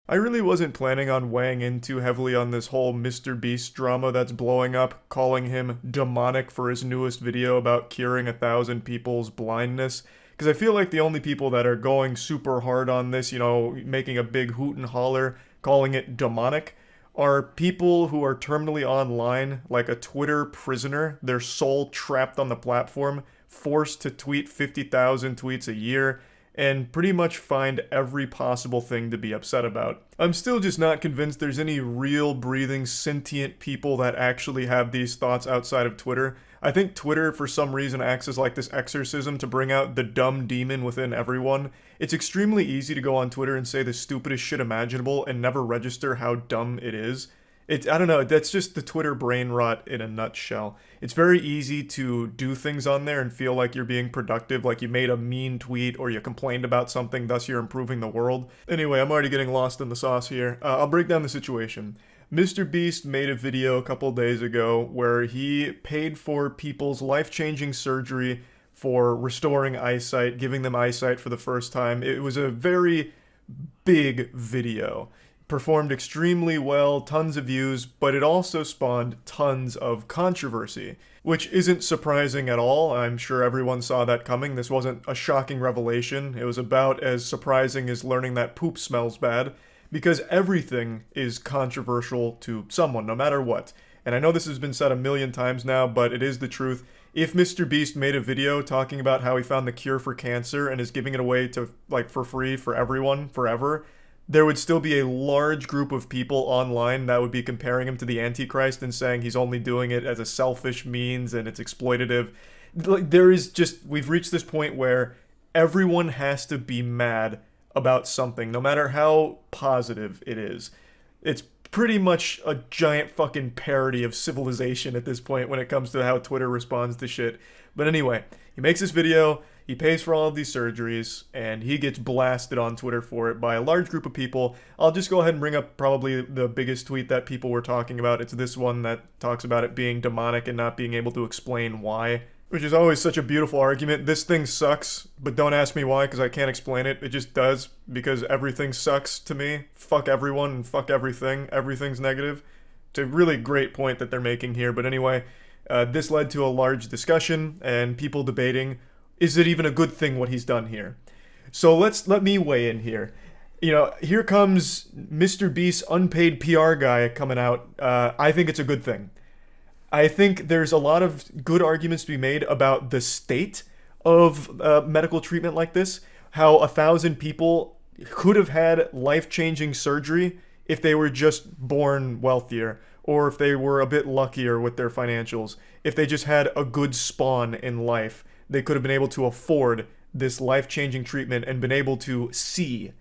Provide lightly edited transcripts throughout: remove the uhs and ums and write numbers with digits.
I really wasn't planning on weighing in too heavily on this whole MrBeast drama that's blowing up, calling him demonic for his newest video about curing 1,000 people's blindness. Because I feel like the only people that are going super hard on this, making a big hoot and holler, calling it demonic, are people who are terminally online, like a Twitter prisoner, their soul trapped on the platform, forced to tweet 50,000 tweets a year, and pretty much find every possible thing to be upset about. I'm still just not convinced there's any real breathing sentient people that actually have these thoughts outside of Twitter. I think Twitter for some reason acts as like this exorcism to bring out the dumb demon within everyone. It's extremely easy to go on Twitter and say the stupidest shit imaginable and never register how dumb it is. I don't know, that's just the Twitter brain rot in a nutshell. It's very easy to do things on there and feel like you're being productive, like you made a mean tweet or you complained about something, thus you're improving the world. Anyway, I'm already getting lost in the sauce here. I'll break down the situation. MrBeast made a video a couple days ago where he paid for people's life-changing surgery for restoring eyesight, giving them eyesight for the first time. It was a very big video. Performed extremely well, tons of views, but it also spawned tons of controversy, which isn't surprising at all. I'm sure everyone saw that coming. This wasn't a shocking revelation. It was about as surprising as learning that poop smells bad, because everything is controversial to someone, no matter what. And I know this has been said a million times now, but it is the truth. If MrBeast made a video talking about how he found the cure for cancer and is giving it away to, like, for free for everyone, forever, there would still be a large group of people online that would be comparing him to the Antichrist and saying he's only doing it as a selfish means and it's exploitative. Like, we've reached this point where everyone has to be mad about something, no matter how positive it is. It's pretty much a giant fucking parody of civilization at this point when it comes to how Twitter responds to shit. But anyway, he makes this video, he pays for all of these surgeries, and he gets blasted on Twitter for it by a large group of people. I'll just go ahead and bring up probably the biggest tweet that people were talking about. It's this one that talks about it being demonic and not being able to explain why, which is always such a beautiful argument. This thing sucks, but don't ask me why, because I can't explain it. It just does, because everything sucks to me. Fuck everyone and fuck everything. Everything's negative. It's a really great point that they're making here, but anyway, this led to a large discussion and people debating, is it even a good thing what he's done here? So let me weigh in here. Here comes MrBeast's unpaid PR guy coming out. I think it's a good thing. I think there's a lot of good arguments to be made about the state of medical treatment like this. How 1,000 people could have had life-changing surgery if they were just born wealthier, or if they were a bit luckier with their financials. If they just had a good spawn in life, they could have been able to afford this life-changing treatment and been able to see.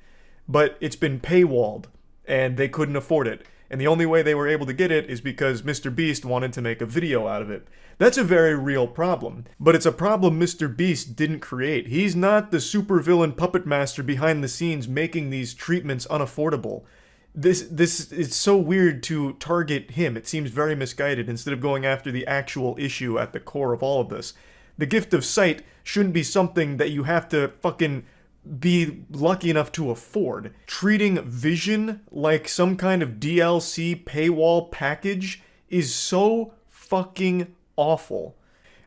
But it's been paywalled, and they couldn't afford it. And the only way they were able to get it is because MrBeast wanted to make a video out of it. That's a very real problem. But it's a problem MrBeast didn't create. He's not the supervillain puppet master behind the scenes making these treatments unaffordable. This is so weird to target him. It seems very misguided instead of going after the actual issue at the core of all of this. The gift of sight shouldn't be something that you have to fucking be lucky enough to afford. Treating vision like some kind of DLC paywall package is so fucking awful.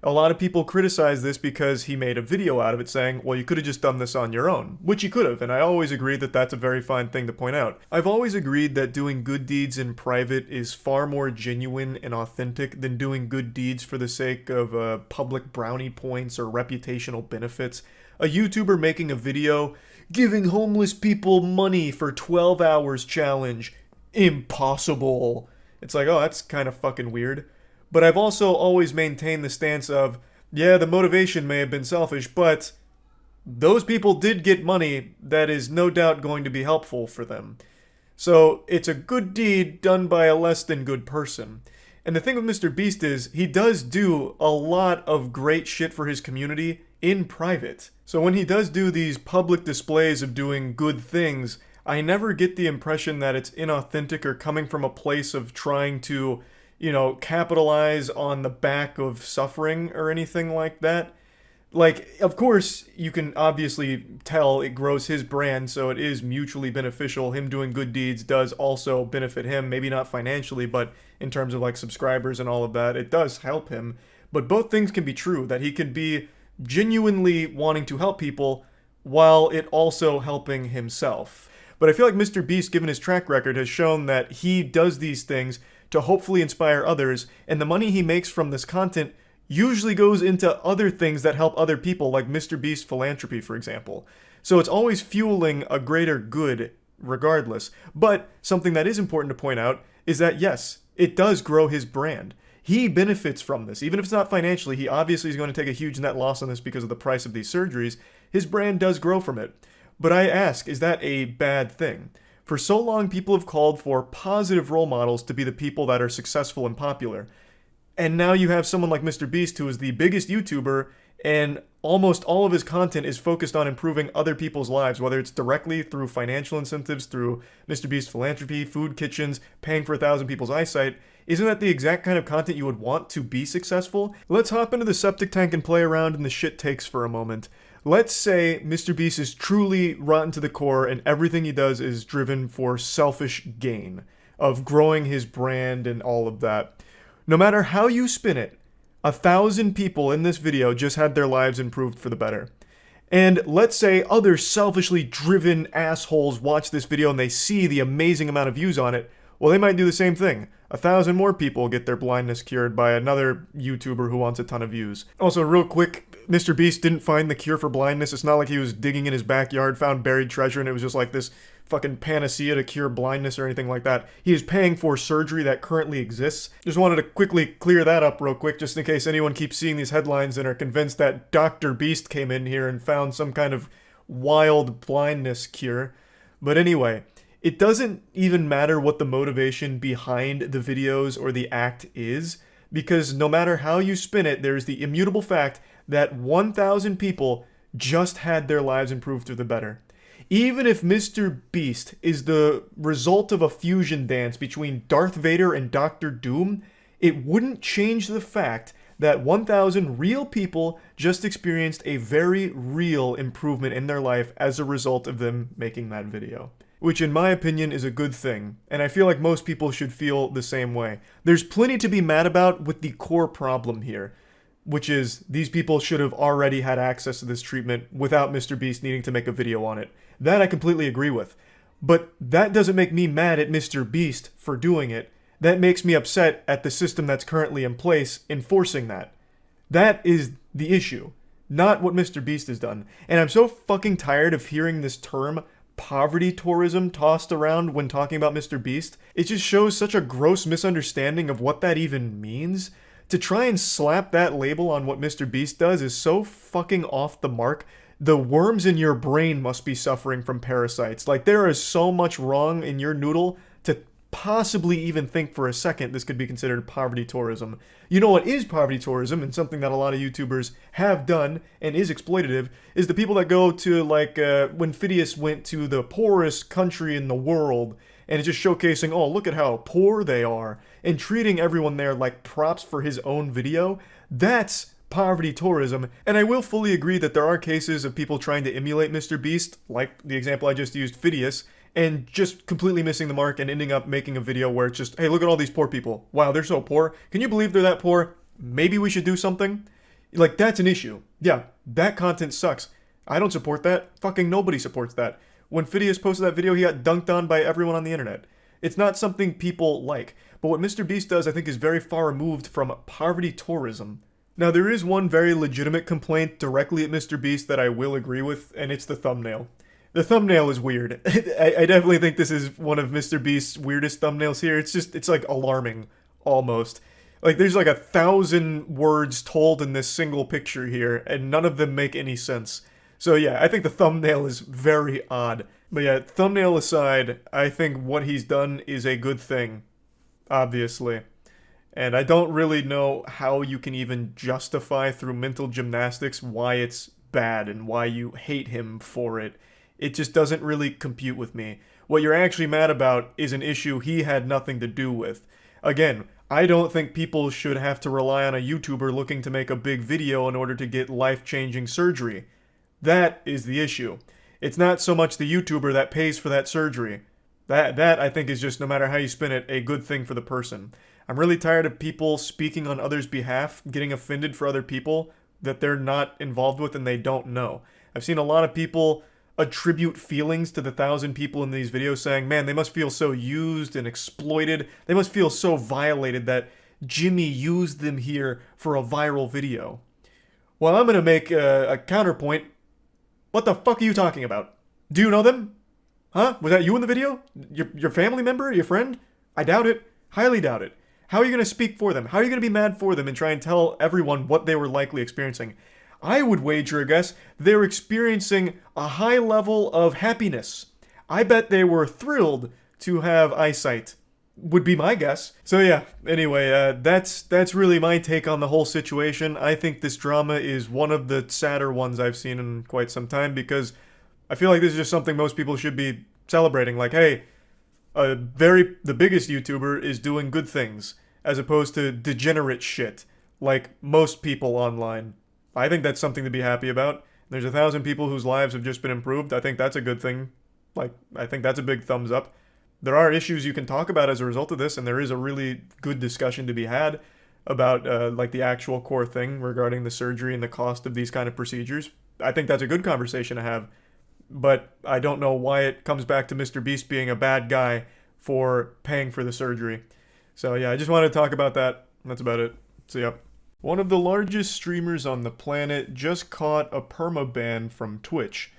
A lot of people criticize this because he made a video out of it saying, well, you could have just done this on your own, which you could have, and I always agree that that's a very fine thing to point out. I've always agreed that doing good deeds in private is far more genuine and authentic than doing good deeds for the sake of public brownie points or reputational benefits. A YouTuber making a video, giving homeless people money for 12 hours challenge. Impossible. It's like, oh, that's kind of fucking weird. But I've also always maintained the stance of, yeah, the motivation may have been selfish, but those people did get money that is no doubt going to be helpful for them. So it's a good deed done by a less than good person. And the thing with MrBeast is, he does do a lot of great shit for his community in private. So when he does do these public displays of doing good things, I never get the impression that it's inauthentic or coming from a place of trying to, capitalize on the back of suffering or anything like that. Like, of course, you can obviously tell it grows his brand, so it is mutually beneficial. Him doing good deeds does also benefit him, maybe not financially, but in terms of like subscribers and all of that, it does help him. But both things can be true, that he could be genuinely wanting to help people while it also helping himself. But I feel like MrBeast, given his track record, has shown that he does these things to hopefully inspire others, and the money he makes from this content usually goes into other things that help other people, like MrBeast philanthropy, for example. So it's always fueling a greater good regardless. But something that is important to point out is that yes, it does grow his brand. He benefits from this. Even if it's not financially, he obviously is going to take a huge net loss on this because of the price of these surgeries. His brand does grow from it. But I ask, is that a bad thing? For so long, people have called for positive role models to be the people that are successful and popular. And now you have someone like MrBeast, who is the biggest YouTuber, and almost all of his content is focused on improving other people's lives, whether it's directly through financial incentives, through MrBeast philanthropy, food kitchens, paying for 1,000 people's eyesight. Isn't that the exact kind of content you would want to be successful? Let's hop into the septic tank and play around in the shit takes for a moment. Let's say MrBeast is truly rotten to the core and everything he does is driven for selfish gain, of growing his brand and all of that. No matter how you spin it, 1,000 people in this video just had their lives improved for the better. And let's say other selfishly driven assholes watch this video and they see the amazing amount of views on it. Well, they might do the same thing. 1,000 more people get their blindness cured by another YouTuber who wants a ton of views. Also, real quick, MrBeast didn't find the cure for blindness. It's not like he was digging in his backyard, found buried treasure, and it was just like this fucking panacea to cure blindness or anything like that. He is paying for surgery that currently exists. Just wanted to quickly clear that up real quick, just in case anyone keeps seeing these headlines and are convinced that Dr. Beast came in here and found some kind of wild blindness cure. But anyway, it doesn't even matter what the motivation behind the videos or the act is, because no matter how you spin it, there's the immutable fact that 1,000 people just had their lives improved for the better. Even if MrBeast is the result of a fusion dance between Darth Vader and Doctor Doom, it wouldn't change the fact that 1,000 real people just experienced a very real improvement in their life as a result of them making that video. Which in my opinion is a good thing, and I feel like most people should feel the same way. There's plenty to be mad about with the core problem here, which is these people should have already had access to this treatment without MrBeast needing to make a video on it. That I completely agree with. But that doesn't make me mad at MrBeast for doing it. That makes me upset at the system that's currently in place enforcing that. That is the issue, not what MrBeast has done. And I'm so fucking tired of hearing this term poverty tourism tossed around when talking about MrBeast. It just shows such a gross misunderstanding of what that even means. To try and slap that label on what MrBeast does is so fucking off the mark. The worms in your brain must be suffering from parasites. Like, there is so much wrong in your noodle to possibly even think for a second this could be considered poverty tourism. You know what is poverty tourism, and something that a lot of YouTubers have done and is exploitative, is the people that go to, like, when Phidias went to the poorest country in the world, and it's just showcasing, oh, look at how poor they are, and treating everyone there like props for his own video. That's poverty tourism, and I will fully agree that there are cases of people trying to emulate MrBeast, like the example I just used, Phidias, and just completely missing the mark and ending up making a video where it's just, hey, look at all these poor people. Wow, they're so poor. Can you believe they're that poor? Maybe we should do something? Like, that's an issue. Yeah, that content sucks. I don't support that. Fucking nobody supports that. When Phidias posted that video, he got dunked on by everyone on the internet. It's not something people like. But what MrBeast does, I think, is very far removed from poverty tourism. Now, there is one very legitimate complaint directly at MrBeast that I will agree with, and it's the thumbnail. The thumbnail is weird. I definitely think this is one of MrBeast's weirdest thumbnails here. It's like alarming, almost. Like, there's like 1,000 words told in this single picture here, and none of them make any sense. So yeah, I think the thumbnail is very odd. But yeah, thumbnail aside, I think what he's done is a good thing, obviously. And I don't really know how you can even justify through mental gymnastics why it's bad and why you hate him for it. It just doesn't really compute with me. What you're actually mad about is an issue he had nothing to do with. Again, I don't think people should have to rely on a YouTuber looking to make a big video in order to get life-changing surgery. That is the issue. It's not so much the YouTuber that pays for that surgery. That I think is just, no matter how you spin it, a good thing for the person. I'm really tired of people speaking on others' behalf, getting offended for other people that they're not involved with and they don't know. I've seen a lot of people attribute feelings to the 1,000 people in these videos saying, man, they must feel so used and exploited. They must feel so violated that Jimmy used them here for a viral video. Well, I'm going to make a counterpoint. What the fuck are you talking about? Do you know them? Huh? Was that you in the video? Your family member? Your friend? I doubt it. Highly doubt it. How are you going to speak for them? How are you going to be mad for them and try and tell everyone what they were likely experiencing? I would wager a guess they're experiencing a high level of happiness. I bet they were thrilled to have eyesight, would be my guess. So yeah, anyway, that's really my take on the whole situation. I think this drama is one of the sadder ones I've seen in quite some time, because I feel like this is just something most people should be celebrating. Like, hey, the biggest YouTuber is doing good things, as opposed to degenerate shit, like most people online. I think that's something to be happy about. There's 1,000 people whose lives have just been improved. I think that's a good thing. Like, I think that's a big thumbs up. There are issues you can talk about as a result of this, and there is a really good discussion to be had about, like, the actual core thing regarding the surgery and the cost of these kind of procedures. I think that's a good conversation to have, but I don't know why it comes back to MrBeast being a bad guy for paying for the surgery. So yeah, I just wanted to talk about that. That's about it. See ya. One of the largest streamers on the planet just caught a permaban from Twitch.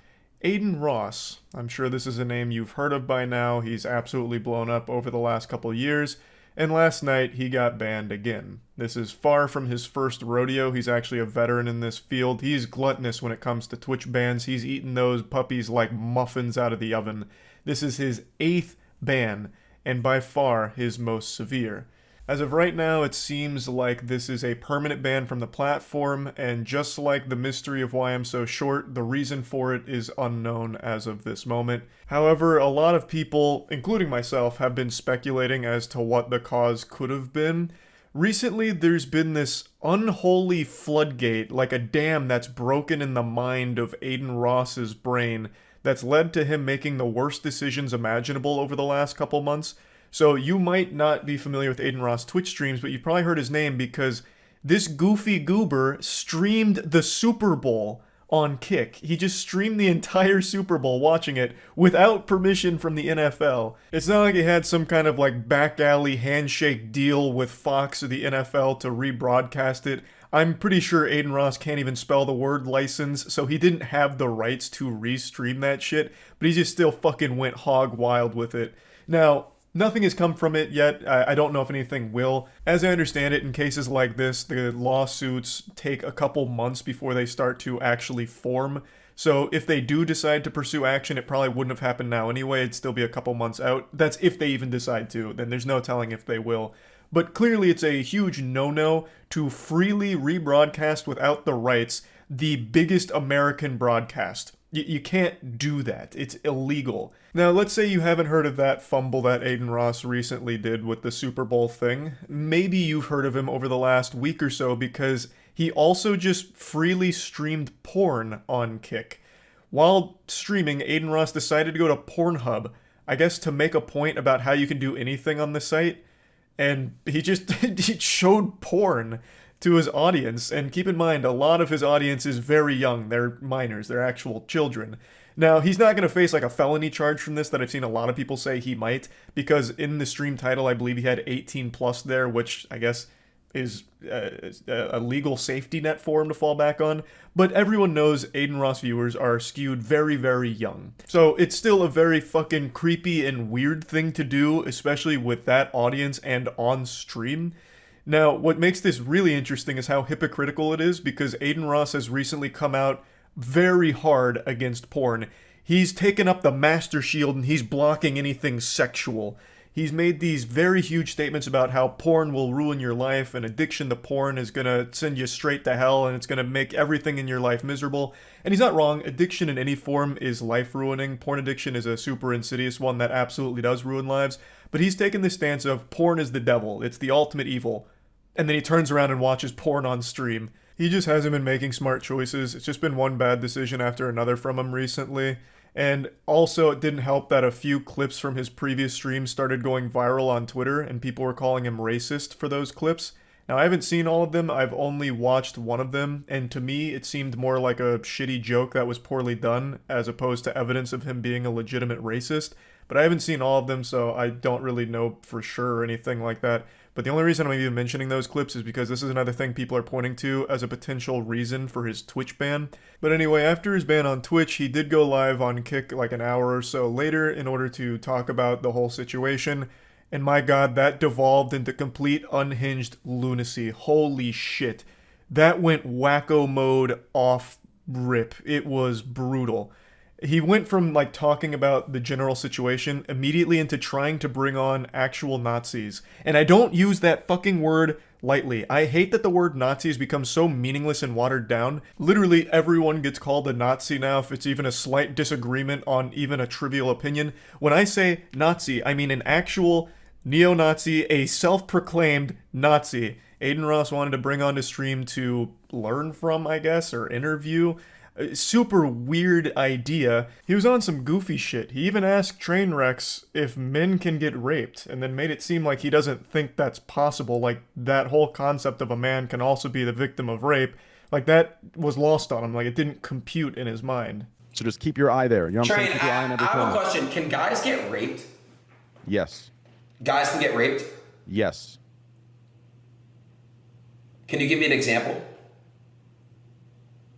Adin Ross. I'm sure this is a name you've heard of by now. He's absolutely blown up over the last couple years, and last night he got banned again. This is far from his first rodeo. He's actually a veteran in this field. He's gluttonous when it comes to Twitch bans. He's eaten those puppies like muffins out of the oven. This is his 8th ban, and by far his most severe. As of right now, it seems like this is a permanent ban from the platform, and just like the mystery of why I'm so short, the reason for it is unknown as of this moment. However, a lot of people, including myself, have been speculating as to what the cause could have been. Recently, there's been this unholy floodgate, like a dam that's broken in the mind of Adin Ross's brain, that's led to him making the worst decisions imaginable over the last couple months. So you might not be familiar with Adin Ross Twitch streams, but you've probably heard his name because this goofy goober streamed the Super Bowl on Kick. He just streamed the entire Super Bowl, watching it without permission from the NFL. It's not like he had some kind of like back alley handshake deal with Fox or the NFL to rebroadcast it. I'm pretty sure Adin Ross can't even spell the word license, so he didn't have the rights to restream that shit, but he just still fucking went hog wild with it. Now, nothing has come from it yet. I don't know if anything will. As I understand it, in cases like this, the lawsuits take a couple months before they start to actually form. So if they do decide to pursue action, it probably wouldn't have happened now anyway. It'd still be a couple months out. That's if they even decide to. Then there's no telling if they will. But clearly it's a huge no-no to freely rebroadcast without the rights the biggest American broadcast. You can't do that. It's illegal. Now, let's say you haven't heard of that fumble that Adin Ross recently did with the Super Bowl thing. Maybe you've heard of him over the last week or so because he also just freely streamed porn on Kick. While streaming, Adin Ross decided to go to Pornhub, I guess to make a point about how you can do anything on the site, and he just he showed porn to his audience, and keep in mind, a lot of his audience is very young. They're minors. They're actual children. Now, he's not going to face like a felony charge from this that I've seen a lot of people say he might, because in the stream title, I believe he had 18 plus there, which I guess is a legal safety net for him to fall back on. But everyone knows Adin Ross viewers are skewed very, very young. So it's still a very fucking creepy and weird thing to do, especially with that audience and on stream. Now, what makes this really interesting is how hypocritical it is, because Adin Ross has recently come out very hard against porn. He's taken up the Master Shield and he's blocking anything sexual. he's made these very huge statements about how porn will ruin your life and addiction to porn is going to send you straight to hell and it's going to make everything in your life miserable. And he's not wrong. Addiction in any form is life ruining. Porn addiction is a super insidious one that absolutely does ruin lives. But he's taken this stance of porn is the devil. It's the ultimate evil. And then he turns around and watches porn on stream. He just hasn't been making smart choices. It's just been one bad decision after another from him recently. And also, it didn't help that a few clips from his previous streams started going viral on Twitter, and people were calling him racist for those clips. Now, I haven't seen all of them, I've only watched one of them, and to me, it seemed more like a shitty joke that was poorly done, as opposed to evidence of him being a legitimate racist. But I haven't seen all of them, so I don't really know for sure or anything like that. But the only reason I'm even mentioning those clips is because this is another thing people are pointing to as a potential reason for his Twitch ban. But anyway, after his ban on Twitch, he did go live on Kick like an hour or so later in order to talk about the whole situation. And my god, that devolved into complete unhinged lunacy. Holy shit. That went wacko mode off rip. It was brutal. He went from like talking about the general situation immediately into trying to bring on actual Nazis. And I don't use that fucking word lightly. I hate that the word Nazi has become so meaningless and watered down. Literally everyone gets called a Nazi now if it's even a slight disagreement on even a trivial opinion. When I say Nazi, I mean an actual neo-Nazi, a self-proclaimed Nazi. Adin Ross wanted to bring on to stream to learn from, I guess, or interview. Super weird idea. He was on some goofy shit. He even asked Trainwrecks if men can get raped, and then made it seem like he doesn't think that's possible. Like, that whole concept of a man can also be the victim of rape. Like, that was lost on him. Like, it didn't compute in his mind. So just keep your eye there. You know what I'm saying? Keep your eye on everything. I have a question. Can guys get raped? Yes. Guys can get raped? Yes. Can you give me an example?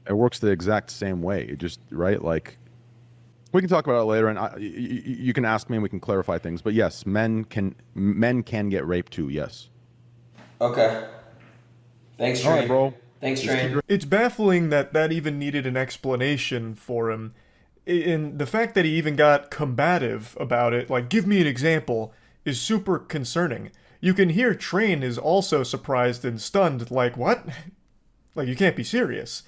It works the exact same way. It just, right? Like, we can talk about it later, and you can ask me and we can clarify things. But yes, men can get raped too, yes. Okay. Thanks, Train. All right, bro. Thanks, Train. It's baffling that that even needed an explanation for him. And the fact that he even got combative about it, like, give me an example, is super concerning. You can hear Train is also surprised and stunned, like, what? Like, you can't be serious.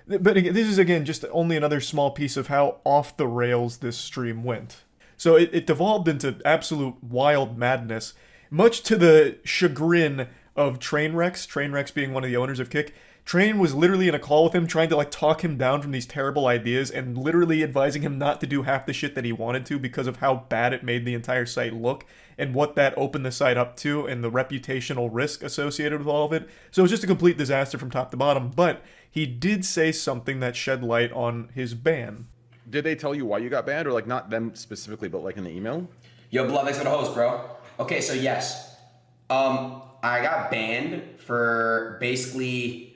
But this is, again, just only another small piece of how off the rails this stream went. So it devolved into absolute wild madness, much to the chagrin of Trainwrecks being one of the owners of Kick. Train was literally in a call with him trying to, like, talk him down from these terrible ideas and literally advising him not to do half the shit that he wanted to because of how bad it made the entire site look and what that opened the site up to and the reputational risk associated with all of it. So it was just a complete disaster from top to bottom, but he did say something that shed light on his ban. Did they tell you why you got banned, or like not them specifically, but like in the email? Yo, Blood, thanks for the host, bro. Okay, so yes. I got banned for basically...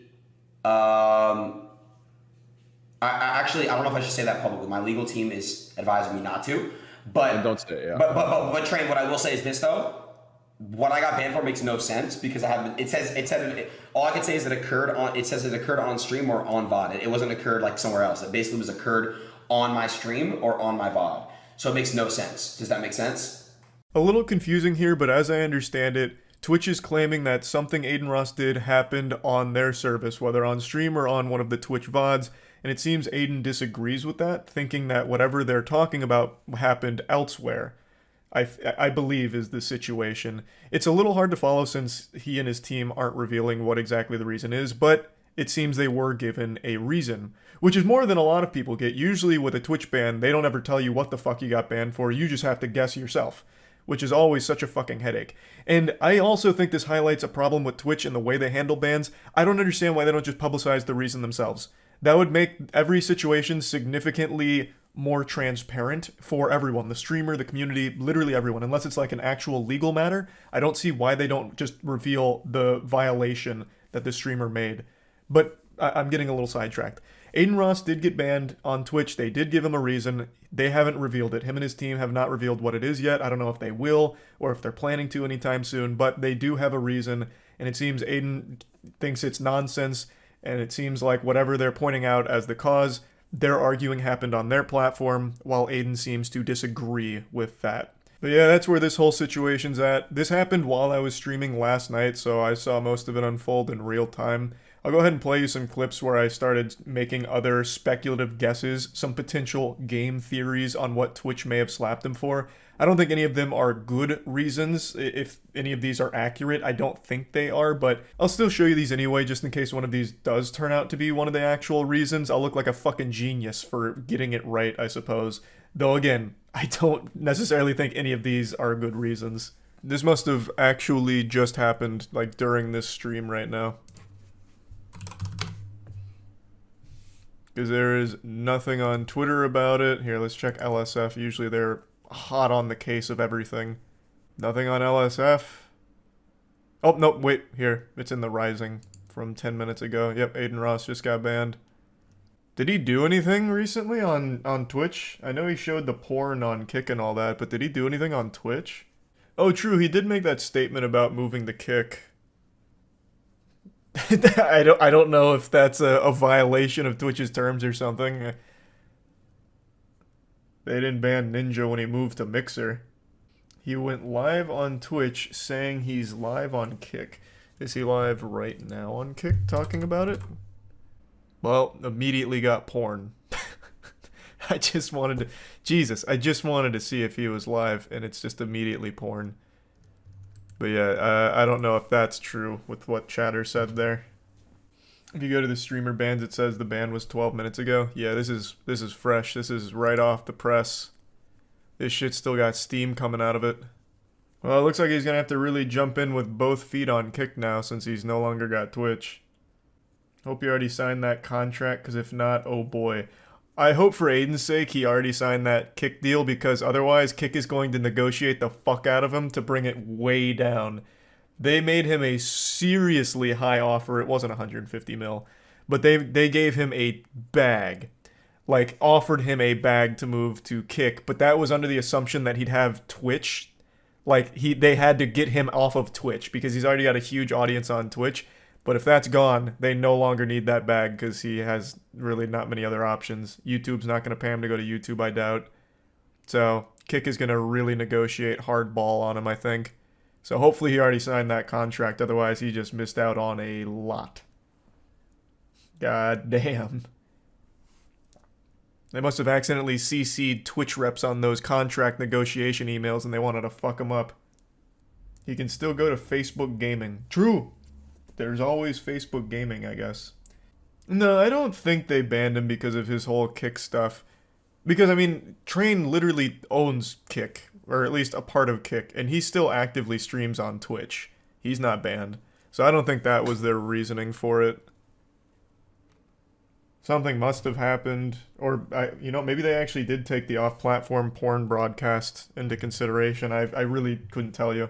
I actually, I don't know if I should say that publicly. My legal team is advising me not to. But and don't say it, yeah. But Train, what I will say is this though. What I got banned for makes no sense because I haven't. It said all I can say is that it occurred on. It says it occurred on stream or on VOD. It wasn't occurred like somewhere else. It basically was occurred on my stream or on my VOD. So it makes no sense. Does that make sense? A little confusing here, but as I understand it, Twitch is claiming that something Adin Ross did happened on their service, whether on stream or on one of the Twitch VODs, and it seems Adin disagrees with that, thinking that whatever they're talking about happened elsewhere. I believe is the situation. It's a little hard to follow since he and his team aren't revealing what exactly the reason is, but it seems they were given a reason, which is more than a lot of people get. Usually with a Twitch ban, they don't ever tell you what the fuck you got banned for, you just have to guess yourself, which is always such a fucking headache. And I also think this highlights a problem with Twitch and the way they handle bans. I don't understand why they don't just publicize the reason themselves. That would make every situation significantly more transparent for everyone, the streamer, the community, literally everyone. Unless it's like an actual legal matter, I don't see why they don't just reveal the violation that the streamer made. But I'm getting a little sidetracked. Adin Ross did get banned on Twitch. They did give him a reason. They haven't revealed it. Him and his team have not revealed what it is yet. I don't know if they will or if they're planning to anytime soon, but they do have a reason, and it seems Adin thinks it's nonsense, and it seems like whatever they're pointing out as the cause, they're arguing happened on their platform, while Adin seems to disagree with that. But yeah, that's where this whole situation's at. This happened while I was streaming last night, so I saw most of it unfold in real time. I'll go ahead and play you some clips where I started making other speculative guesses, some potential game theories on what Twitch may have slapped him for. I don't think any of them are good reasons. If any of these are accurate, I don't think they are, but I'll still show you these anyway, just in case one of these does turn out to be one of the actual reasons. I'll look like a fucking genius for getting it right, I suppose. Though again, I don't necessarily think any of these are good reasons. This must have actually just happened, like, during this stream right now. Because there is nothing on Twitter about it. Here, let's check LSF. Usually they're hot on the case of everything. Nothing on LSF. Oh, no, wait, here. It's in the Rising from 10 minutes ago. Yep, Adin Ross just got banned. Did he do anything recently on Twitch? I know he showed the porn on Kick and all that, but did he do anything on Twitch? Oh, true, he did make that statement about moving the Kick. I don't know if that's a violation of Twitch's terms or something. They didn't ban Ninja when he moved to Mixer. He went live on Twitch saying he's live on Kick. Is he live right now on Kick talking about it? Well, immediately got porn. I just wanted to see if he was live, and it's just immediately porn. But yeah, I don't know if that's true with what Chatter said there. If you go to the streamer bans, it says the ban was 12 minutes ago. Yeah, this is fresh. This is right off the press. This shit still got steam coming out of it. Well, it looks like he's gonna have to really jump in with both feet on Kick now since he's no longer got Twitch. Hope you already signed that contract, because if not, oh boy. I hope for Adin's sake he already signed that Kick deal, because otherwise Kick is going to negotiate the fuck out of him to bring it way down. They made him a seriously high offer. It wasn't 150 mil, but they gave him a bag. Like, offered him a bag to move to Kick, but that was under the assumption that he'd have Twitch. Like, they had to get him off of Twitch, because he's already got a huge audience on Twitch. But if that's gone, they no longer need that bag because he has really not many other options. YouTube's not going to pay him to go to YouTube, I doubt. So Kick is going to really negotiate hardball on him, I think. So hopefully he already signed that contract. Otherwise, he just missed out on a lot. God damn. They must have accidentally CC'd Twitch reps on those contract negotiation emails and they wanted to fuck him up. He can still go to Facebook Gaming. True. There's always Facebook Gaming, I guess. No, I don't think they banned him because of his whole Kick stuff. Because, I mean, Train literally owns Kick, or at least a part of Kick, and he still actively streams on Twitch. He's not banned. So I don't think that was their reasoning for it. Something must have happened, or, maybe they actually did take the off-platform porn broadcast into consideration. I really couldn't tell you.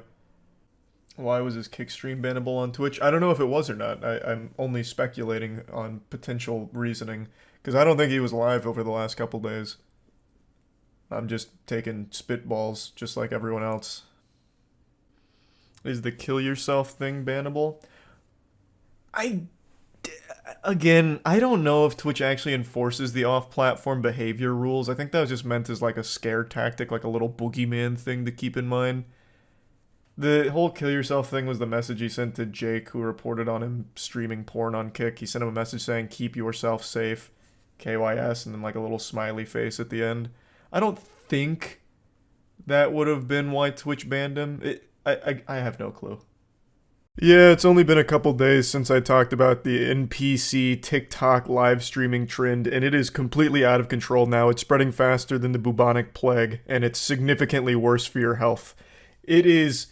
Why was his Kick stream bannable on Twitch? I don't know if it was or not. I'm only speculating on potential reasoning, because I don't think he was live over the last couple days. I'm just taking spitballs, just like everyone else. Is the kill yourself thing bannable? Again, I don't know if Twitch actually enforces the off-platform behavior rules. I think that was just meant as like a scare tactic, like a little boogeyman thing to keep in mind. The whole kill yourself thing was the message he sent to Jake, who reported on him streaming porn on Kick. He sent him a message saying, keep yourself safe, KYS, and then like a little smiley face at the end. I don't think that would have been why Twitch banned him. I have no clue. Yeah, it's only been a couple days since I talked about the NPC TikTok live streaming trend, and it is completely out of control now. It's spreading faster than the bubonic plague, and it's significantly worse for your health. It is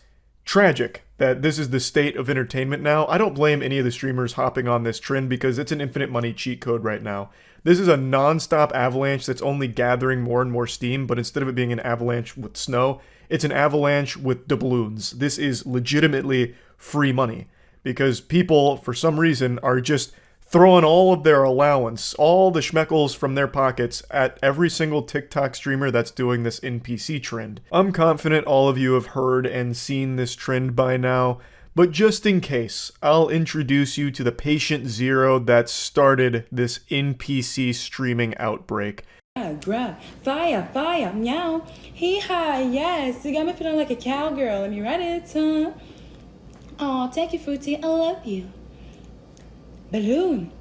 tragic that this is the state of entertainment now. I don't blame any of the streamers hopping on this trend because it's an infinite money cheat code right now. This is a non-stop avalanche that's only gathering more and more steam, but instead of it being an avalanche with snow, it's an avalanche with doubloons. This is legitimately free money because people, for some reason, are just throwing all of their allowance, all the schmeckles from their pockets at every single TikTok streamer that's doing this NPC trend. I'm confident all of you have heard and seen this trend by now, but just in case, I'll introduce you to the patient zero that started this NPC streaming outbreak. grab. Fire, fire, meow. Hee ha, yes. You got me feeling like a cowgirl. Let me write it, huh? Aw, thank you, Fruity. I love you. Balloon.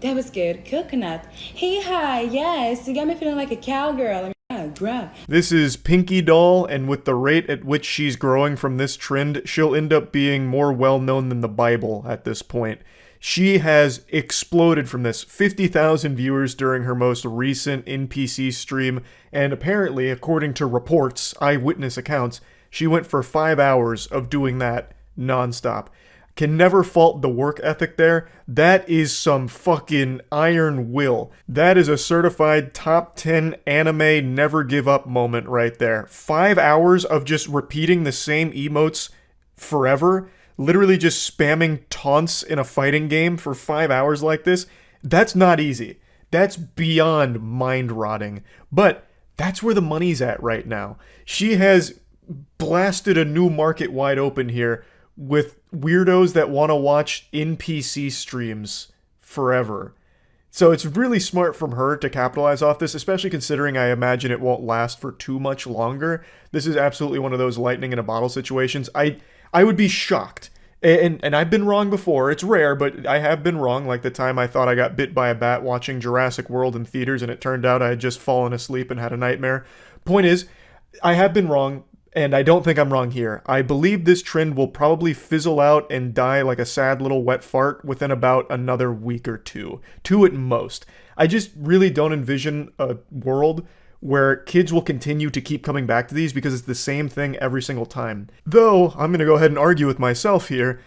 That was good. Coconut. Hee ha, yes. You got me feeling like a cowgirl. Let me grab. This is Pinky Doll, and with the rate at which she's growing from this trend, she'll end up being more well-known than the Bible at this point. She has exploded from this. 50,000 viewers during her most recent NPC stream, and apparently, according to reports, eyewitness accounts, she went for 5 hours of doing that nonstop. Can never fault the work ethic there. That is some fucking iron will. That is a certified top 10 anime never give up moment right there. 5 hours of just repeating the same emotes forever, literally just spamming taunts in a fighting game for 5 hours like this. That's not easy. That's beyond mind-rotting. But that's where the money's at right now. She has blasted a new market wide open here with weirdos that want to watch NPC streams forever. So it's really smart from her to capitalize off this, especially considering I imagine it won't last for too much longer. This is absolutely one of those lightning in a bottle situations. I would be shocked. And I've been wrong before. It's rare, but I have been wrong, like the time I thought I got bit by a bat watching Jurassic World in theaters, and it turned out I had just fallen asleep and had a nightmare. Point is, I have been wrong. And I don't think I'm wrong here. I believe this trend will probably fizzle out and die like a sad little wet fart within about another week or two. Two at most. I just really don't envision a world where kids will continue to keep coming back to these because it's the same thing every single time. Though, I'm going to go ahead and argue with myself here.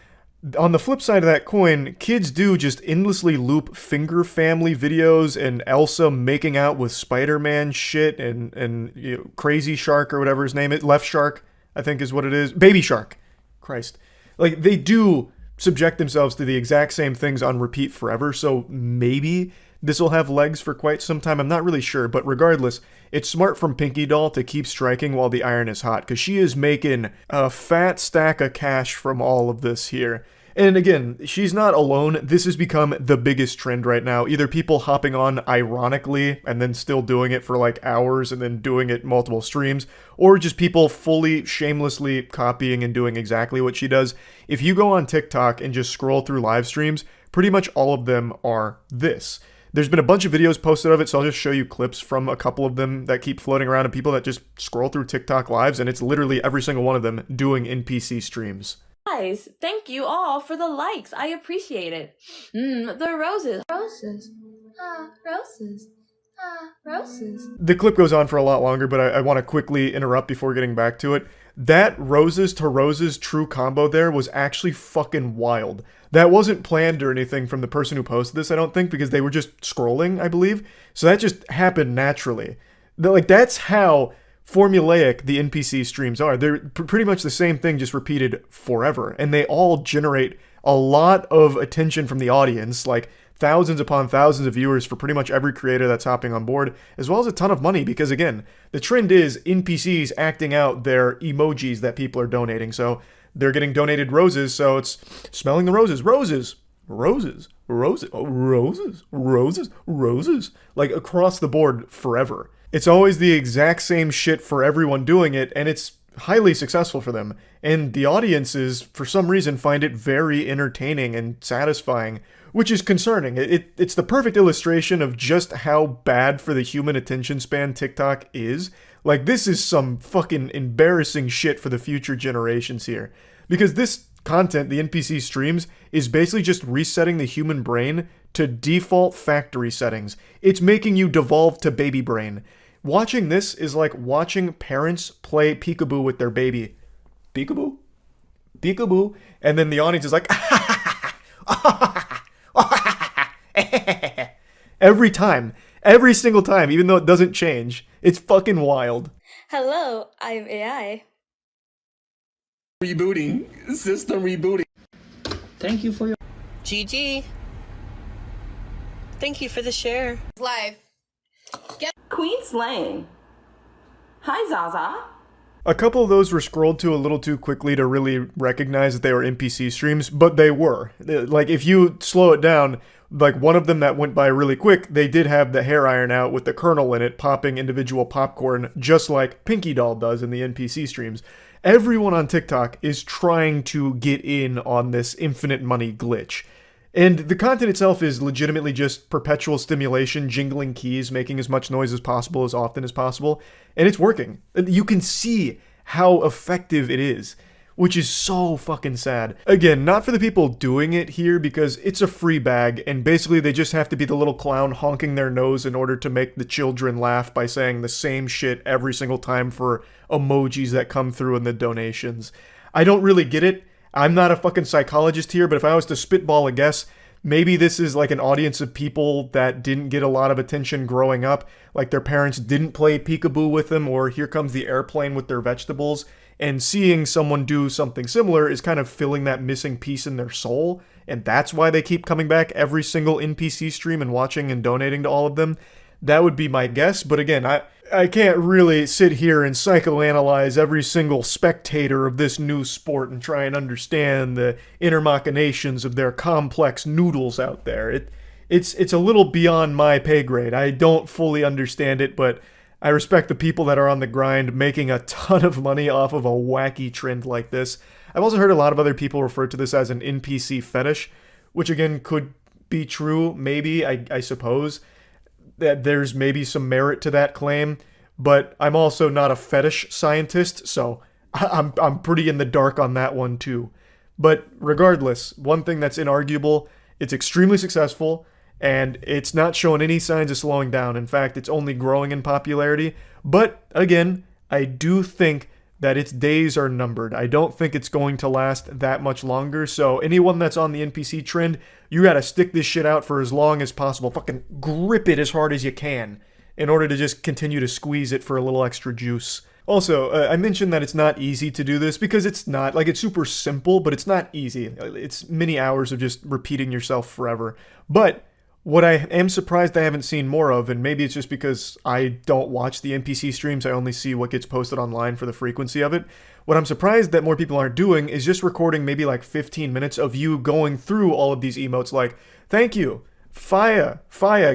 On the flip side of that coin, kids do just endlessly loop Finger Family videos and Elsa making out with Spider-Man shit and you know, Crazy Shark or whatever his name is. Left Shark, I think is what it is. Baby Shark. Christ. Like, they do subject themselves to the exact same things on repeat forever, so maybe this will have legs for quite some time. I'm not really sure, but regardless, it's smart from Pinky Doll to keep striking while the iron is hot, because she is making a fat stack of cash from all of this here. And again, she's not alone. This has become the biggest trend right now. Either people hopping on ironically and then still doing it for like hours and then doing it multiple streams, or just people fully shamelessly copying and doing exactly what she does. If you go on TikTok and just scroll through live streams, pretty much all of them are this. There's been a bunch of videos posted of it, so I'll just show you clips from a couple of them that keep floating around of people that just scroll through TikTok lives, and it's literally every single one of them doing NPC streams. Guys, thank you all for the likes. I appreciate it. The roses. Roses. Roses. Roses. The clip goes on for a lot longer, but I want to quickly interrupt before getting back to it. That roses to roses true combo there was actually fucking wild. That wasn't planned or anything from the person who posted this, I don't think, because they were just scrolling, I believe. So that just happened naturally. Like, that's how formulaic the NPC streams are. They're pretty much the same thing, just repeated forever. And they all generate a lot of attention from the audience, like thousands upon thousands of viewers for pretty much every creator that's hopping on board, as well as a ton of money, because again, the trend is NPCs acting out their emojis that people are donating. So they're getting donated roses, so it's smelling the roses. Roses. Roses. Roses. Oh, roses. Roses. Roses. Like across the board forever. It's always the exact same shit for everyone doing it, and it's highly successful for them. And the audiences, for some reason, find it very entertaining and satisfying, which is concerning. It's the perfect illustration of just how bad for the human attention span TikTok is. Like, this is some fucking embarrassing shit for the future generations here. Because this content, the NPC streams, is basically just resetting the human brain to default factory settings. It's making you devolve to baby brain. Watching this is like watching parents play peekaboo with their baby. Peekaboo? Peekaboo? And then the audience is like, every time. Every single time, even though it doesn't change. It's fucking wild. Hello, I'm AI. Rebooting. System rebooting. Thank you for your GG. Thank you for the share. Live. Queen Slang. Hi, Zaza. A couple of those were scrolled to a little too quickly to really recognize that they were NPC streams, but they were. Like, if you slow it down, Like one of them that went by really quick, they did have the hair iron out with the kernel in it, popping individual popcorn, just like Pinky Doll does in the NPC streams. Everyone on TikTok is trying to get in on this infinite money glitch. And the content itself is legitimately just perpetual stimulation, jingling keys, making as much noise as possible, as often as possible. And it's working. You can see how effective it is, which is so fucking sad. Again, not for the people doing it here, because it's a free bag, and basically they just have to be the little clown honking their nose in order to make the children laugh by saying the same shit every single time for emojis that come through in the donations. I don't really get it. I'm not a fucking psychologist here, but if I was to spitball a guess, maybe this is like an audience of people that didn't get a lot of attention growing up, like their parents didn't play peekaboo with them, or Here Comes the Airplane with their vegetables, and seeing someone do something similar is kind of filling that missing piece in their soul, and that's why they keep coming back every single NPC stream and watching and donating to all of them. That would be my guess, but again, I can't really sit here and psychoanalyze every single spectator of this new sport and try and understand the inner machinations of their complex noodles out there. It's a little beyond my pay grade. I don't fully understand it, but I respect the people that are on the grind making a ton of money off of a wacky trend like this. I've also heard a lot of other people refer to this as an NPC fetish, which again could be true, maybe, I suppose. That there's maybe some merit to that claim, but I'm also not a fetish scientist, so I'm pretty in the dark on that one too. But regardless, one thing that's inarguable, it's extremely successful, and it's not showing any signs of slowing down. In fact, it's only growing in popularity. But again, I do think that its days are numbered. I don't think it's going to last that much longer, so anyone that's on the NPC trend, you gotta stick this shit out for as long as possible. Fucking grip it as hard as you can in order to just continue to squeeze it for a little extra juice. Also, I mentioned that it's not easy to do this because it's not. Like, it's super simple, but it's not easy. It's many hours of just repeating yourself forever. But what I am surprised I haven't seen more of, and maybe it's just because I don't watch the NPC streams, I only see what gets posted online for the frequency of it. What I'm surprised that more people aren't doing is just recording maybe like 15 minutes of you going through all of these emotes like, thank you, fire,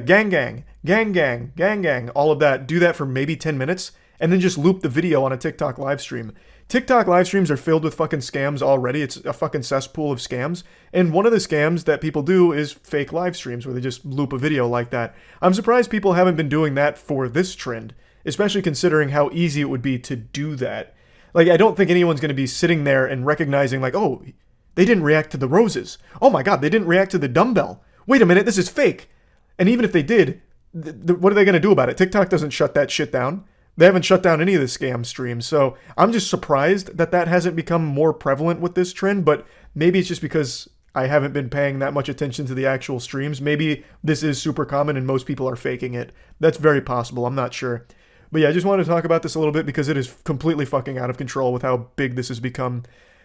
gang gang, gang gang, gang gang, all of that. Do that for maybe 10 minutes, and then just loop the video on a TikTok live stream. TikTok live streams are filled with fucking scams already. It's a fucking cesspool of scams. And one of the scams that people do is fake live streams where they just loop a video like that. I'm surprised people haven't been doing that for this trend, especially considering how easy it would be to do that. Like, I don't think anyone's going to be sitting there and recognizing like, oh, they didn't react to the roses. Oh my god, they didn't react to the dumbbell. Wait a minute, this is fake. And even if they did, what are they going to do about it? TikTok doesn't shut that shit down. They haven't shut down any of the scam streams, so I'm just surprised that that hasn't become more prevalent with this trend, but maybe it's just because I haven't been paying that much attention to the actual streams. Maybe this is super common and most people are faking it. That's very possible, I'm not sure. But yeah, I just wanted to talk about this a little bit because it is completely fucking out of control with how big this has become.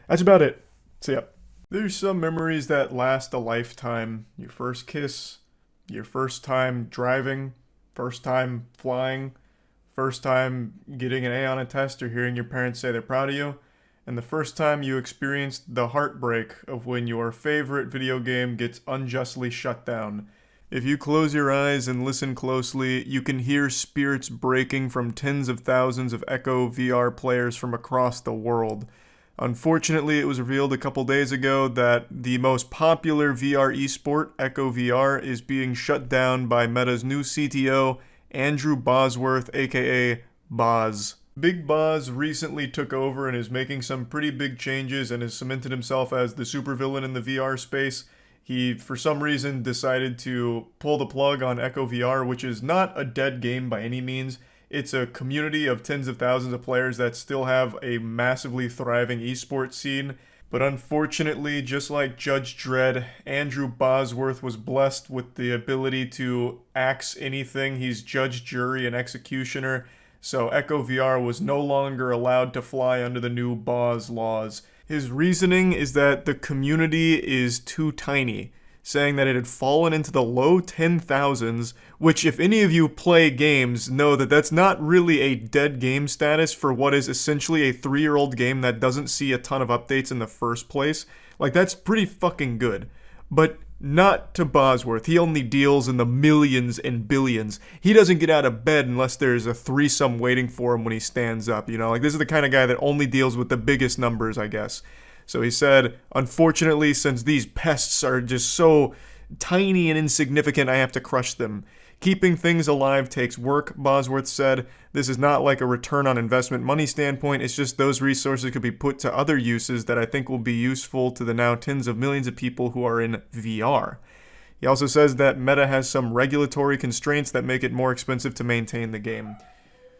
That's about it. So yeah. There's some memories that last a lifetime. Your first kiss, your first time driving, first time flying, first time getting an A on a test or hearing your parents say they're proud of you, and the first time you experienced the heartbreak of when your favorite video game gets unjustly shut down. If you close your eyes and listen closely, you can hear spirits breaking from tens of thousands of Echo VR players from across the world. Unfortunately, it was revealed a couple days ago that the most popular VR esport, Echo VR, is being shut down by Meta's new CTO, Andrew Bosworth, aka Boz. Big Boz recently took over and is making some pretty big changes and has cemented himself as the supervillain in the VR space. He, for some reason, decided to pull the plug on Echo VR, which is not a dead game by any means. It's a community of tens of thousands of players that still have a massively thriving esports scene. But unfortunately, just like Judge Dredd, Andrew Bosworth was blessed with the ability to axe anything. He's judge, jury, and executioner. So Echo VR was no longer allowed to fly under the new Boz laws. His reasoning is that the community is too tiny, saying that it had fallen into the low 10,000s, which if any of you play games know that that's not really a dead game status for what is essentially a 3-year-old game that doesn't see a ton of updates in the first place. Like, that's pretty fucking good. But Not to Bosworth. He only deals in the millions and billions. He doesn't get out of bed unless there's a threesome waiting for him when he stands up, you know? Like, this is the kind of guy that only deals with the biggest numbers, I guess. So he said, unfortunately, since these pests are just so tiny and insignificant, I have to crush them. Keeping things alive takes work, Bosworth said. This is not like a return on investment money standpoint, it's just those resources could be put to other uses that I think will be useful to the now tens of millions of people who are in VR. He also says that Meta has some regulatory constraints that make it more expensive to maintain the game.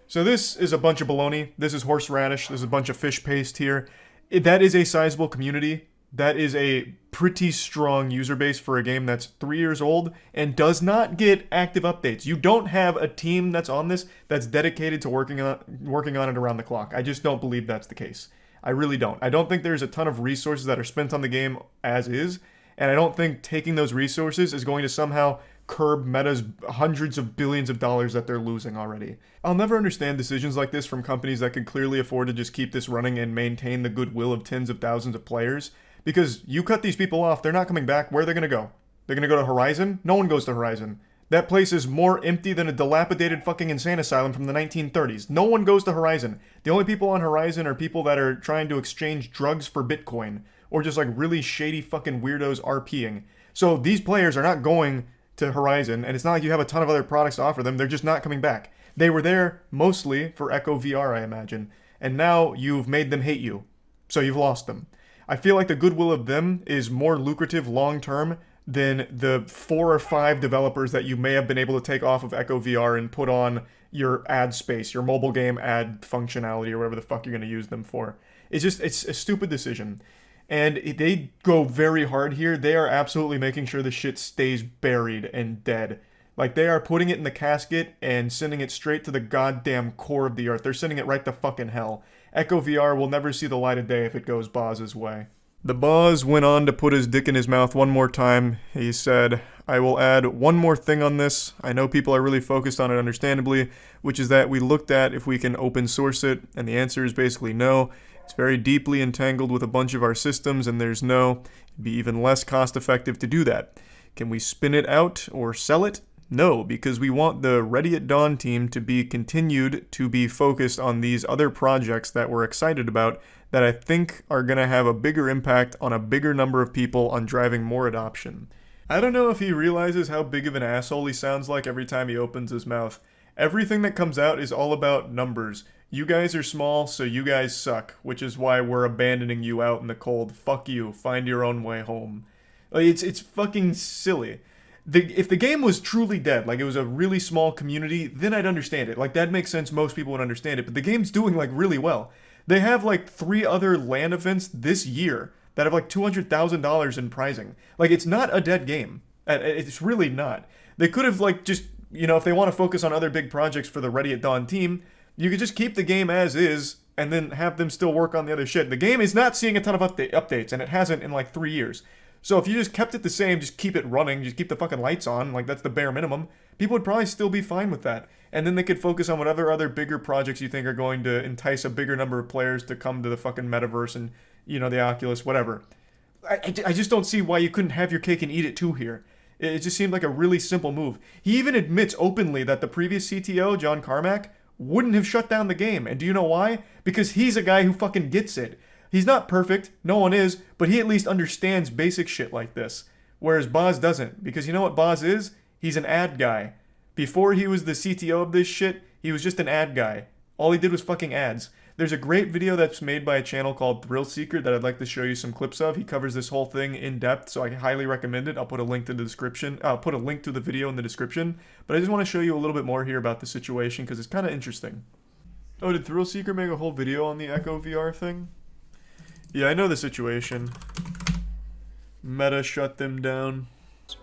So this is a bunch of baloney. This is horseradish. There's a bunch of fish paste here. That is a sizable community. That is a pretty strong user base for a game that's 3 years old and does not get active updates. You don't have a team that's on this that's dedicated to working on it around the clock. I just don't believe that's the case. I really don't. I don't think there's a ton of resources that are spent on the game as is, and I don't think taking those resources is going to somehow curb Meta's hundreds of billions of dollars that they're losing already. I'll never understand decisions like this from companies that could clearly afford to just keep this running and maintain the goodwill of tens of thousands of players. Because you cut these people off, they're not coming back. Where are they going to go? They're going to go to Horizon? No one goes to Horizon. That place is more empty than a dilapidated fucking insane asylum from the 1930s. No one goes to Horizon. The only people on Horizon are people that are trying to exchange drugs for Bitcoin. Or just like really shady fucking weirdos RPing. So these players are not going to Horizon, and it's not like you have a ton of other products to offer them. They're just not coming back. They were there mostly for Echo VR, I imagine. And now you've made them hate you. So you've lost them. I feel like the goodwill of them is more lucrative long-term than the 4 or 5 developers that you may have been able to take off of Echo VR and put on your ad space, your mobile game ad functionality, or whatever the fuck you're going to use them for. It's a stupid decision. And they go very hard here. They are absolutely making sure the shit stays buried and dead. Like, they are putting it in the casket and sending it straight to the goddamn core of the earth. They're sending it right to fucking hell. Echo VR will never see the light of day if it goes Boz's way. The Boz went on to put his dick in his mouth one more time. He said, I will add one more thing on this. I know people are really focused on it understandably, which is that we looked at if we can open source it, and the answer is basically no. It's very deeply entangled with a bunch of our systems, and there's no. It'd be even less cost effective to do that. Can we spin it out or sell it? No, because we want the Ready at Dawn team to be continued to be focused on these other projects that we're excited about that I think are going to have a bigger impact on a bigger number of people on driving more adoption. I don't know if he realizes how big of an asshole he sounds like every time he opens his mouth. Everything that comes out is all about numbers. You guys are small, so you guys suck, which is why we're abandoning you out in the cold. Fuck you. Find your own way home. Like, it's fucking silly. If the game was truly dead, like it was a really small community, then I'd understand it. Like, that makes sense, most people would understand it. But the game's doing, like, really well. They have, like, 3 other LAN events this year that have, like, $200,000 in prizing. Like, it's not a dead game. It's really not. They could have, like, just, you know, if they want to focus on other big projects for the Ready at Dawn team, you could just keep the game as is and then have them still work on the other shit. The game is not seeing a ton of updates, and it hasn't in, like, 3 years. So if you just kept it the same, just keep it running, just keep the fucking lights on, like that's the bare minimum, people would probably still be fine with that. And then they could focus on whatever other bigger projects you think are going to entice a bigger number of players to come to the fucking metaverse and, you know, the Oculus, whatever. I just don't see why you couldn't have your cake and eat it too here. It just seemed like a really simple move. He even admits openly that the previous CTO, John Carmack, wouldn't have shut down the game. And do you know why? Because he's a guy who fucking gets it. He's not perfect, no one is, but he at least understands basic shit like this. Whereas Boz doesn't, because you know what Boz is? He's an ad guy. Before he was the CTO of this shit, he was just an ad guy. All he did was fucking ads. There's a great video that's made by a channel called Thrill Seeker that I'd like to show you some clips of. He covers this whole thing in depth, so I highly recommend it. I'll put a link to the description. I'll put a link to the video in the description. But I just want to show you a little bit more here about the situation because it's kind of interesting. Oh, did Thrill Seeker make a whole video on the Echo VR thing? Yeah, I know the situation. Meta shut them down.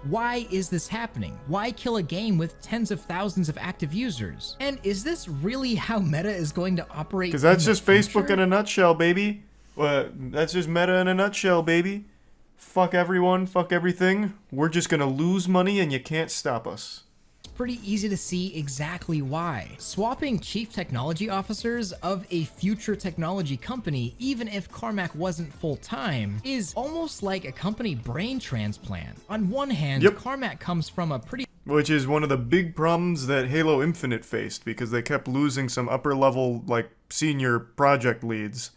Why is this happening? Why kill a game with tens of thousands of active users? And is this really how Meta is going to operate? Because that's just Facebook in a nutshell, baby. That's just Meta in a nutshell, baby. Fuck everyone, fuck everything. We're just gonna lose money and you can't stop us. pretty easy to see exactly why. Swapping chief technology officers of a future technology company, even if Carmack wasn't full-time, is almost like a company brain transplant. On one hand, Yep. Carmack comes from a pretty Which is one of the big problems that Halo Infinite faced, because they kept losing some upper level, like, senior project leads.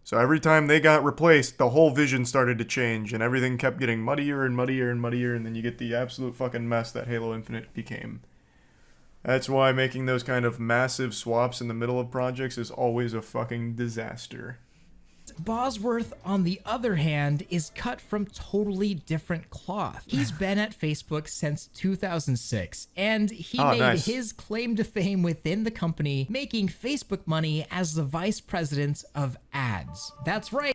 So every time they got replaced, the whole vision started to change, and everything kept getting muddier and muddier and muddier, and then you get the absolute fucking mess that Halo Infinite became. That's why making those kind of massive swaps in the middle of projects is always a fucking disaster. Bosworth, on the other hand, is cut from totally different cloth. He's been at Facebook since 2006, and he made nice. his claim to fame within the company, making Facebook money as the vice president of ads. That's right.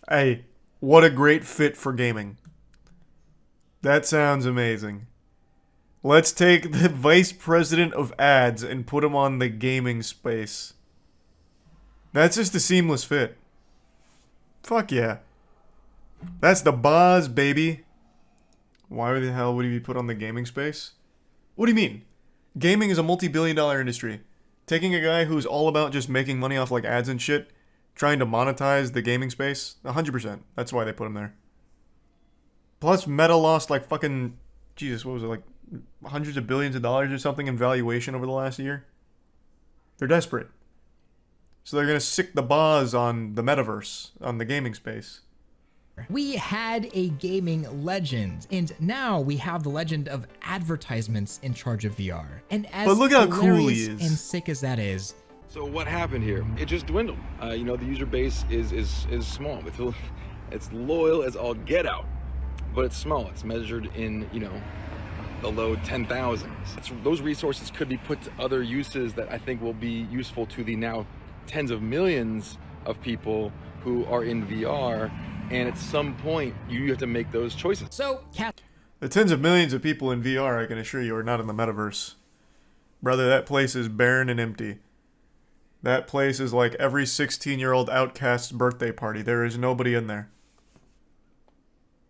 Hey, what a great fit for gaming. That sounds amazing. Let's take the vice president of ads and put him on the gaming space. That's just a seamless fit. Fuck yeah. That's the Boz, baby. Why the hell would he be put on the gaming space? What do you mean? Gaming is a multi-billion-dollar industry. Taking a guy who's all about just making money off like ads and shit, trying to monetize the gaming space, 100%. That's why they put him there. Plus, Meta lost like fucking, Jesus, what was it, like hundreds of billions of dollars or something in valuation over the last year? They're desperate. So they're gonna sick the Boz on the metaverse, on the gaming space. We had a gaming legend, and now we have the legend of advertisements in charge of VR. And as But look how cool he hilarious is. and sick as that is, So what happened here? It just dwindled. You know, the user base is small. It's loyal as all get out, but it's small. It's measured in, you know, the low 10,000s. Those resources could be put to other uses that I think will be useful to the now tens of millions of people who are in VR. And at some point, you have to make those choices. so The tens of millions of people in VR, I can assure you, are not in the metaverse. Brother, that place is barren and empty. That place is like every 16-year-old outcast's birthday party. There is nobody in there.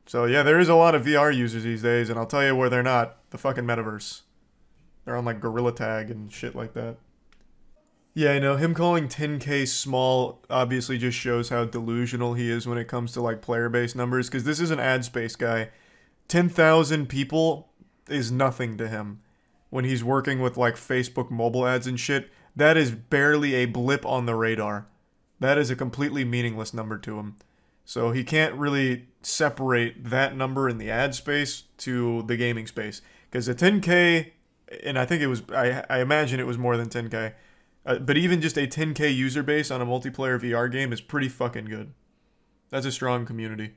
So yeah, there is a lot of VR users these days, and I'll tell you where they're not. The fucking metaverse. They're on like Gorilla Tag and shit like that. Yeah, I know, him calling 10K small obviously just shows how delusional he is when it comes to like player-based numbers, because this is an ad space guy. 10,000 people is nothing to him. When he's working with like Facebook mobile ads and shit, that is barely a blip on the radar. That is a completely meaningless number to him. So he can't really separate that number in the ad space to the gaming space. Because the 10K, and I think it was, I imagine it was more than 10K, but even just a 10K user base on a multiplayer VR game is pretty fucking good. That's a strong community.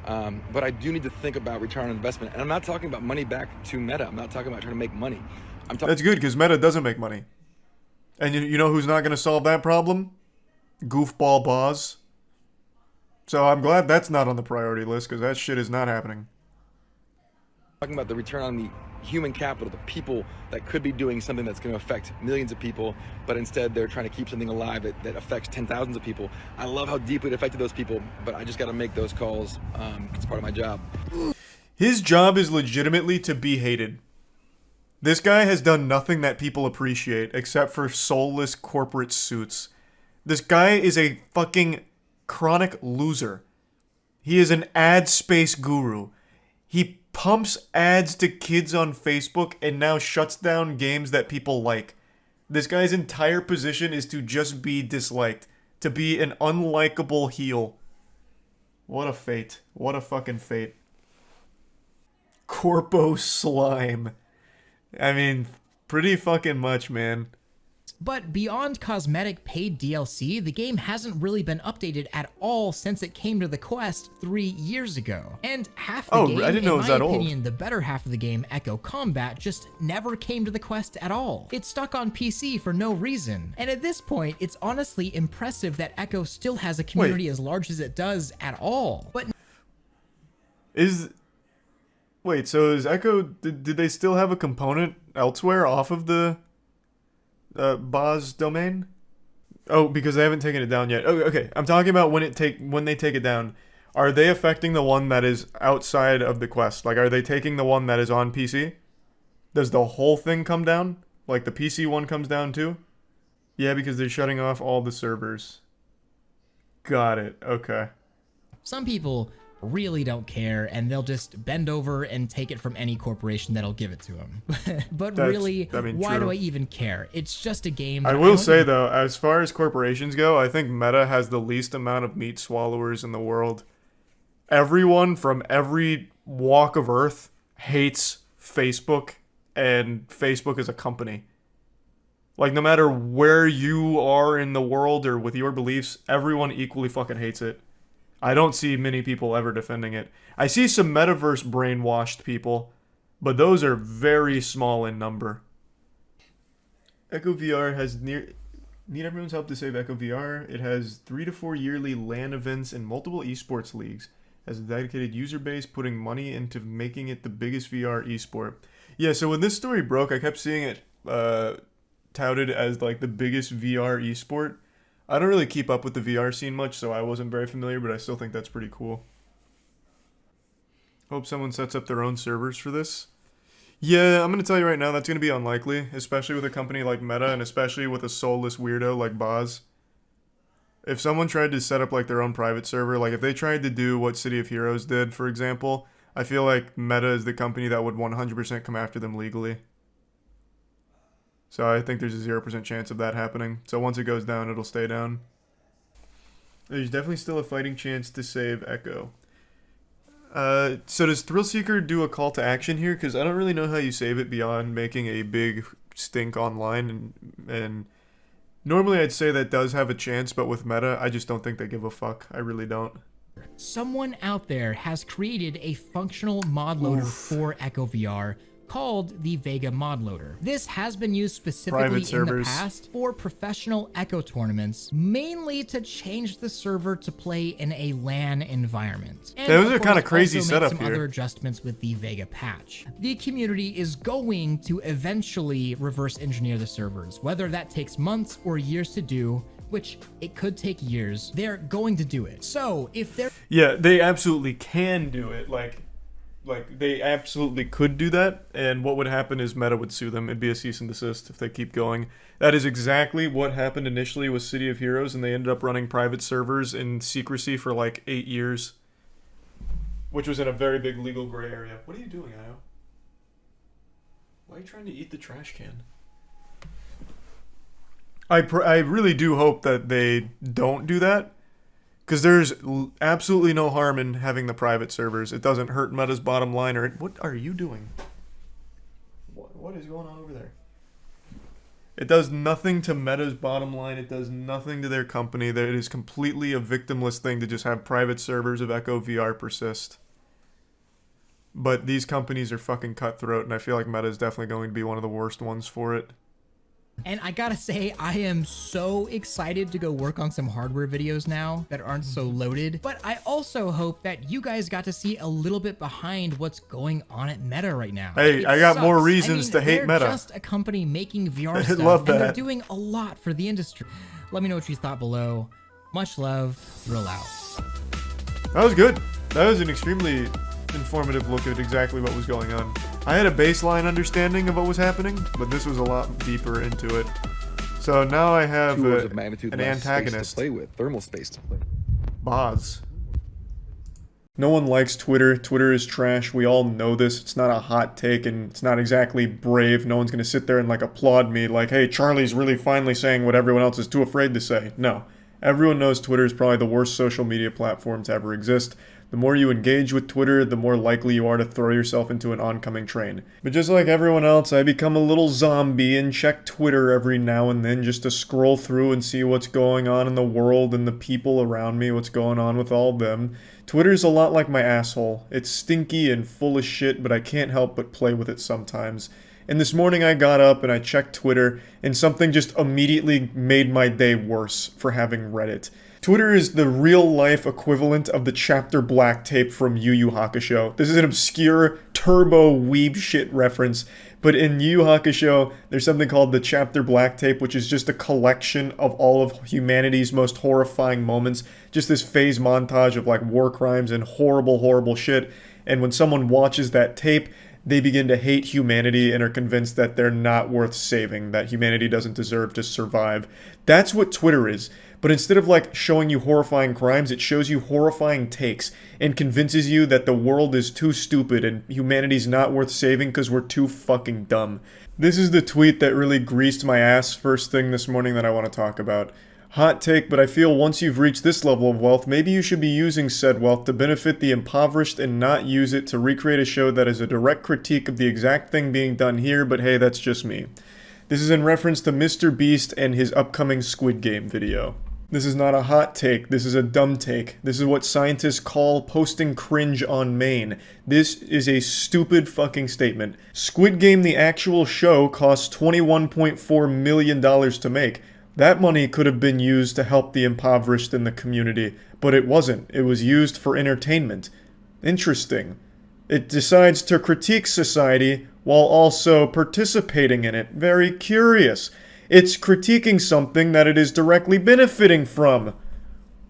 But I do need to think about return on investment. And I'm not talking about money back to Meta. I'm not talking about trying to make money. I'm talking. That's good, because Meta doesn't make money. And you know who's not going to solve that problem? Goofball Boz. So I'm glad that's not on the priority list, because that shit is not happening. Talking about the return on the human capital, the people that could be doing something that's going to affect millions of people, but instead they're trying to keep something alive that affects 10,000s of people. I love how deeply it affected those people, but I just got to make those calls. It's part of my job. His job is legitimately to be hated. This guy has done nothing that people appreciate except for soulless corporate suits. This guy is a fucking chronic loser. He is an ad space guru. He pumps ads to kids on Facebook and now shuts down games that people like. This guy's entire position is to just be disliked. To be an unlikable heel. What a fate. What a fucking fate. Corpo slime. I mean, pretty fucking much, man. But beyond cosmetic paid DLC, the game hasn't really been updated at all since it came to the Quest 3 years ago. And half the game, I didn't know it was in my that old. opinion, the better half of the game, Echo Combat, just never came to the Quest at all. It's stuck on PC for no reason. And at this point, it's honestly impressive that Echo still has a community as large as it does at all. But Wait, so is Echo... Did they still have a component elsewhere off of the... Boz domain? Oh, because they haven't taken it down yet. Oh, okay. I'm talking about when they take it down. are they affecting the one that is outside of the Quest? Like, are they taking the one that is on PC? Does the whole thing come down? Like, the PC one comes down too? Yeah, because they're shutting off all the servers. Got it. Okay. Some people really don't care, and they'll just bend over and take it from any corporation that'll give it to them. But really, why do I even care? It's just a game. I will say, though, as far as corporations go, I think Meta has the least amount of meat swallowers in the world. Everyone from every walk of Earth hates Facebook, and Facebook is a company. Like, no matter where you are in the world or with your beliefs, everyone equally fucking hates it. I don't see many people ever defending it. I see some metaverse brainwashed people, but those are very small in number. Echo VR has need everyone's help to save Echo VR. It has 3 to 4 yearly LAN events and multiple esports leagues. Has a dedicated user base, putting money into making it the biggest VR esport. Yeah, so when this story broke, I kept seeing it touted as like the biggest VR esport. I don't really keep up with the VR scene much, so I wasn't very familiar, but I still think that's pretty cool. Hope someone sets up their own servers for this. Yeah, I'm going to tell you right now, that's going to be unlikely, especially with a company like Meta, and especially with a soulless weirdo like Boz. If someone tried to set up like their own private server, like if they tried to do what City of Heroes did, for example, I feel like Meta is the company that would 100% come after them legally. So I think there's a 0% chance of that happening. So once it goes down, it'll stay down. There's definitely still a fighting chance to save Echo. So does Thrillseeker do a call to action here? Because I don't really know how you save it beyond making a big stink online. And normally I'd say that does have a chance, but with Meta, I just don't think they give a fuck. I really don't. Someone out there has created a functional mod loader for Echo VR called the Vega mod loader. This has been used specifically in the past for professional Echo tournaments, mainly to change the server to play in a LAN environment. And those are kind of crazy also setup some here. Other adjustments with the Vega patch. The community is going to eventually reverse engineer the servers, whether that takes months or years to do, which it could take years. They're going to do it. So if they're they absolutely can do it. Like they absolutely could do that, and what would happen is Meta would sue them. It'd be a cease and desist if they keep going. That is exactly what happened initially with City of Heroes, and they ended up running private servers in secrecy for like 8 years, which was in a very big legal gray area. What are you doing, Io? Why are you trying to eat the trash can? I really do hope that they don't do that, because there's absolutely no harm in having the private servers. It doesn't hurt Meta's bottom line. Or what are you doing? What is going on over there? It does nothing to Meta's bottom line. It does nothing to their company. It is completely a victimless thing to just have private servers of Echo VR persist. But these companies are fucking cutthroat, and I feel like Meta is definitely going to be one of the worst ones for it. And I gotta say, I am so excited to go work on some hardware videos now that aren't so loaded. But I also hope that you guys got to see a little bit behind what's going on at Meta right now. Hey, I got more reasons to hate Meta. They're just a company making VR stuff, love that. and they're doing a lot for the industry. Let me know what you thought below. Much love. Roll out. That was good. That was an extremely informative look at exactly what was going on. I had a baseline understanding of what was happening, but this was a lot deeper into it. So now I have an antagonist. To play with, thermal space to play. Boz. No one likes Twitter. Twitter is trash. We all know this. It's not a hot take, and it's not exactly brave. No one's gonna sit there and like applaud me like, hey, Charlie's really finally saying what everyone else is too afraid to say. No. Everyone knows Twitter is probably the worst social media platform to ever exist. The more you engage with Twitter, the more likely you are to throw yourself into an oncoming train. But just like everyone else, I become a little zombie and check Twitter every now and then just to scroll through and see what's going on in the world and the people around me, what's going on with all of them. Twitter's a lot like my asshole. It's stinky and full of shit, but I can't help but play with it sometimes. And this morning I got up and I checked Twitter, and something just immediately made my day worse for having read it. Twitter is the real-life equivalent of the chapter black tape from Yu Yu Hakusho. This is an obscure, turbo weeb shit reference. But in Yu Yu Hakusho, there's something called the Chapter Black Tape, which is just a collection of all of humanity's most horrifying moments. Just this phase montage of like war crimes and horrible, horrible shit. And when someone watches that tape, they begin to hate humanity and are convinced that they're not worth saving, that humanity doesn't deserve to survive. That's what Twitter is. But instead of like showing you horrifying crimes, it shows you horrifying takes and convinces you that the world is too stupid and humanity's not worth saving because we're too fucking dumb. This is the tweet that really greased my ass first thing this morning that I want to talk about. Hot take, but I feel once you've reached this level of wealth, maybe you should be using said wealth to benefit the impoverished and not use it to recreate a show that is a direct critique of the exact thing being done here, but hey, that's just me. This is in reference to MrBeast and his upcoming Squid Game video. This is not a hot take, this is a dumb take. This is what scientists call posting cringe on main. This is a stupid fucking statement. Squid Game, the actual show, costs $21.4 million to make. That money could have been used to help the impoverished in the community, but it wasn't. It was used for entertainment. Interesting. It decides to critique society while also participating in it. Very curious. It's critiquing something that it is directly benefiting from.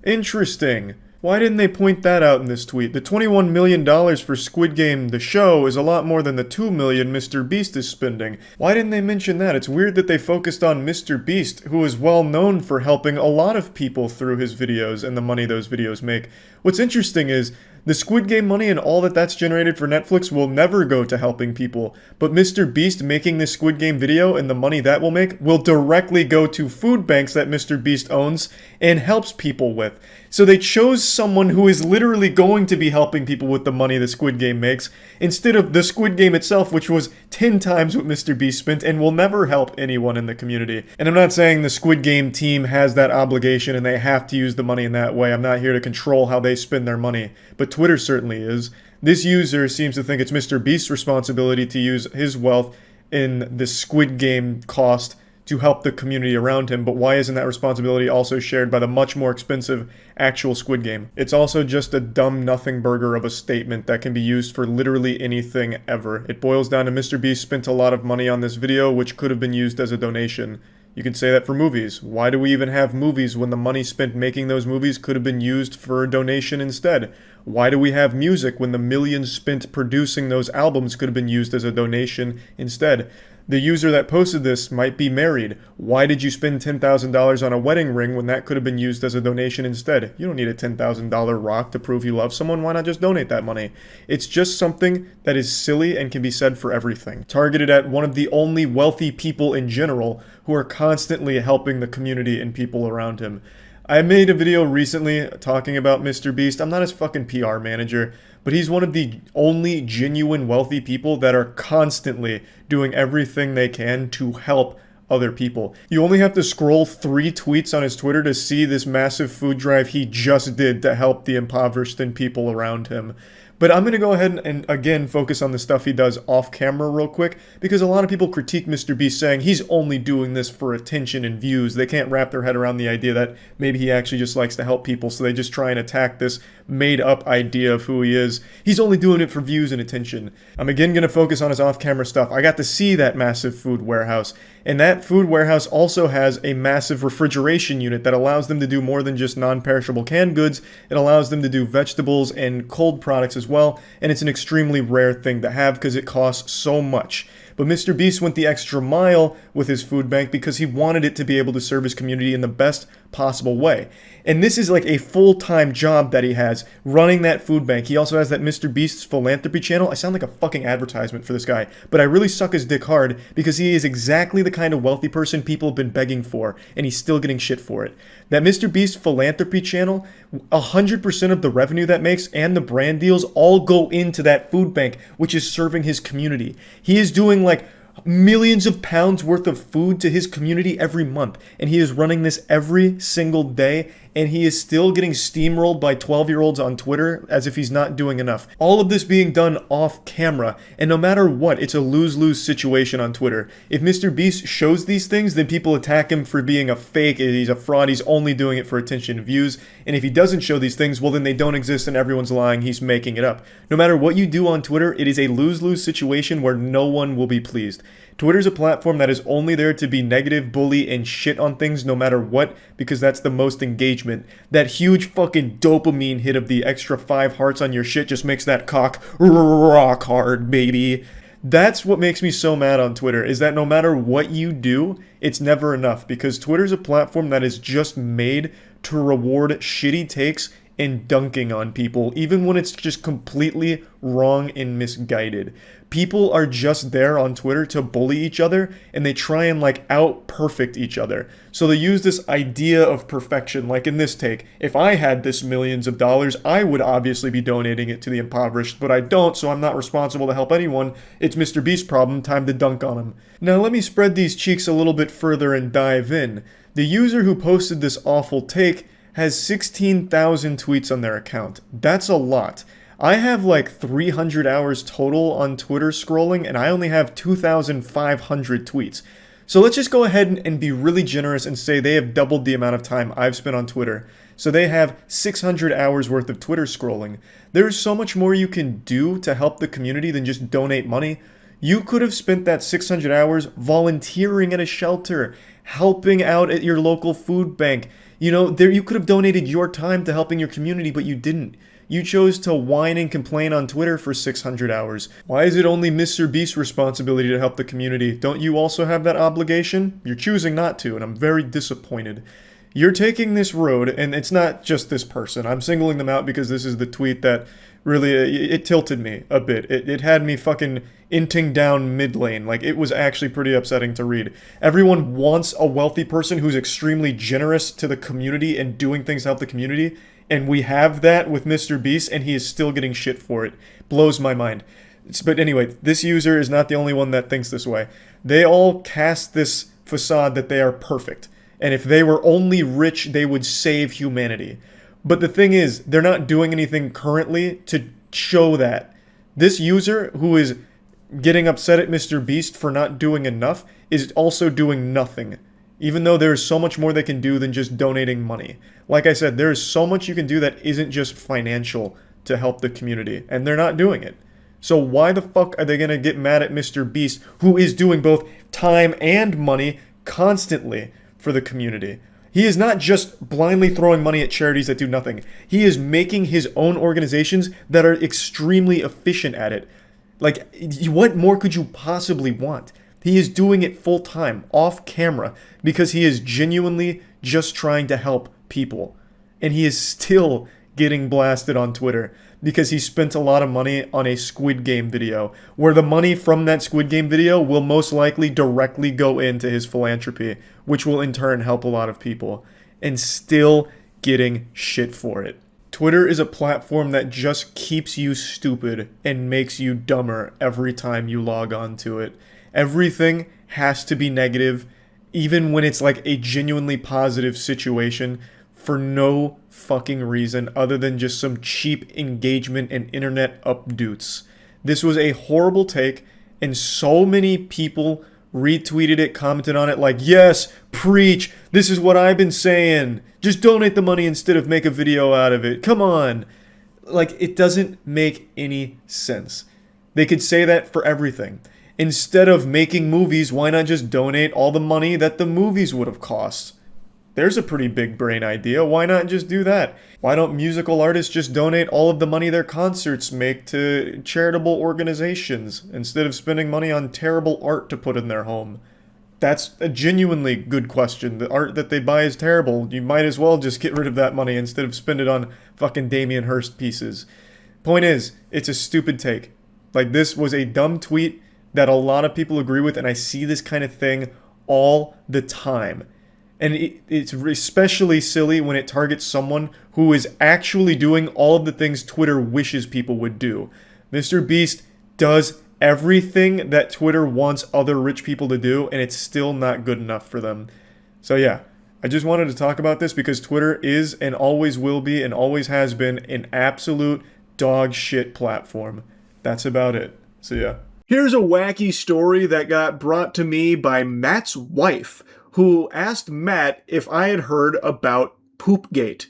Interesting. Why didn't they point that out in this tweet? The $21 million for Squid Game, the show, is a lot more than the $2 million MrBeast is spending. Why didn't they mention that? It's weird that they focused on MrBeast, who is well known for helping a lot of people through his videos and the money those videos make. What's interesting is, the Squid Game money and all that's generated for Netflix will never go to helping people, but MrBeast making this Squid Game video and the money that will make will directly go to food banks that MrBeast owns and helps people with. So they chose someone who is literally going to be helping people with the money the Squid Game makes, instead of the Squid Game itself, which was 10 times what MrBeast spent and will never help anyone in the community. And I'm not saying the Squid Game team has that obligation and they have to use the money in that way. I'm not here to control how they spend their money, but Twitter certainly is. This user seems to think it's MrBeast's responsibility to use his wealth in the Squid Game cost to help the community around him, but why isn't that responsibility also shared by the much more expensive actual Squid Game? It's also just a dumb nothing burger of a statement that can be used for literally anything ever. It boils down to MrBeast spent a lot of money on this video, which could have been used as a donation. You can say that for movies. Why do we even have movies when the money spent making those movies could have been used for a donation instead? Why do we have music when the millions spent producing those albums could have been used as a donation instead? The user that posted this might be married. Why did you spend $10,000 on a wedding ring when that could have been used as a donation instead? You don't need a $10,000 rock to prove you love someone. Why not just donate that money? It's just something that is silly and can be said for everything. Targeted at one of the only wealthy people in general who are constantly helping the community and people around him. I made a video recently talking about MrBeast. I'm not his fucking PR manager, but he's one of the only genuine wealthy people that are constantly doing everything they can to help other people. You only have to scroll 3 tweets on his Twitter to see this massive food drive he just did to help the impoverished and people around him. But I'm going to go ahead and again focus on the stuff he does off camera real quick, because a lot of people critique MrBeast saying he's only doing this for attention and views. They can't wrap their head around the idea that maybe he actually just likes to help people, so they just try and attack this made up idea of who he is. He's only doing it for views and attention. I'm again going to focus on his off camera stuff. I got to see that massive food warehouse, and that food warehouse also has a massive refrigeration unit that allows them to do more than just non-perishable canned goods. It allows them to do vegetables and cold products as well, and it's an extremely rare thing to have because it costs so much. But MrBeast went the extra mile with his food bank because he wanted it to be able to serve his community in the best possible way. And this is like a full-time job that he has, running that food bank. He also has that MrBeast's philanthropy channel. I sound like a fucking advertisement for this guy, but I really suck his dick hard because he is exactly the kind of wealthy person people have been begging for, and he's still getting shit for it. That MrBeast philanthropy channel, 100% of the revenue that makes and the brand deals all go into that food bank, which is serving his community. He is doing like millions of pounds worth of food to his community every month, and he is running this every single day, and he is still getting steamrolled by 12-year-olds on Twitter as if he's not doing enough. All of this being done off camera, and no matter what, it's a lose-lose situation on Twitter. If MrBeast shows these things, then people attack him for being a fake, he's a fraud, he's only doing it for attention and views, and if he doesn't show these things, well then they don't exist and everyone's lying, he's making it up. No matter what you do on Twitter, it is a lose-lose situation where no one will be pleased. Twitter's a platform that is only there to be negative, bully, and shit on things no matter what, because that's the most engagement. That huge fucking dopamine hit of the extra 5 hearts on your shit just makes that cock rock hard, baby. That's what makes me so mad on Twitter, is that no matter what you do, it's never enough, because Twitter's a platform that is just made to reward shitty takes and dunking on people, even when it's just completely wrong and misguided. People are just there on Twitter to bully each other, and they try and out-perfect each other. So they use this idea of perfection, like in this take. If I had this millions of dollars, I would obviously be donating it to the impoverished, but I don't, so I'm not responsible to help anyone. It's MrBeast's problem, time to dunk on him. Now let me spread these cheeks a little bit further and dive in. The user who posted this awful take has 16,000 tweets on their account. That's a lot. I have like 300 hours total on Twitter scrolling, and I only have 2,500 tweets. So let's just go ahead and be really generous and say they have doubled the amount of time I've spent on Twitter. So they have 600 hours worth of Twitter scrolling. There's so much more you can do to help the community than just donate money. You could have spent that 600 hours volunteering at a shelter, helping out at your local food bank. You know, you could have donated your time to helping your community, but you didn't. You chose to whine and complain on Twitter for 600 hours. Why is it only MrBeast's responsibility to help the community? Don't you also have that obligation? You're choosing not to, and I'm very disappointed. You're taking this road, and it's not just this person. I'm singling them out because this is the tweet that really, it tilted me a bit. It had me fucking inting down mid lane. Like, it was actually pretty upsetting to read. Everyone wants a wealthy person who's extremely generous to the community and doing things to help the community. And we have that with MrBeast, and he is still getting shit for it. Blows my mind. But anyway, this user is not the only one that thinks this way. They all cast this facade that they are perfect. And if they were only rich, they would save humanity. But the thing is, they're not doing anything currently to show that. This user, who is getting upset at MrBeast for not doing enough, is also doing nothing. Even though there is so much more they can do than just donating money. Like I said, there is so much you can do that isn't just financial to help the community, and they're not doing it. So why the fuck are they gonna get mad at MrBeast, who is doing both time and money constantly for the community? He is not just blindly throwing money at charities that do nothing. He is making his own organizations that are extremely efficient at it. Like, what more could you possibly want? He is doing it full time, off camera, because he is genuinely just trying to help people. And he is still getting blasted on Twitter because he spent a lot of money on a Squid Game video, where the money from that Squid Game video will most likely directly go into his philanthropy, which will in turn help a lot of people, and still getting shit for it. Twitter is a platform that just keeps you stupid and makes you dumber every time you log on to it. Everything has to be negative, even when it's like a genuinely positive situation, for no fucking reason other than just some cheap engagement and internet updoots. This was a horrible take, and so many people retweeted it, commented on it like, yes, preach, this is what I've been saying. Just donate the money instead of make a video out of it. Come on. Like, it doesn't make any sense. They could say that for everything. Instead of making movies, why not just donate all the money that the movies would have cost? There's a pretty big brain idea. Why not just do that? Why don't musical artists just donate all of the money their concerts make to charitable organizations instead of spending money on terrible art to put in their home? That's a genuinely good question. The art that they buy is terrible. You might as well just get rid of that money instead of spend it on fucking Damien Hirst pieces. Point is, it's a stupid take. Like, this was a dumb tweet that a lot of people agree with, and I see this kind of thing all the time. And it's especially silly when it targets someone who is actually doing all of the things Twitter wishes people would do. MrBeast does everything that Twitter wants other rich people to do, and it's still not good enough for them. So yeah, I just wanted to talk about this because Twitter is and always will be and always has been an absolute dog shit platform. That's about it. So yeah. Here's a wacky story that got brought to me by Matt's wife, who asked Matt if I had heard about Poopgate.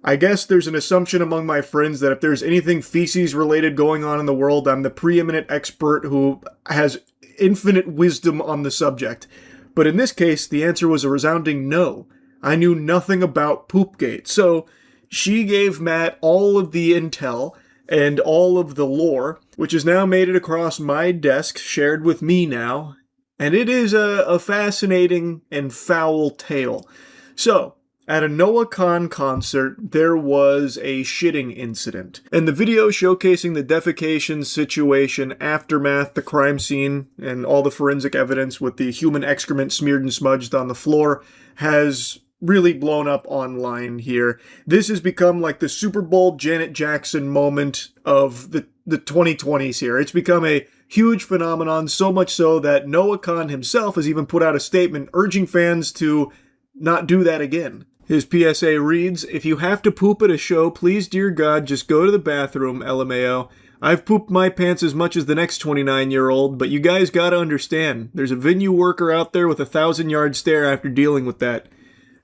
I guess there's an assumption among my friends that if there's anything feces related going on in the world, I'm the preeminent expert who has infinite wisdom on the subject. But in this case, the answer was a resounding no. I knew nothing about Poopgate. So she gave Matt all of the intel and all of the lore, which has now made it across my desk, shared with me now. And it is a fascinating and foul tale. So, at a Noah Khan concert, there was a shitting incident. And the video showcasing the defecation situation, aftermath, the crime scene, and all the forensic evidence with the human excrement smeared and smudged on the floor has really blown up online here. This has become like the Super Bowl Janet Jackson moment of the 2020s here. It's become a huge phenomenon, so much so that Noah Khan himself has even put out a statement urging fans to not do that again. His PSA reads, "If you have to poop at a show, please, dear God, just go to the bathroom, LMAO. I've pooped my pants as much as the next 29-year-old, but you guys gotta understand, there's a venue worker out there with a 1,000-yard stare after dealing with that."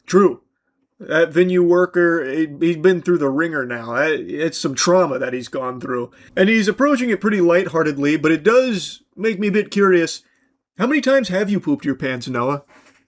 True. That venue worker, he's been through the ringer now. It's some trauma that he's gone through. And he's approaching it pretty lightheartedly, but it does make me a bit curious. How many times have you pooped your pants, Noah?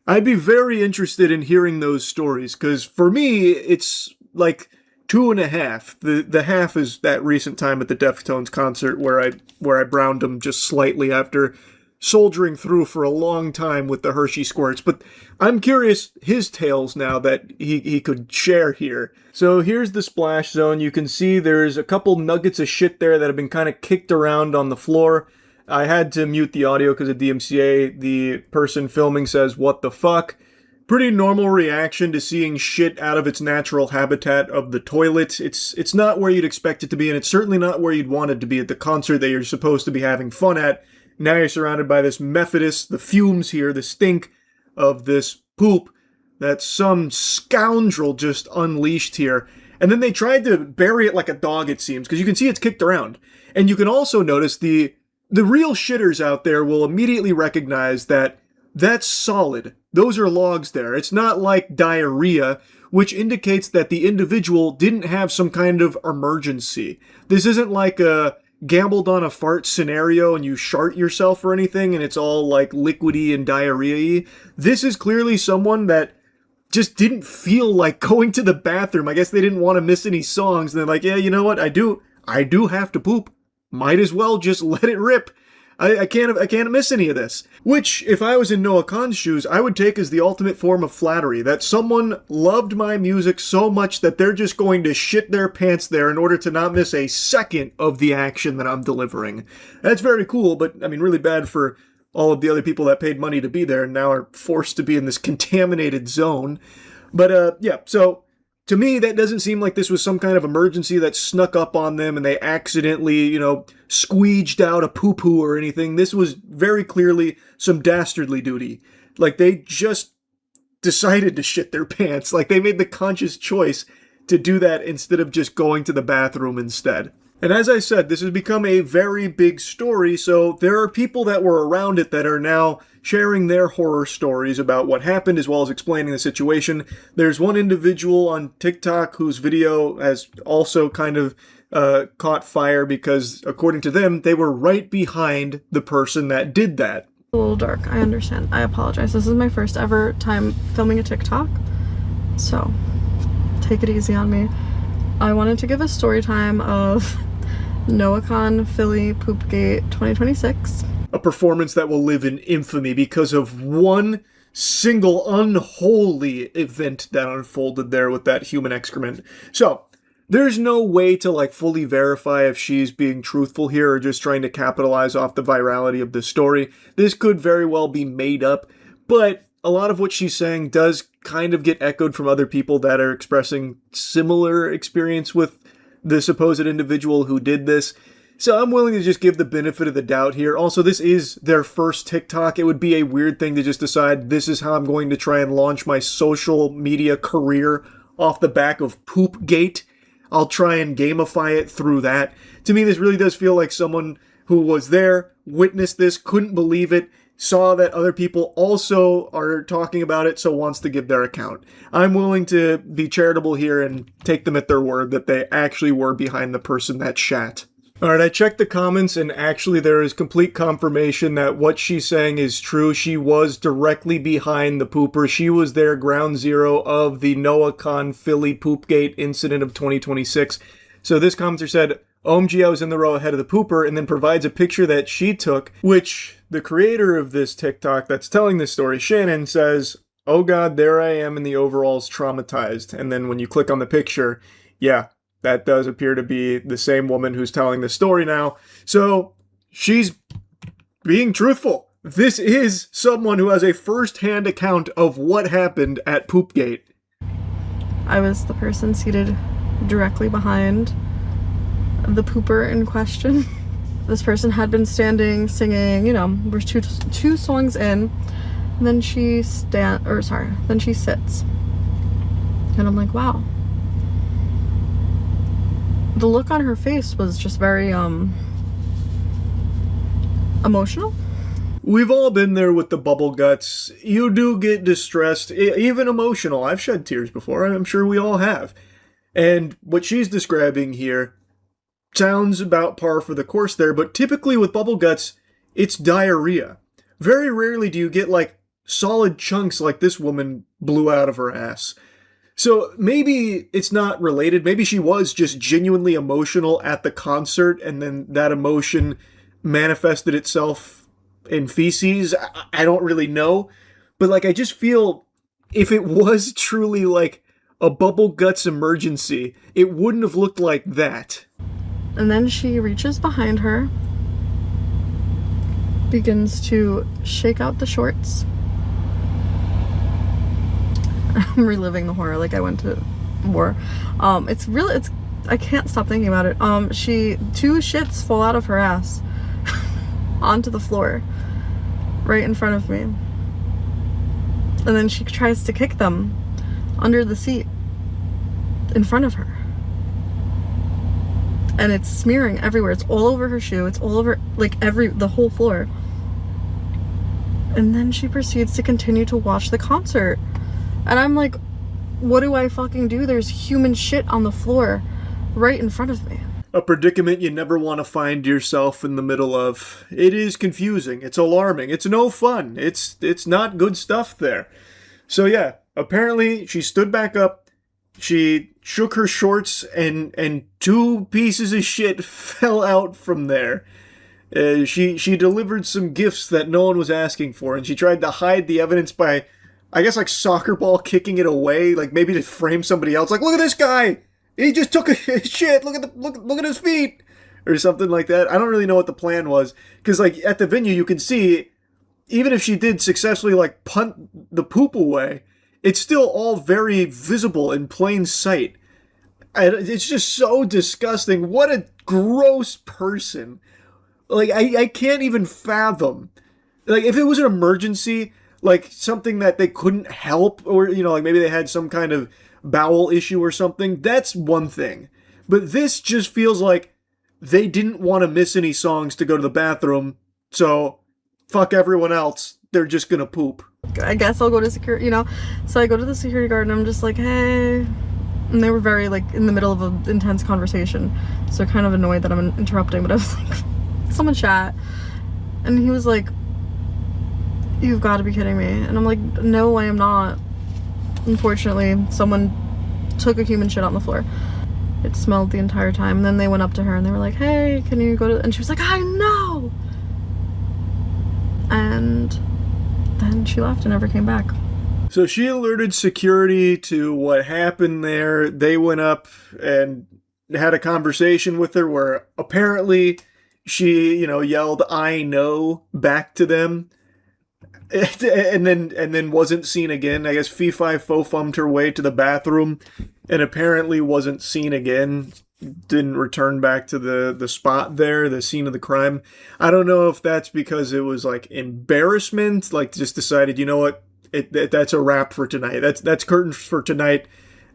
I'd be very interested in hearing those stories, because for me, it's like 2.5. The half is that recent time at the Deftones concert where I browned them just slightly after soldiering through for a long time with the Hershey squirts. But I'm curious his tales now that he could share here. So here's the splash zone. You can see there's a couple nuggets of shit there that have been kind of kicked around on the floor. I had to mute the audio because of DMCA. The person filming says, "What the fuck?" Pretty normal reaction to seeing shit out of its natural habitat of the toilet. It's not where you'd expect it to be, and it's certainly not where you'd want it to be at the concert that you're supposed to be having fun at. Now you're surrounded by this Methodist, the fumes here, the stink of this poop that some scoundrel just unleashed here. And then they tried to bury it like a dog, it seems, because you can see it's kicked around. And you can also notice the real shitters out there will immediately recognize that that's solid. Those are logs there. It's not like diarrhea, which indicates that the individual didn't have some kind of emergency. This isn't like a gambled on a fart scenario and you shart yourself or anything and it's all like liquidy and diarrhea-y. This is clearly someone that just didn't feel like going to the bathroom. I guess they didn't want to miss any songs. And they're like, yeah, you know what? I do have to poop. Might as well just let it rip. I can't miss any of this. Which, if I was in Noah Khan's shoes, I would take as the ultimate form of flattery. That someone loved my music so much that they're just going to shit their pants there in order to not miss a second of the action that I'm delivering. That's very cool, but, I mean, really bad for all of the other people that paid money to be there and now are forced to be in this contaminated zone. But, yeah, so to me, that doesn't seem like this was some kind of emergency that snuck up on them and they accidentally, squeeged out a poo-poo or anything. This was very clearly some dastardly duty. Like, they just decided to shit their pants. Like, they made the conscious choice to do that instead of just going to the bathroom instead. And as I said, this has become a very big story, so there are people that were around it that are now sharing their horror stories about what happened as well as explaining the situation. There's one individual on TikTok whose video has also kind of caught fire because, according to them, they were right behind the person that did that. A little dark, I understand. I apologize. This is my first ever time filming a TikTok, so take it easy on me. I wanted to give a story time of Noah Khan Philly Poopgate 2026. A performance that will live in infamy because of one single unholy event that unfolded there with that human excrement. So, there's no way to fully verify if she's being truthful here or just trying to capitalize off the virality of this story. This could very well be made up, but a lot of what she's saying does kind of get echoed from other people that are expressing similar experience with the supposed individual who did this. So I'm willing to just give the benefit of the doubt here. Also, this is their first TikTok. It would be a weird thing to just decide this is how I'm going to try and launch my social media career off the back of Poopgate. I'll try and gamify it through that. To me, this really does feel like someone who was there, witnessed this, couldn't believe it, saw that other people also are talking about it, so wants to give their account. I'm willing to be charitable here and take them at their word that they actually were behind the person that shat. Alright, I checked the comments and actually there is complete confirmation that what she's saying is true. She was directly behind the pooper. She was there ground zero of the Noah Khan Philly Poopgate incident of 2026. So this commenter said, OMG, I was in the row ahead of the pooper, and then provides a picture that she took, which the creator of this TikTok that's telling this story, Shannon, says, oh god, there I am in the overalls traumatized. And then when you click on the picture, yeah, that does appear to be the same woman who's telling the story now. So she's being truthful. This is someone who has a first-hand account of what happened at Poopgate. I was the person seated directly behind the pooper in question. This person had been standing, singing, we're two songs in, and then she then she sits. And I'm like, wow. The look on her face was just very, emotional. We've all been there with the bubble guts. You do get distressed, even emotional. I've shed tears before, I'm sure we all have. And what she's describing here sounds about par for the course there, but typically with bubble guts, it's diarrhea. Very rarely do you get, like, solid chunks like this woman blew out of her ass. So maybe it's not related. Maybe she was just genuinely emotional at the concert, and then that emotion manifested itself in feces. I don't really know. But, like, I just feel if it was truly, like, a bubble guts emergency, it wouldn't have looked like that. And then she reaches behind her, begins to shake out the shorts. I'm reliving the horror like I went to war. I can't stop thinking about it. Two shits fall out of her ass onto the floor right in front of me. And then she tries to kick them under the seat in front of her. And it's smearing everywhere. It's all over her shoe. It's all over, like, the whole floor. And then she proceeds to continue to watch the concert. And I'm like, what do I fucking do? There's human shit on the floor right in front of me. A predicament you never want to find yourself in the middle of. It is confusing. It's alarming. It's no fun. It's not good stuff there. So yeah, apparently she stood back up. She shook her shorts and two pieces of shit fell out from there. She delivered some gifts that no one was asking for, and she tried to hide the evidence by, I guess, like, soccer ball kicking it away, like maybe to frame somebody else. Like, look at this guy! He just took a shit! Look at his feet! Or something like that. I don't really know what the plan was. Because, like, at the venue you can see, even if she did successfully, like, punt the poop away, it's still all very visible in plain sight. It's just so disgusting. What a gross person. Like, I can't even fathom. Like, if it was an emergency, like something that they couldn't help, or, like maybe they had some kind of bowel issue or something, that's one thing. But this just feels like they didn't want to miss any songs to go to the bathroom, so fuck everyone else. They're just gonna poop. I guess I'll go to security, So I go to the security guard and I'm just like, hey. And they were very, like, in the middle of an intense conversation. So they're kind of annoyed that I'm interrupting, but I was like, someone chat. And he was like, you've got to be kidding me. And I'm like, no, I am not. Unfortunately, someone took a human shit on the floor. It smelled the entire time. And then they went up to her and they were like, hey, can you go to... And she was like, I know! And then she left and never came back. So she alerted security to what happened there. They went up and had a conversation with her where apparently she, yelled, I know, back to them. And then wasn't seen again. I guess Fee-Fi Fo-Fummed her way to the bathroom and apparently wasn't seen again. didn't return back to the spot there, the scene of the crime. I don't know if that's because it was like embarrassment, like just decided, you know what, that's a wrap for tonight. That's curtains for tonight.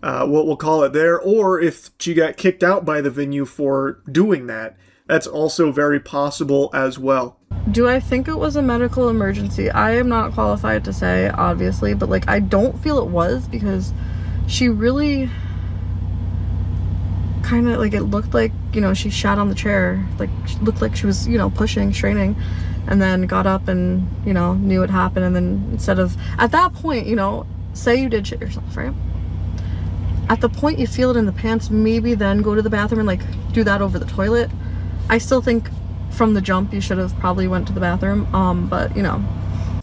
We'll call it there. Or if she got kicked out by the venue for doing that. That's also very possible as well. Do I think it was a medical emergency? I am not qualified to say, obviously, but like I don't feel it was, because she really kind of like, it looked like, you know, she shat on the chair, like she looked like she was, you know, pushing, straining, and then got up and, you know, knew it happened. And then instead of, at that point, you know, say you did shit yourself, right? At the point you feel it in the pants, maybe then go to the bathroom and like do that over the toilet. I still think from the jump you should have probably went to the bathroom, but you know.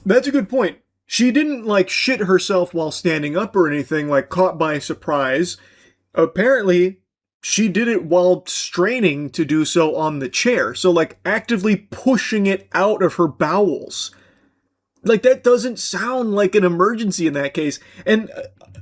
That's a good point. She didn't like shit herself while standing up or anything, like caught by surprise. Apparently, she did it while straining to do so on the chair. So like actively pushing it out of her bowels. Like that doesn't sound like an emergency in that case. And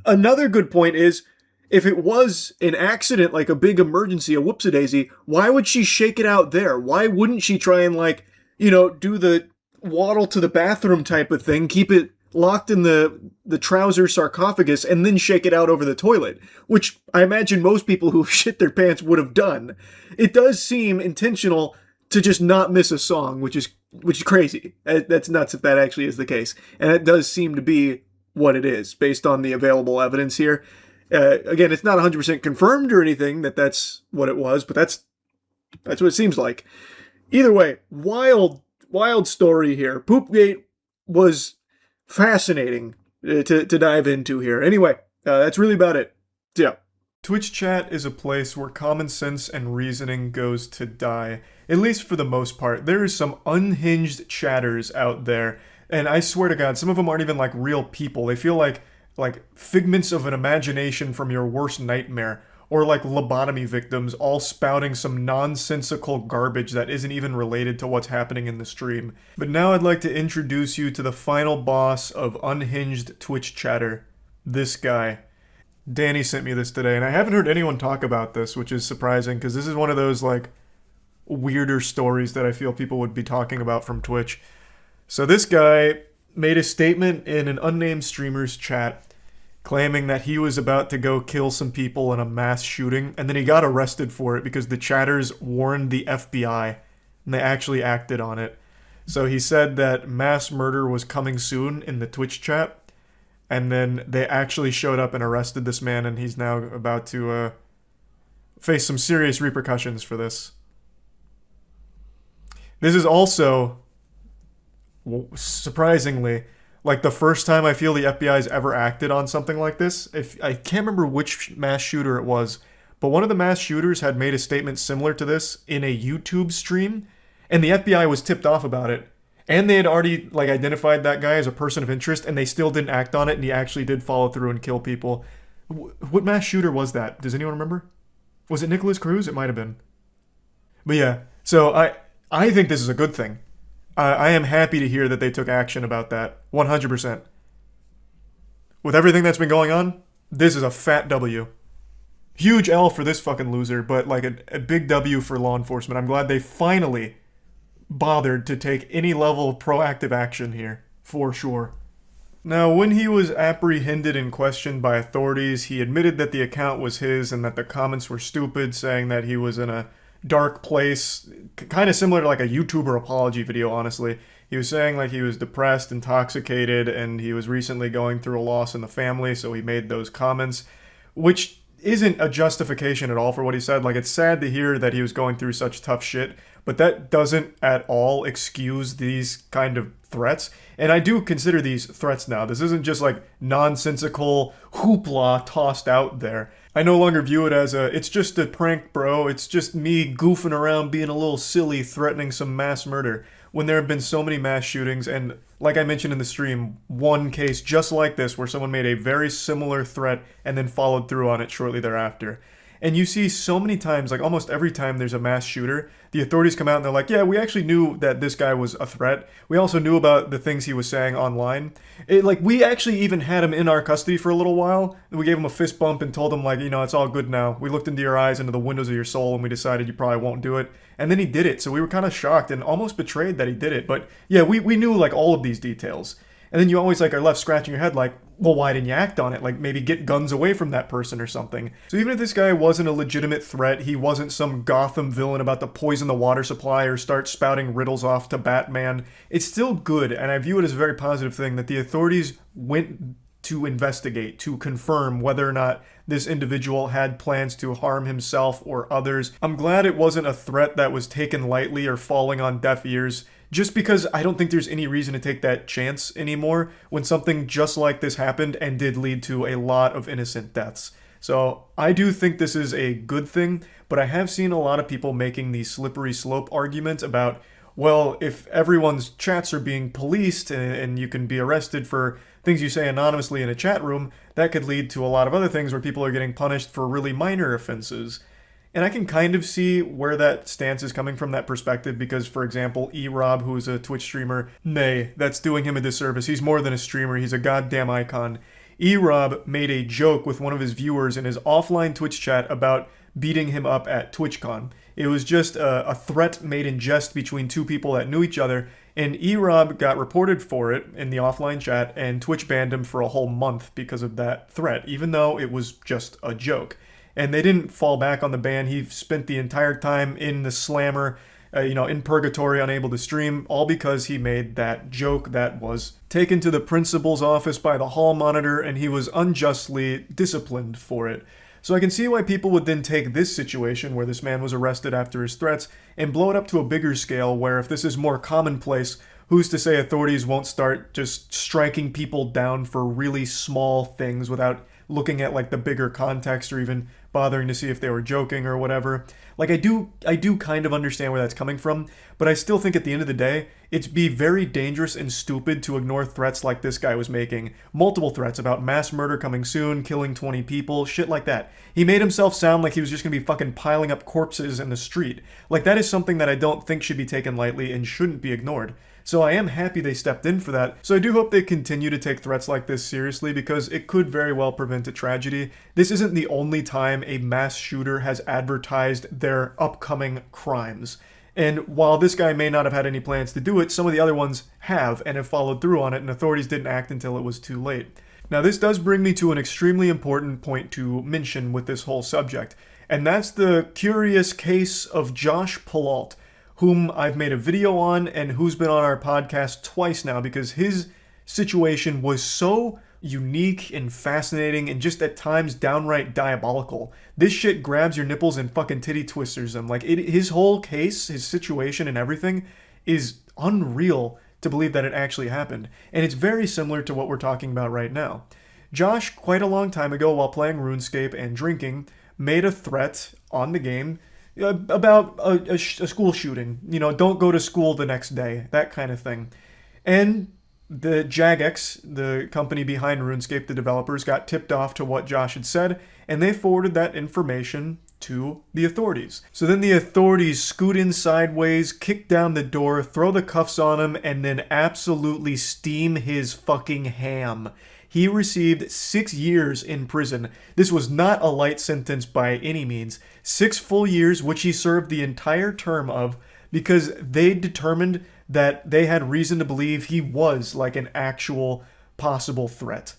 another good point is, if it was an accident, like a big emergency, a whoopsie-daisy, why would she shake it out there? Why wouldn't she try and, like, you know, do the waddle to the bathroom type of thing, keep it locked in the trouser sarcophagus, and then shake it out over the toilet? Which I imagine most people who shit their pants would have done. It does seem intentional to just not miss a song, which is crazy. That's nuts if that actually is the case. And it does seem to be what it is, based on the available evidence here. Again, it's not 100% confirmed or anything that that's what it was, but that's what it seems like. Either way, wild story here. Poopgate was fascinating to dive into here. Anyway, that's really about it. So, yeah. Twitch chat is a place where common sense and reasoning goes to die. At least for the most part. There is some unhinged chatters out there, and I swear to God, some of them aren't even like real people. They feel like figments of an imagination from your worst nightmare, or like lobotomy victims all spouting some nonsensical garbage that isn't even related to what's happening in the stream. But now I'd like to introduce you to the final boss of unhinged Twitch chatter. This guy. Danny sent me this today, and I haven't heard anyone talk about this, which is surprising, because this is one of those like weirder stories that I feel people would be talking about from Twitch. So this guy made a statement in an unnamed streamer's chat claiming that he was about to go kill some people in a mass shooting, and then he got arrested for it because the chatters warned the FBI, and they actually acted on it. So he said that mass murder was coming soon in the Twitch chat, and then they actually showed up and arrested this man, and he's now about to face some serious repercussions for this. This is also, surprisingly, like the first time I feel the FBI's ever acted on something like this. I can't remember which mass shooter it was, but one of the mass shooters had made a statement similar to this in a YouTube stream, and the FBI was tipped off about it. And they had already like identified that guy as a person of interest, and they still didn't act on it, and he actually did follow through and kill people. What mass shooter was that? Does anyone remember? Was it Nicholas Cruz? It might have been. But yeah, so I think this is a good thing. I am happy to hear that they took action about that. 100%. With everything that's been going on, this is a fat W. Huge L for this fucking loser, but like a big W for law enforcement. I'm glad they finally bothered to take any level of proactive action here, for sure. Now, when he was apprehended and questioned by authorities, he admitted that the account was his and that the comments were stupid, saying that he was in a dark place, kind of similar to like a YouTuber apology video, honestly. He was saying like he was depressed, intoxicated, and he was recently going through a loss in the family, so he made those comments, which isn't a justification at all for what he said. Like, it's sad to hear that he was going through such tough shit, but that doesn't at all excuse these kind of threats. And I do consider these threats now. This isn't just like nonsensical hoopla tossed out there. I no longer view it as it's just a prank, bro. It's just me goofing around being a little silly, threatening some mass murder. When there have been so many mass shootings, and like I mentioned in the stream, one case just like this where someone made a very similar threat and then followed through on it shortly thereafter. And you see so many times, like almost every time there's a mass shooter, the authorities come out and they're like, yeah, we actually knew that this guy was a threat. We also knew about the things he was saying online. We actually even had him in our custody for a little while. We gave him a fist bump and told him, like, you know, it's all good now. We looked into your eyes, into the windows of your soul, and we decided you probably won't do it. And then he did it. So we were kind of shocked and almost betrayed that he did it. But yeah, we knew like all of these details. And then you always like are left scratching your head like, well, why didn't you act on it? Like maybe get guns away from that person or something. So even if this guy wasn't a legitimate threat, he wasn't some Gotham villain about to poison the water supply or start spouting riddles off to Batman, it's still good, and I view it as a very positive thing that the authorities went to investigate, to confirm whether or not this individual had plans to harm himself or others. I'm glad it wasn't a threat that was taken lightly or falling on deaf ears, just because I don't think there's any reason to take that chance anymore when something just like this happened and did lead to a lot of innocent deaths. So I do think this is a good thing, but I have seen a lot of people making the slippery slope argument about, well, if everyone's chats are being policed and you can be arrested for things you say anonymously in a chat room, that could lead to a lot of other things where people are getting punished for really minor offenses. And I can kind of see where that stance is coming from, that perspective, because, for example, eRob, who is a Twitch streamer, nay, that's doing him a disservice. He's more than a streamer, he's a goddamn icon. eRob made a joke with one of his viewers in his offline Twitch chat about beating him up at TwitchCon. It was just a threat made in jest between two people that knew each other, and eRob got reported for it in the offline chat, and Twitch banned him for a whole month because of that threat, even though it was just a joke. And they didn't fall back on the ban. He spent the entire time in the slammer, in purgatory, unable to stream, all because he made that joke that was taken to the principal's office by the hall monitor, and he was unjustly disciplined for it. So I can see why people would then take this situation, where this man was arrested after his threats, and blow it up to a bigger scale, where if this is more commonplace, who's to say authorities won't start just striking people down for really small things without looking at like the bigger context or even bothering to see if they were joking or whatever. Like I do kind of understand where that's coming from, but I still think at the end of the day, it'd be very dangerous and stupid to ignore threats like this guy was making. Multiple threats about mass murder coming soon, killing 20 people, shit like that. He made himself sound like he was just gonna be fucking piling up corpses in the street. Like that is something that I don't think should be taken lightly and shouldn't be ignored. So I am happy they stepped in for that. So I do hope they continue to take threats like this seriously, because it could very well prevent a tragedy. This isn't the only time a mass shooter has advertised their upcoming crimes. And while this guy may not have had any plans to do it, some of the other ones have and have followed through on it, and authorities didn't act until it was too late. Now this does bring me to an extremely important point to mention with this whole subject, and that's the curious case of Josh Palault, whom I've made a video on and who's been on our podcast twice now, because his situation was so unique and fascinating and just at times downright diabolical. This shit grabs your nipples and fucking titty twisters them. His whole case, his situation and everything is unreal to believe that it actually happened. And it's very similar to what we're talking about right now. Josh, quite a long time ago while playing RuneScape and drinking, made a threat on the game about a school shooting. Don't go to school the next day, that kind of thing. And the Jagex, the company behind RuneScape, the developers, got tipped off to what Josh had said, and they forwarded that information to the authorities. So then the authorities scoot in sideways, kick down the door, throw the cuffs on him, and then absolutely steam his fucking ham. He received 6 years in prison. This was not a light sentence by any means. 6 full years, which he served the entire term of, because they determined that they had reason to believe he was like an actual possible threat.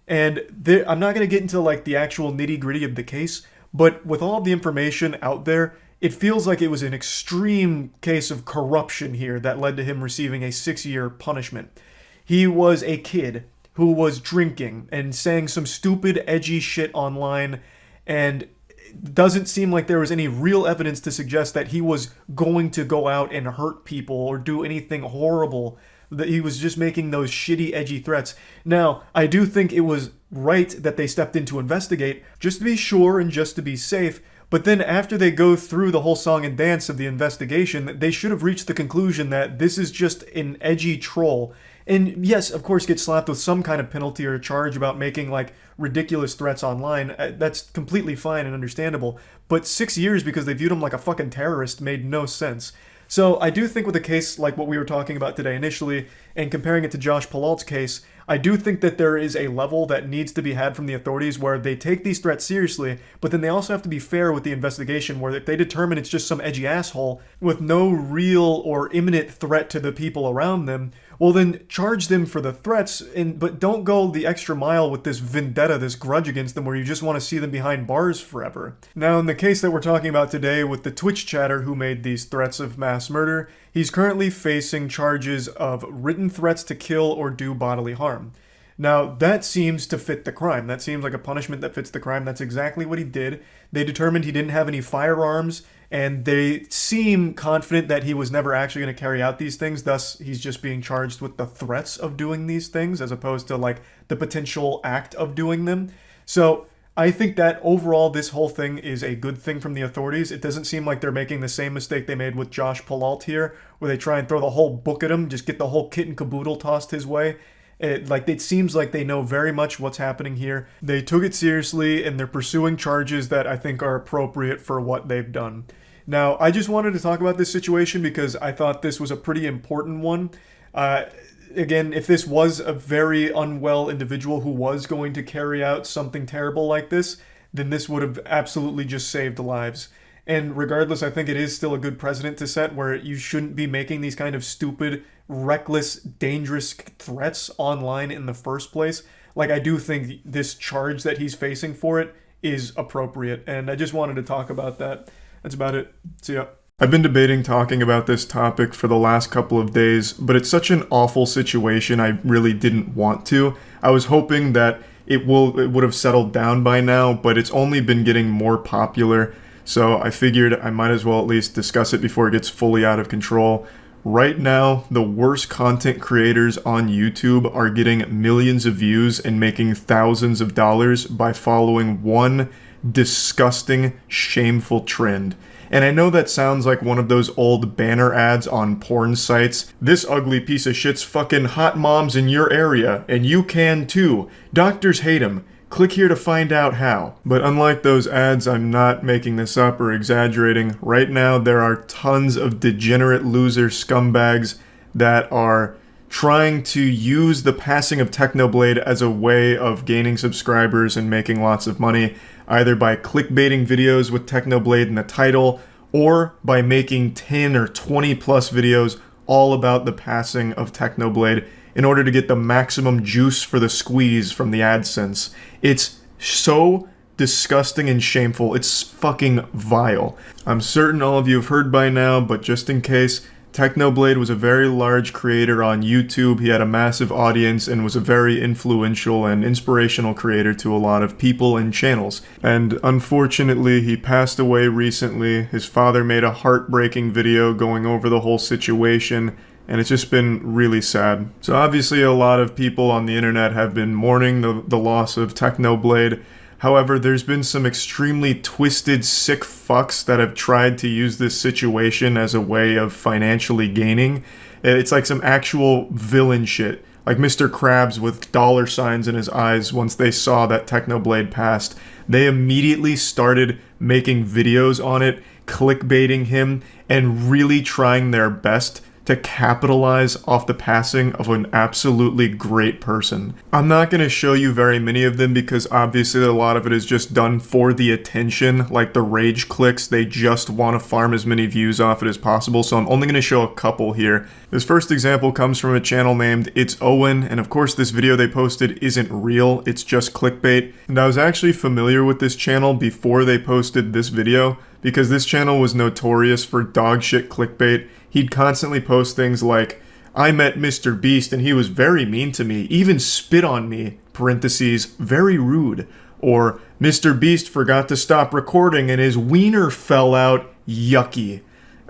And I'm not going to get into like the actual nitty-gritty of the case, but with all of the information out there, it feels like it was an extreme case of corruption here that led to him receiving a 6-year punishment. He was a kid who was drinking and saying some stupid, edgy shit online, and it doesn't seem like there was any real evidence to suggest that he was going to go out and hurt people or do anything horrible, that he was just making those shitty, edgy threats. Now, I do think it was right that they stepped in to investigate, just to be sure and just to be safe, but then after they go through the whole song and dance of the investigation, they should have reached the conclusion that this is just an edgy troll. and yes, of course, get slapped with some kind of penalty or charge about making like ridiculous threats online. That's completely fine and understandable. But 6 years because they viewed him like a fucking terrorist made no sense. So I do think with a case like what we were talking about today initially, and comparing it to Josh Palalt's case, I do think that there is a level that needs to be had from the authorities where they take these threats seriously, but then they also have to be fair with the investigation, where if they determine it's just some edgy asshole with no real or imminent threat to the people around them, well then charge them for the threats, but don't go the extra mile with this vendetta, this grudge against them where you just want to see them behind bars forever. Now in the case that we're talking about today with the Twitch chatter who made these threats of mass murder, he's currently facing charges of written threats to kill or do bodily harm. Now, that seems to fit the crime. That seems like a punishment that fits the crime. That's exactly what he did. They determined he didn't have any firearms, and they seem confident that he was never actually going to carry out these things. Thus, he's just being charged with the threats of doing these things as opposed to like the potential act of doing them. So I think that overall this whole thing is a good thing from the authorities. It doesn't seem like they're making the same mistake they made with Josh Palalt here, where they try and throw the whole book at him, just get the whole kit and caboodle tossed his way. It seems like they know very much what's happening here. They took it seriously, and they're pursuing charges that I think are appropriate for what they've done. Now, I just wanted to talk about this situation because I thought this was a pretty important one. Again, if this was a very unwell individual who was going to carry out something terrible like this, then this would have absolutely just saved lives. And regardless, I think it is still a good precedent to set where you shouldn't be making these kind of stupid, reckless, dangerous threats online in the first place. Like, I do think this charge that he's facing for it is appropriate, and I just wanted to talk about that. That's about it. See ya. I've been debating talking about this topic for the last couple of days, but it's such an awful situation I really didn't want to. I was hoping that it would have settled down by now, but it's only been getting more popular. So I figured I might as well at least discuss it before it gets fully out of control. Right now, the worst content creators on YouTube are getting millions of views and making thousands of dollars by following one disgusting, shameful trend. And I know that sounds like one of those old banner ads on porn sites. This ugly piece of shit's fucking hot moms in your area, and you can too. Doctors hate him. Click here to find out how. But unlike those ads, I'm not making this up or exaggerating. Right now, there are tons of degenerate loser scumbags that are trying to use the passing of Technoblade as a way of gaining subscribers and making lots of money, either by clickbaiting videos with Technoblade in the title, or by making 10 or 20 plus videos all about the passing of Technoblade in order to get the maximum juice for the squeeze from the AdSense. It's so disgusting and shameful. It's fucking vile. I'm certain all of you have heard by now, but just in case, Technoblade was a very large creator on YouTube. He had a massive audience and was a very influential and inspirational creator to a lot of people and channels. And unfortunately, he passed away recently. His father made a heartbreaking video going over the whole situation, and it's just been really sad. So obviously a lot of people on the internet have been mourning the loss of Technoblade. However, there's been some extremely twisted, sick fucks that have tried to use this situation as a way of financially gaining. It's like some actual villain shit. Like Mr. Krabs with dollar signs in his eyes once they saw that Technoblade passed. They immediately started making videos on it, clickbaiting him, and really trying their best to capitalize off the passing of an absolutely great person. I'm not going to show you very many of them because obviously a lot of it is just done for the attention, like the rage clicks. They just want to farm as many views off it as possible, so I'm only going to show a couple here. This first example comes from a channel named It's Owen, and of course this video they posted isn't real, it's just clickbait. And I was actually familiar with this channel before they posted this video, because this channel was notorious for dog shit clickbait. He'd constantly post things like, I met MrBeast and he was very mean to me, even spit on me, parentheses, very rude. Or, MrBeast forgot to stop recording and his wiener fell out, yucky.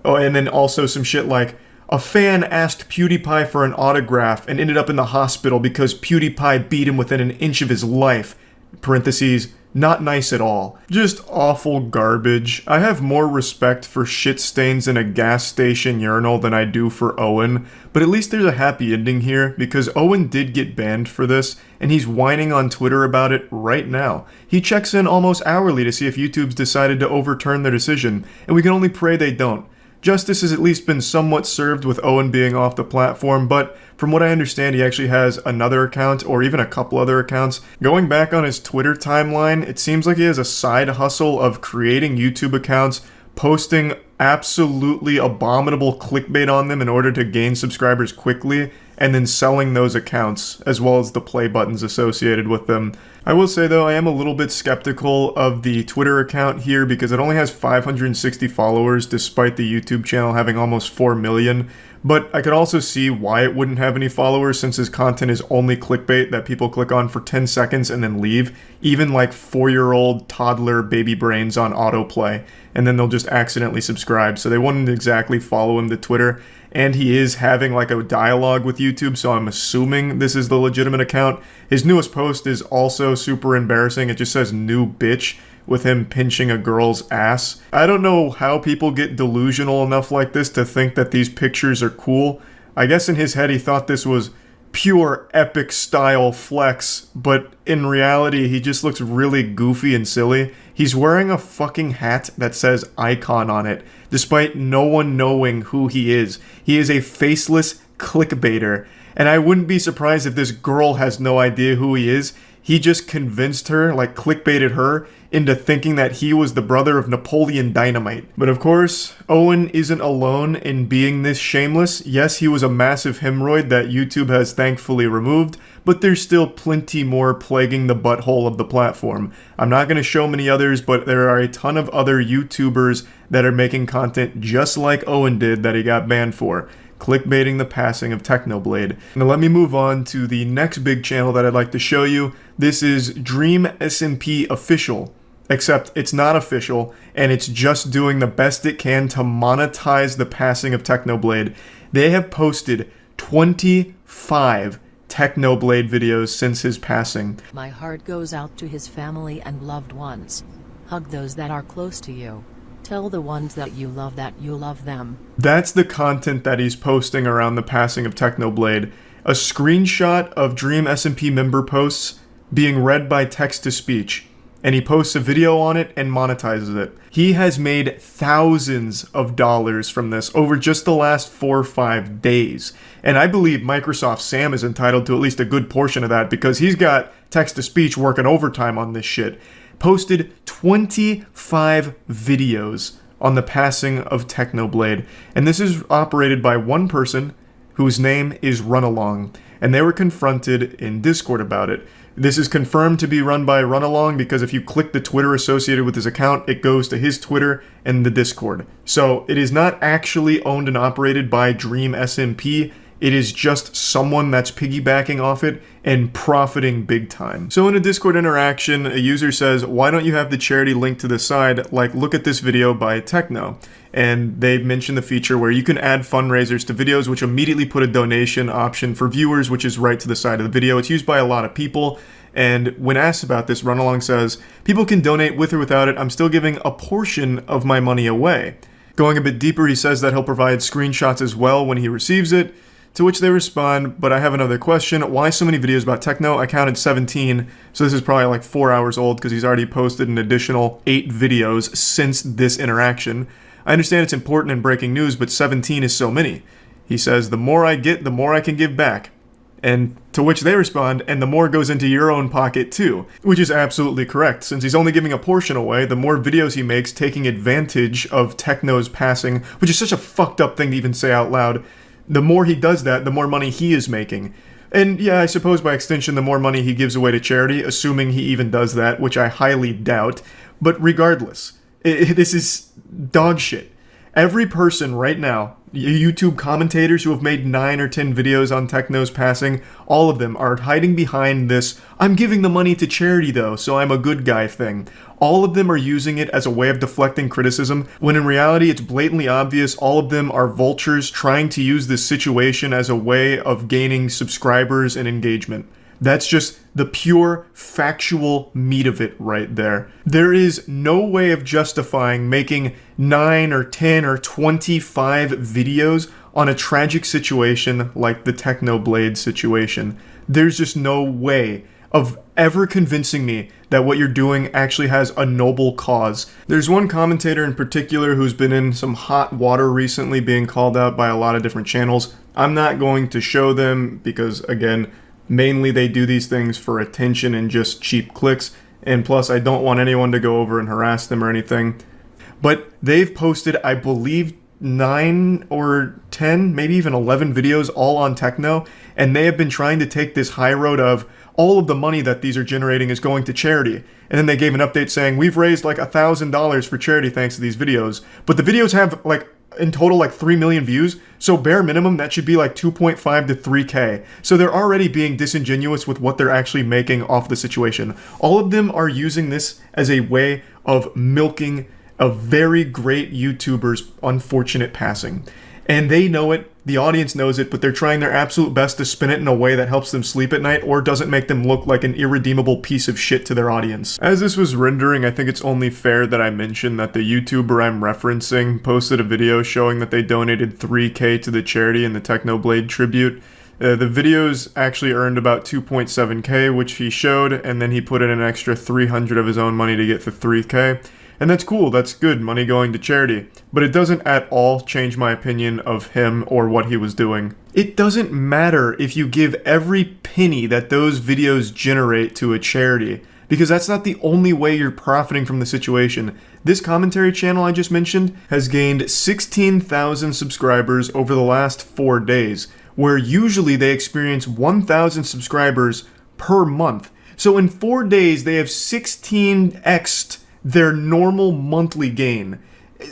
Oh, and then also some shit like, a fan asked PewDiePie for an autograph and ended up in the hospital because PewDiePie beat him within an inch of his life, parentheses, Not nice at all. Just awful garbage. I have more respect for shit stains in a gas station urinal than I do for Owen, but at least there's a happy ending here, because Owen did get banned for this, and he's whining on Twitter about it right now. He checks in almost hourly to see if YouTube's decided to overturn their decision, and we can only pray they don't. Justice has at least been somewhat served with Owen being off the platform, but from what I understand, he actually has another account, or even a couple other accounts. Going back on his Twitter timeline, it seems like he has a side hustle of creating YouTube accounts, posting absolutely abominable clickbait on them in order to gain subscribers quickly, and then selling those accounts, as well as the play buttons associated with them. I will say though, I am a little bit skeptical of the Twitter account here because it only has 560 followers despite the YouTube channel having almost 4 million. But I could also see why it wouldn't have any followers since his content is only clickbait that people click on for 10 seconds and then leave. Even like 4-year-old toddler baby brains on autoplay. And then they'll just accidentally subscribe. So they wouldn't exactly follow him to Twitter. And he is having like a dialogue with YouTube, so I'm assuming this is the legitimate account. His newest post is also super embarrassing. It just says "new bitch" with him pinching a girl's ass. I don't know how people get delusional enough like this to think that these pictures are cool. I guess in his head he thought this was pure epic style flex, but in reality he just looks really goofy and silly. He's wearing a fucking hat that says icon on it, despite no one knowing who he is. He is a faceless clickbaiter, and I wouldn't be surprised if this girl has no idea who he is. He just convinced her, like clickbaited her, into thinking that he was the brother of Napoleon Dynamite. But of course, Owen isn't alone in being this shameless. Yes, he was a massive hemorrhoid that YouTube has thankfully removed, but there's still plenty more plaguing the butthole of the platform. I'm not going to show many others, but there are a ton of other YouTubers that are making content just like Owen did that he got banned for, clickbaiting the passing of Technoblade. Now let me move on to the next big channel that I'd like to show you. This is Dream SMP Official. Except it's not official, and it's just doing the best it can to monetize the passing of Technoblade. They have posted 25 Technoblade videos since his passing. My heart goes out to his family and loved ones. Hug those that are close to you. Tell the ones that you love them. That's the content that he's posting around the passing of Technoblade. A screenshot of Dream SMP member posts being read by text-to-speech. And he posts a video on it and monetizes it. He has made thousands of dollars from this over just the last 4 or 5 days. And I believe Microsoft Sam is entitled to at least a good portion of that because he's got text-to-speech working overtime on this shit. Posted 25 videos on the passing of Technoblade. And this is operated by one person whose name is Runalong. And they were confronted in Discord about it. This is confirmed to be run by Runalong because if you click the Twitter associated with his account, it goes to his Twitter and the Discord. So it is not actually owned and operated by Dream SMP. It is just someone that's piggybacking off it and profiting big time. So in a Discord interaction, a user says, why don't you have the charity linked to the side? Like, look at this video by Techno. And they mention the feature where you can add fundraisers to videos, which immediately put a donation option for viewers, which is right to the side of the video. It's used by a lot of people. And when asked about this, Runalong says, people can donate with or without it. I'm still giving a portion of my money away. Going a bit deeper, he says that he'll provide screenshots as well when he receives it. To which they respond, but I have another question. Why so many videos about Techno? I counted 17, so this is probably like 4 hours old because he's already posted an additional 8 videos since this interaction. I understand it's important in breaking news, but 17 is so many. He says, the more I get, the more I can give back. And to which they respond, and the more goes into your own pocket too. Which is absolutely correct. Since he's only giving a portion away, the more videos he makes taking advantage of Techno's passing, which is such a fucked up thing to even say out loud, the more he does that, the more money he is making. And yeah, I suppose by extension, the more money he gives away to charity, assuming he even does that, which I highly doubt. But regardless, this is dog shit. Every person right now, YouTube commentators who have made 9 or 10 videos on Techno's passing, all of them are hiding behind this, I'm giving the money to charity though, so I'm a good guy thing. All of them are using it as a way of deflecting criticism, when in reality it's blatantly obvious all of them are vultures trying to use this situation as a way of gaining subscribers and engagement. That's just the pure factual meat of it right there. There is no way of justifying making 9 or 10 or 25 videos on a tragic situation like the Technoblade situation. There's just no way of ever convincing me that what you're doing actually has a noble cause. There's one commentator in particular who's been in some hot water recently, being called out by a lot of different channels. I'm not going to show them because, again, mainly they do these things for attention and just cheap clicks, and plus I don't want anyone to go over and harass them or anything. But they've posted, I believe, 9 or 10, maybe even 11 videos all on techno, and they have been trying to take this high road of all of the money that these are generating is going to charity. And then they gave an update saying, we've raised like $1,000 for charity thanks to these videos. But the videos have like, in total, like 3 million views. So bare minimum, that should be like 2.5 to 3K. So they're already being disingenuous with what they're actually making off the situation. All of them are using this as a way of milking a very great YouTuber's unfortunate passing. And they know it, the audience knows it, but they're trying their absolute best to spin it in a way that helps them sleep at night or doesn't make them look like an irredeemable piece of shit to their audience. As this was rendering, I think it's only fair that I mention that the YouTuber I'm referencing posted a video showing that they donated 3K to the charity in the Technoblade tribute. The videos actually earned about 2.7K, which he showed, and then he put in an extra 300 of his own money to get to 3K. And that's cool, that's good, money going to charity. But it doesn't at all change my opinion of him or what he was doing. It doesn't matter if you give every penny that those videos generate to a charity, because that's not the only way you're profiting from the situation. This commentary channel I just mentioned has gained 16,000 subscribers over the last 4 days, where usually they experience 1,000 subscribers per month. So in 4 days, they have 16x'd their normal monthly gain.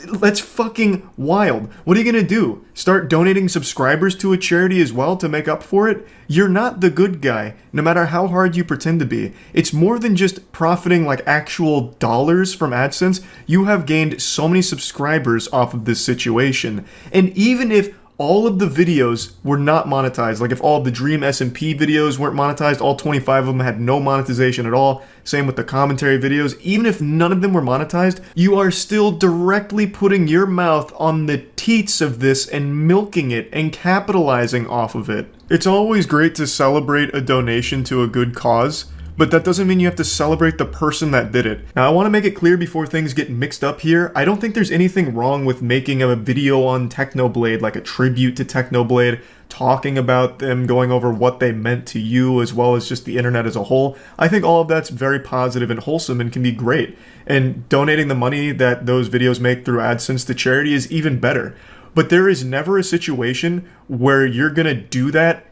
That's fucking wild. What are you gonna do? Start donating subscribers to a charity as well to make up for it? You're not the good guy, no matter how hard you pretend to be. It's more than just profiting like actual dollars from AdSense. You have gained so many subscribers off of this situation. And even if all of the videos were not monetized, like if all of the Dream SMP videos weren't monetized, all 25 of them had no monetization at all, same with the commentary videos, even if none of them were monetized, you are still directly putting your mouth on the teats of this and milking it and capitalizing off of it. It's always great to celebrate a donation to a good cause, but that doesn't mean you have to celebrate the person that did it. Now, I want to make it clear before things get mixed up here, I don't think there's anything wrong with making a video on Technoblade, like a tribute to Technoblade, talking about them, going over what they meant to you, as well as just the internet as a whole. I think all of that's very positive and wholesome and can be great. And donating the money that those videos make through AdSense to charity is even better. But there is never a situation where you're gonna do that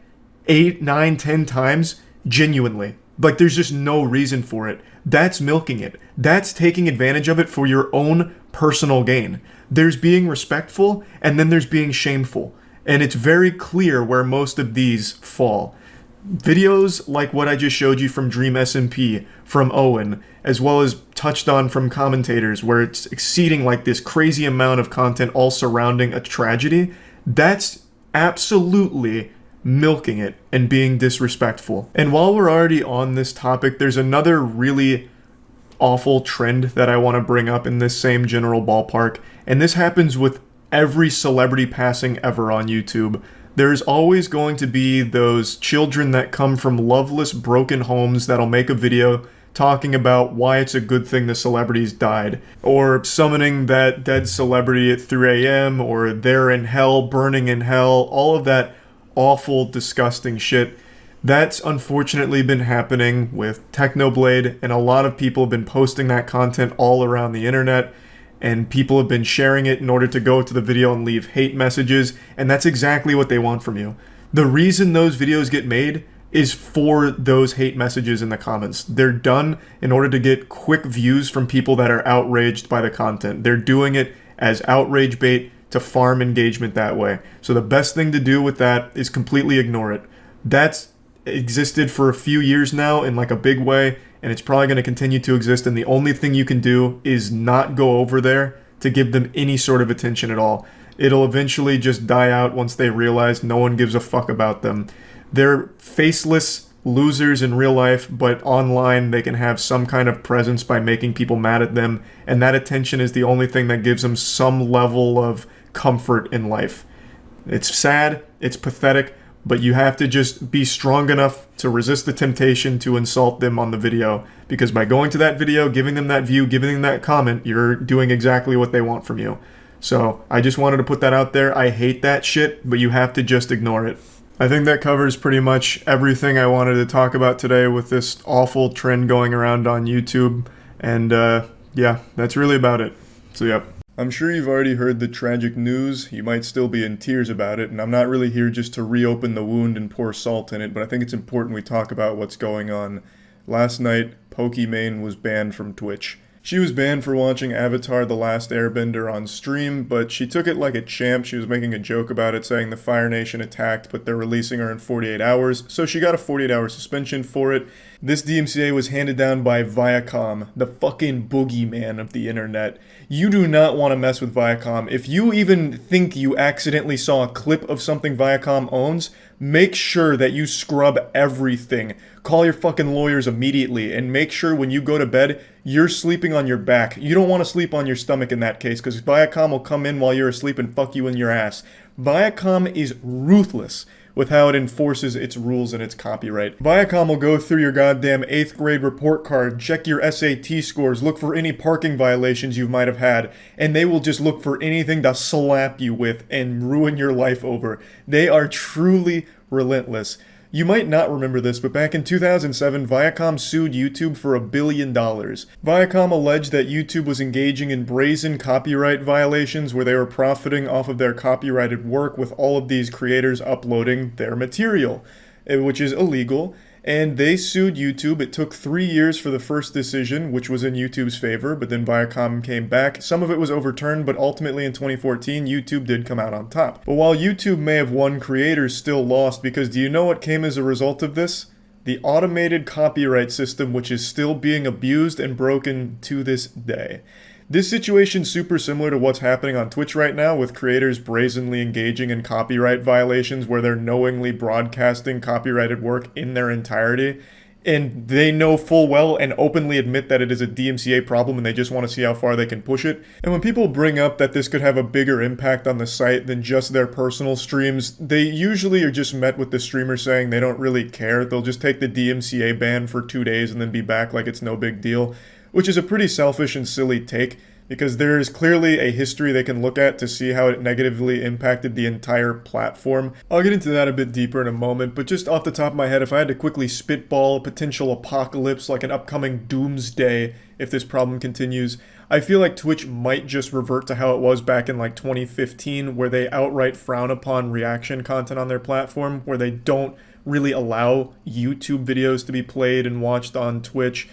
8, 9, 10 times genuinely. Like, there's just no reason for it. That's milking it. That's taking advantage of it for your own personal gain. There's being respectful, and then there's being shameful. And it's very clear where most of these fall. Videos like what I just showed you from Dream SMP, from Owen, as well as touched on from commentators, where it's exceeding like this crazy amount of content all surrounding a tragedy, that's absolutely milking it and being disrespectful. And while we're already on this topic, there's another really awful trend that I want to bring up in this same general ballpark, and this happens with every celebrity passing ever on YouTube. There's always going to be those children that come from loveless, broken homes that'll make a video talking about why it's a good thing the celebrities died, or summoning that dead celebrity at 3 a.m., or they're in hell, burning in hell, all of that awful, disgusting shit. That's unfortunately been happening with Technoblade, and a lot of people have been posting that content all around the internet, and people have been sharing it in order to go to the video and leave hate messages, and that's exactly what they want from you. The reason those videos get made is for those hate messages in the comments. They're done in order to get quick views from people that are outraged by the content. They're doing it as outrage bait to farm engagement that way. So the best thing to do with that is completely ignore it. That's existed for a few years now in like a big way, and it's probably going to continue to exist, and the only thing you can do is not go over there to give them any sort of attention at all. It'll eventually just die out once they realize no one gives a fuck about them. They're faceless, losers in real life, but online they can have some kind of presence by making people mad at them, and that attention is the only thing that gives them some level of comfort in life. It's sad, it's pathetic, but you have to just be strong enough to resist the temptation to insult them on the video, because by going to that video, giving them that view, giving them that comment, you're doing exactly what they want from you. So I just wanted to put that out there. I hate that shit, but you have to just ignore it. I think that covers pretty much everything I wanted to talk about today with this awful trend going around on YouTube. And yeah, that's really about it. So yep. I'm sure you've already heard the tragic news. You might still be in tears about it, and I'm not really here just to reopen the wound and pour salt in it, but I think it's important we talk about what's going on. Last night, Pokimane was banned from Twitch. She was banned for watching Avatar: The Last Airbender on stream, but she took it like a champ. She was making a joke about it, saying the Fire Nation attacked, but they're releasing her in 48 hours, so she got a 48-hour suspension for it. This DMCA was handed down by Viacom, the fucking boogeyman of the internet. You do not want to mess with Viacom. If you even think you accidentally saw a clip of something Viacom owns, make sure that you scrub everything. Call your fucking lawyers immediately, and make sure when you go to bed, you're sleeping on your back. You don't want to sleep on your stomach in that case, because Viacom will come in while you're asleep and fuck you in your ass. Viacom is ruthless with how it enforces its rules and its copyright. Viacom will go through your goddamn 8th grade report card, check your SAT scores, look for any parking violations you might have had, and they will just look for anything to slap you with and ruin your life over. They are truly relentless. You might not remember this, but back in 2007, Viacom sued YouTube for $1 billion. Viacom alleged that YouTube was engaging in brazen copyright violations where they were profiting off of their copyrighted work with all of these creators uploading their material, which is illegal. And they sued YouTube. It took 3 years for the first decision, which was in YouTube's favor, but then Viacom came back. Some of it was overturned, but ultimately in 2014, YouTube did come out on top. But while YouTube may have won, creators still lost, because do you know what came as a result of this? The automated copyright system, which is still being abused and broken to this day. This situation's super similar to what's happening on Twitch right now, with creators brazenly engaging in copyright violations where they're knowingly broadcasting copyrighted work in their entirety, and they know full well and openly admit that it is a DMCA problem and they just want to see how far they can push it. And when people bring up that this could have a bigger impact on the site than just their personal streams, they usually are just met with the streamer saying they don't really care. They'll just take the DMCA ban for 2 days and then be back like it's no big deal, which is a pretty selfish and silly take, because there is clearly a history they can look at to see how it negatively impacted the entire platform. I'll get into that a bit deeper in a moment, but just off the top of my head, if I had to quickly spitball a potential apocalypse, like an upcoming doomsday, if this problem continues, I feel like Twitch might just revert to how it was back in like 2015, where they outright frown upon reaction content on their platform, where they don't really allow YouTube videos to be played and watched on Twitch.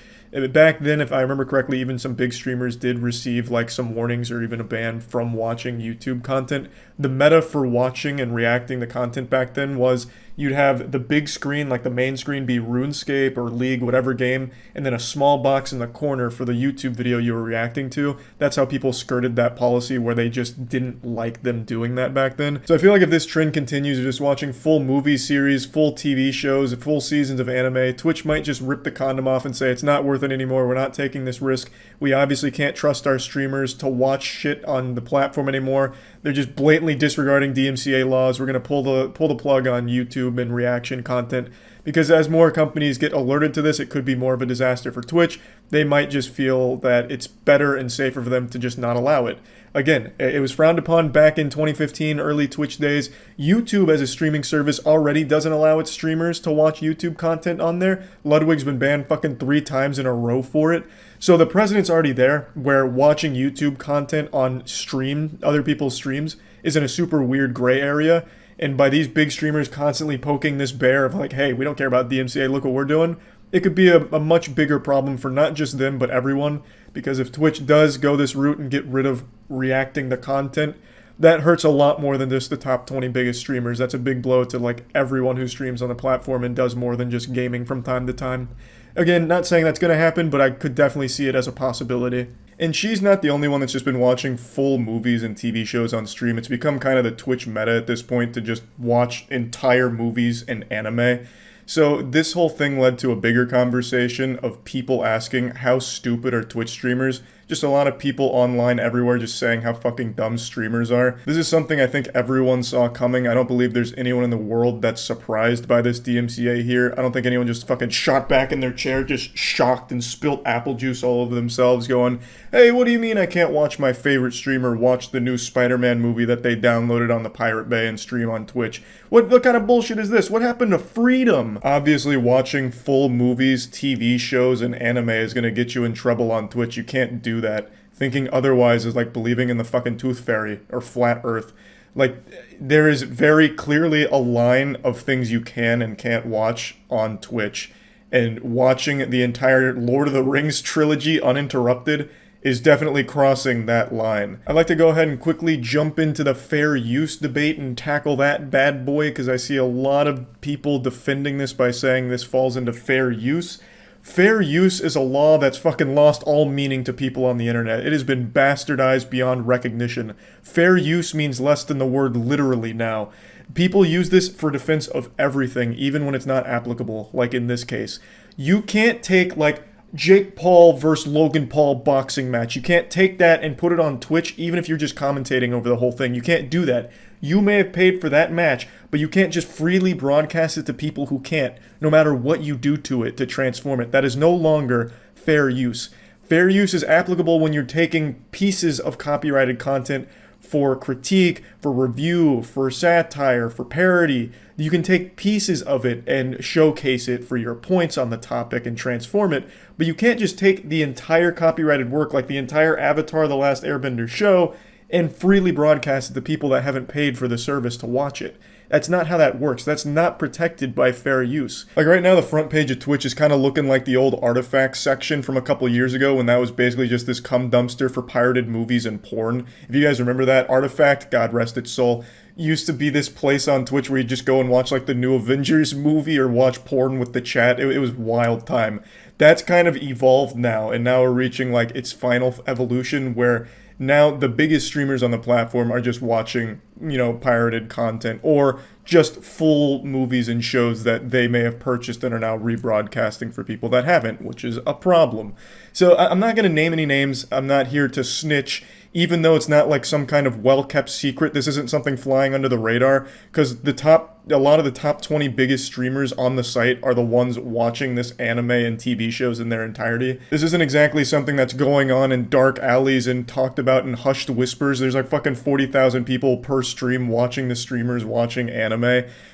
Back then, if I remember correctly, even some big streamers did receive like some warnings or even a ban from watching YouTube content. The meta for watching and reacting to content back then was you'd have the big screen, like the main screen, be RuneScape or League, whatever game, and then a small box in the corner for the YouTube video you were reacting to. That's how people skirted that policy, where they just didn't like them doing that back then. So I feel like if this trend continues of just watching full movie series, full TV shows, full seasons of anime, Twitch might just rip the condom off and say it's not worth it anymore, we're not taking this risk. We obviously can't trust our streamers to watch shit on the platform anymore. They're just blatantly disregarding DMCA laws. We're going to pull the plug on YouTube and reaction content, because as more companies get alerted to this, it could be more of a disaster for Twitch. They might just feel that it's better and safer for them to just not allow it. Again, it was frowned upon back in 2015, early Twitch days. YouTube as a streaming service already doesn't allow its streamers to watch YouTube content on there. Ludwig's been banned fucking 3 times in a row for it. So the precedent's already there, where watching YouTube content on stream, other people's streams, is in a super weird gray area. And by these big streamers constantly poking this bear of like, hey, we don't care about DMCA, look what we're doing, it could be a much bigger problem for not just them, but everyone. Because if Twitch does go this route and get rid of reacting to content, that hurts a lot more than just the top 20 biggest streamers. That's a big blow to like everyone who streams on the platform and does more than just gaming from time to time. Again, not saying that's going to happen, but I could definitely see it as a possibility. And she's not the only one that's just been watching full movies and TV shows on stream. It's become kind of the Twitch meta at this point to just watch entire movies and anime. So this whole thing led to a bigger conversation of people asking how stupid are Twitch streamers. Just a lot of people online everywhere just saying how fucking dumb streamers are. This is something I think everyone saw coming. I don't believe there's anyone in the world that's surprised by this DMCA here. I don't think anyone just fucking shot back in their chair, just shocked and spilt apple juice all over themselves going, hey, what do you mean I can't watch my favorite streamer watch the new Spider-Man movie that they downloaded on the Pirate Bay and stream on Twitch? What kind of bullshit is this? What happened to freedom? Obviously, watching full movies, TV shows, and anime is gonna get you in trouble on Twitch. You can't do that. Thinking otherwise is like believing in the fucking tooth fairy or flat earth. Like, there is very clearly a line of things you can and can't watch on Twitch, and watching the entire Lord of the Rings trilogy uninterrupted is definitely crossing that line. I'd like to go ahead and quickly jump into the fair use debate and tackle that bad boy, because I see a lot of people defending this by saying this falls into fair use. Fair use is a law that's fucking lost all meaning to people on the internet. It has been bastardized beyond recognition. Fair use means less than the word literally now. People use this for defense of everything, even when it's not applicable, like in this case. You can't take, like, Jake Paul versus Logan Paul boxing match. You can't take that and put it on Twitch, even if you're just commentating over the whole thing. You can't do that. You may have paid for that match, but you can't just freely broadcast it to people who can't, no matter what you do to it to transform it. That is no longer fair use. Fair use is applicable when you're taking pieces of copyrighted content for critique, for review, for satire, for parody. You can take pieces of it and showcase it for your points on the topic and transform it, but you can't just take the entire copyrighted work, like the entire Avatar: The Last Airbender show, and freely broadcast it to people that haven't paid for the service to watch it. That's not how that works. That's not protected by fair use. Like right now, the front page of Twitch is kind of looking like the old Artifacts section from a couple years ago, when that was basically just this cum dumpster for pirated movies and porn. If you guys remember that, Artifact, God rest its soul, used to be this place on Twitch where you just go and watch like the new Avengers movie or watch porn with the chat. It was wild time. That's kind of evolved now, and now we're reaching like its final evolution, where now the biggest streamers on the platform are just watching, you know, pirated content or just full movies and shows that they may have purchased and are now rebroadcasting for people that haven't, which is a problem. So I'm not going to name any names. I'm not here to snitch, even though it's not like some kind of well-kept secret. This isn't something flying under the radar, because a lot of the top 20 biggest streamers on the site are the ones watching this anime and TV shows in their entirety. This isn't exactly something that's going on in dark alleys and talked about in hushed whispers. There's like fucking 40,000 people per stream watching the streamers watching anime.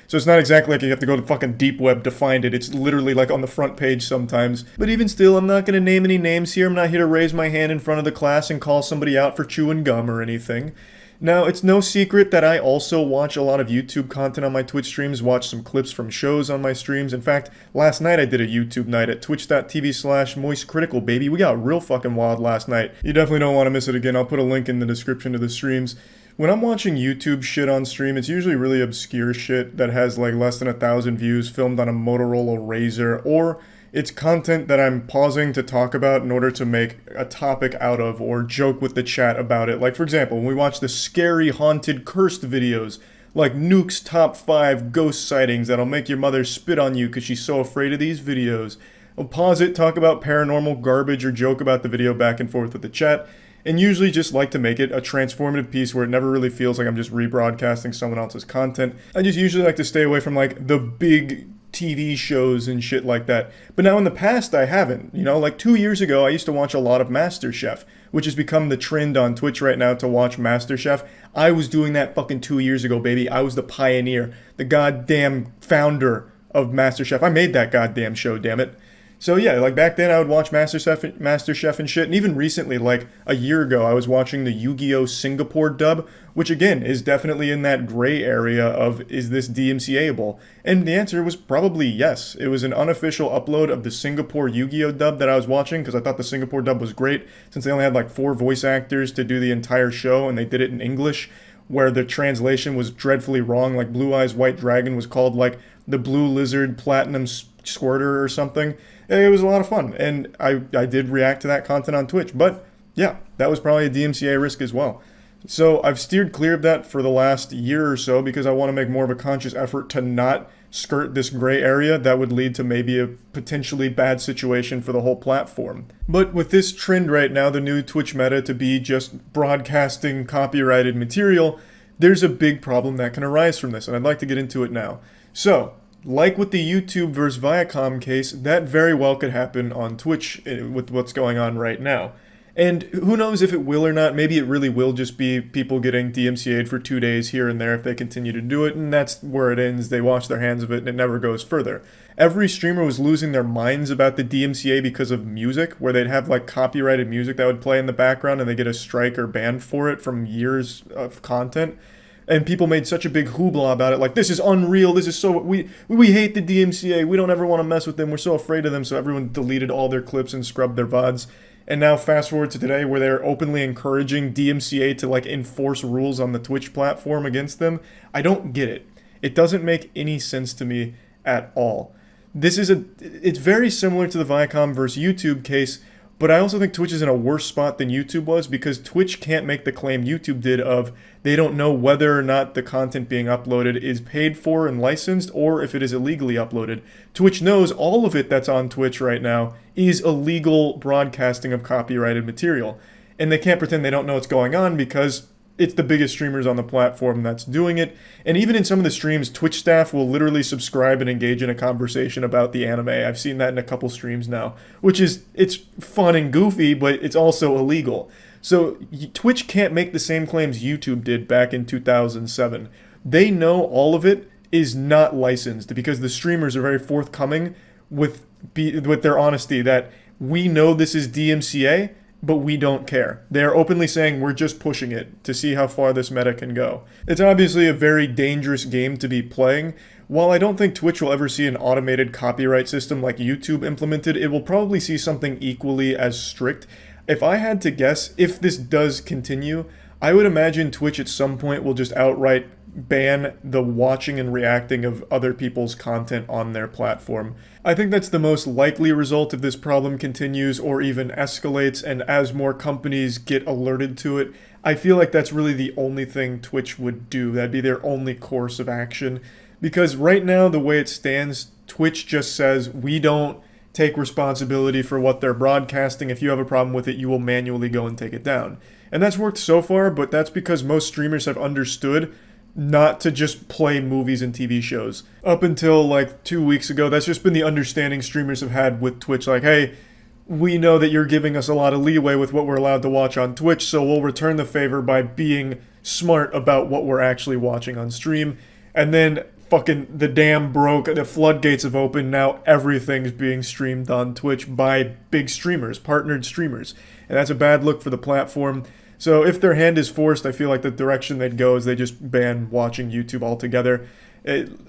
So it's not exactly like you have to go to fucking deep web to find it. It's literally like on the front page sometimes. But even still, I'm not going to name any names here. I'm not here to raise my hand in front of the class and call somebody out for chewing gum or anything. Now, it's no secret that I also watch a lot of YouTube content on my Twitch streams, watch some clips from shows on my streams. In fact, last night I did a YouTube night at twitch.tv/moistcritical, baby. We got real fucking wild last night. You definitely don't want to miss it again. I'll put a link in the description to the streams. When I'm watching YouTube shit on stream, it's usually really obscure shit that has like less than 1,000 views, filmed on a Motorola Razr, or it's content that I'm pausing to talk about in order to make a topic out of or joke with the chat about it. Like, for example, when we watch the scary, haunted, cursed videos, like Nuke's top 5 ghost sightings that'll make your mother spit on you because she's so afraid of these videos. I'll pause it, talk about paranormal garbage, or joke about the video back and forth with the chat, and usually just like to make it a transformative piece where it never really feels like I'm just rebroadcasting someone else's content. I just usually like to stay away from like the big TV shows and shit like that. But now in the past I haven't. You know, like 2 years ago I used to watch a lot of MasterChef, which has become the trend on Twitch right now to watch MasterChef. I was doing that fucking 2 years ago, baby. I was the pioneer, the goddamn founder of MasterChef. I made that goddamn show, damn it. So yeah, like back then I would watch MasterChef and shit, and even recently, like a year ago, I was watching the Yu-Gi-Oh! Singapore dub, which again is definitely in that gray area of, is this DMCA-able? And the answer was probably yes. It was an unofficial upload of the Singapore Yu-Gi-Oh! Dub that I was watching, because I thought the Singapore dub was great, since they only had like 4 voice actors to do the entire show, and they did it in English, where the translation was dreadfully wrong. Like Blue Eyes White Dragon was called like the Blue Lizard Platinum Squirter or something. It was a lot of fun, and I did react to that content on Twitch, but yeah, that was probably a DMCA risk as well. So I've steered clear of that for the last year or so, because I want to make more of a conscious effort to not skirt this gray area that would lead to maybe a potentially bad situation for the whole platform. But with this trend right now, the new Twitch meta to be just broadcasting copyrighted material, there's a big problem that can arise from this, and I'd like to get into it now. So, like with the YouTube versus Viacom case, that very well could happen on Twitch with what's going on right now. And who knows if it will or not. Maybe it really will just be people getting DMCA'd for 2 days here and there if they continue to do it, and that's where it ends. They wash their hands of it and it never goes further. Every streamer was losing their minds about the DMCA because of music, where they'd have like copyrighted music that would play in the background and they get a strike or ban for it from years of content. And people made such a big hoopla about it, like, this is unreal, this is so, we hate the DMCA, we don't ever want to mess with them, we're so afraid of them, so everyone deleted all their clips and scrubbed their VODs. And now fast forward to today where they're openly encouraging DMCA to like enforce rules on the Twitch platform against them. I don't get it. It doesn't make any sense to me at all. It's very similar to the Viacom versus YouTube case, but I also think Twitch is in a worse spot than YouTube was, because Twitch can't make the claim YouTube did of they don't know whether or not the content being uploaded is paid for and licensed or if it is illegally uploaded. Twitch knows all of it that's on Twitch right now is illegal broadcasting of copyrighted material. And they can't pretend they don't know what's going on because it's the biggest streamers on the platform that's doing it. And even in some of the streams, Twitch staff will literally subscribe and engage in a conversation about the anime. I've seen that in a couple streams now, which is, it's fun and goofy, but it's also illegal. So Twitch can't make the same claims YouTube did back in 2007. They know all of it is not licensed because the streamers are very forthcoming with their honesty that we know this is DMCA, but we don't care. They are openly saying we're just pushing it to see how far this meta can go. It's obviously a very dangerous game to be playing. While I don't think Twitch will ever see an automated copyright system like YouTube implemented, it will probably see something equally as strict. If I had to guess, if this does continue, I would imagine Twitch at some point will just outright ban the watching and reacting of other people's content on their platform. I think that's the most likely result if this problem continues or even escalates, and as more companies get alerted to it, I feel like that's really the only thing Twitch would do. That'd be their only course of action. Because right now, the way it stands, Twitch just says, we don't take responsibility for what they're broadcasting. If you have a problem with it, you will manually go and take it down. And that's worked so far, but that's because most streamers have understood not to just play movies and TV shows. Up until like 2 weeks ago, that's just been the understanding streamers have had with Twitch. Like, hey, we know that you're giving us a lot of leeway with what we're allowed to watch on Twitch, so we'll return the favor by being smart about what we're actually watching on stream. And then fucking the dam broke, the floodgates have opened, now everything's being streamed on Twitch by big streamers, partnered streamers. And that's a bad look for the platform. So if their hand is forced, I feel like the direction they'd go is they just ban watching YouTube altogether.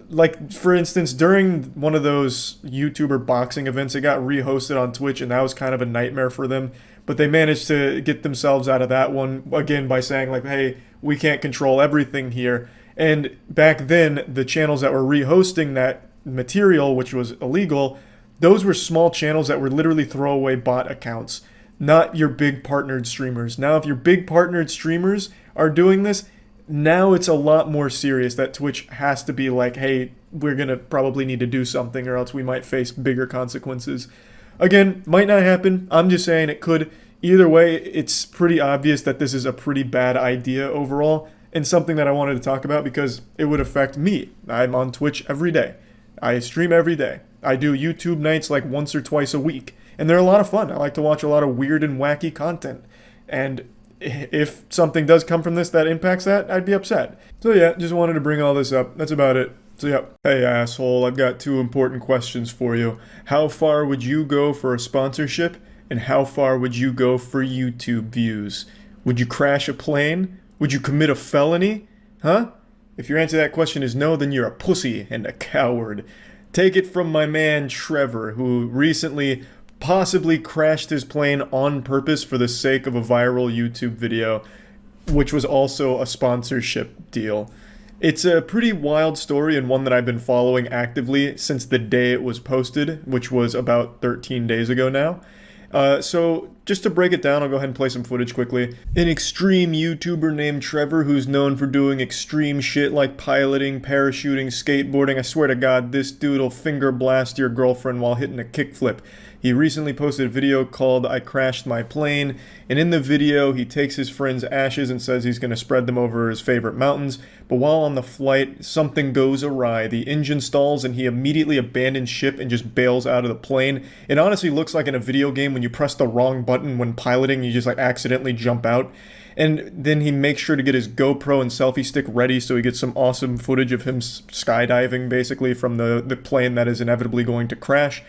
Like, for instance, during one of those YouTuber boxing events, it got rehosted on Twitch, and that was kind of a nightmare for them. But they managed to get themselves out of that one, again, by saying, like, hey, we can't control everything here. And back then, the channels that were rehosting that material, which was illegal, those were small channels that were literally throwaway bot accounts, not your big partnered streamers. Now, if your big partnered streamers are doing this, now it's a lot more serious that Twitch has to be like, hey, we're going to probably need to do something or else we might face bigger consequences. Again, might not happen. I'm just saying it could. Either way, it's pretty obvious that this is a pretty bad idea overall, and something that I wanted to talk about because it would affect me. I'm on Twitch every day. I stream every day. I do YouTube nights like once or twice a week. And they're a lot of fun. I like to watch a lot of weird and wacky content. And if something does come from this that impacts that, I'd be upset. So yeah, just wanted to bring all this up. That's about it. So yeah, hey asshole, I've got 2 important questions for you. How far would you go for a sponsorship? And how far would you go for YouTube views? Would you crash a plane? Would you commit a felony? Huh? If your answer to that question is no, then you're a pussy and a coward. Take it from my man Trevor, who recently possibly crashed his plane on purpose for the sake of a viral YouTube video, which was also a sponsorship deal. It's a pretty wild story and one that I've been following actively since the day it was posted, which was about 13 days ago now. So just to break it down, I'll go ahead and play some footage quickly. An extreme YouTuber named Trevor, who's known for doing extreme shit like piloting, parachuting, skateboarding. I swear to God, this dude will finger blast your girlfriend while hitting a kickflip. He recently posted a video called I Crashed My Plane, and in the video he takes his friend's ashes and says he's going to spread them over his favorite mountains, but while on the flight, something goes awry. The engine stalls and he immediately abandons ship and just bails out of the plane. It honestly looks like in a video game when you press the wrong button when piloting, you just like accidentally jump out. And then he makes sure to get his GoPro and selfie stick ready so he gets some awesome footage of him skydiving basically from the plane that is inevitably going to crash.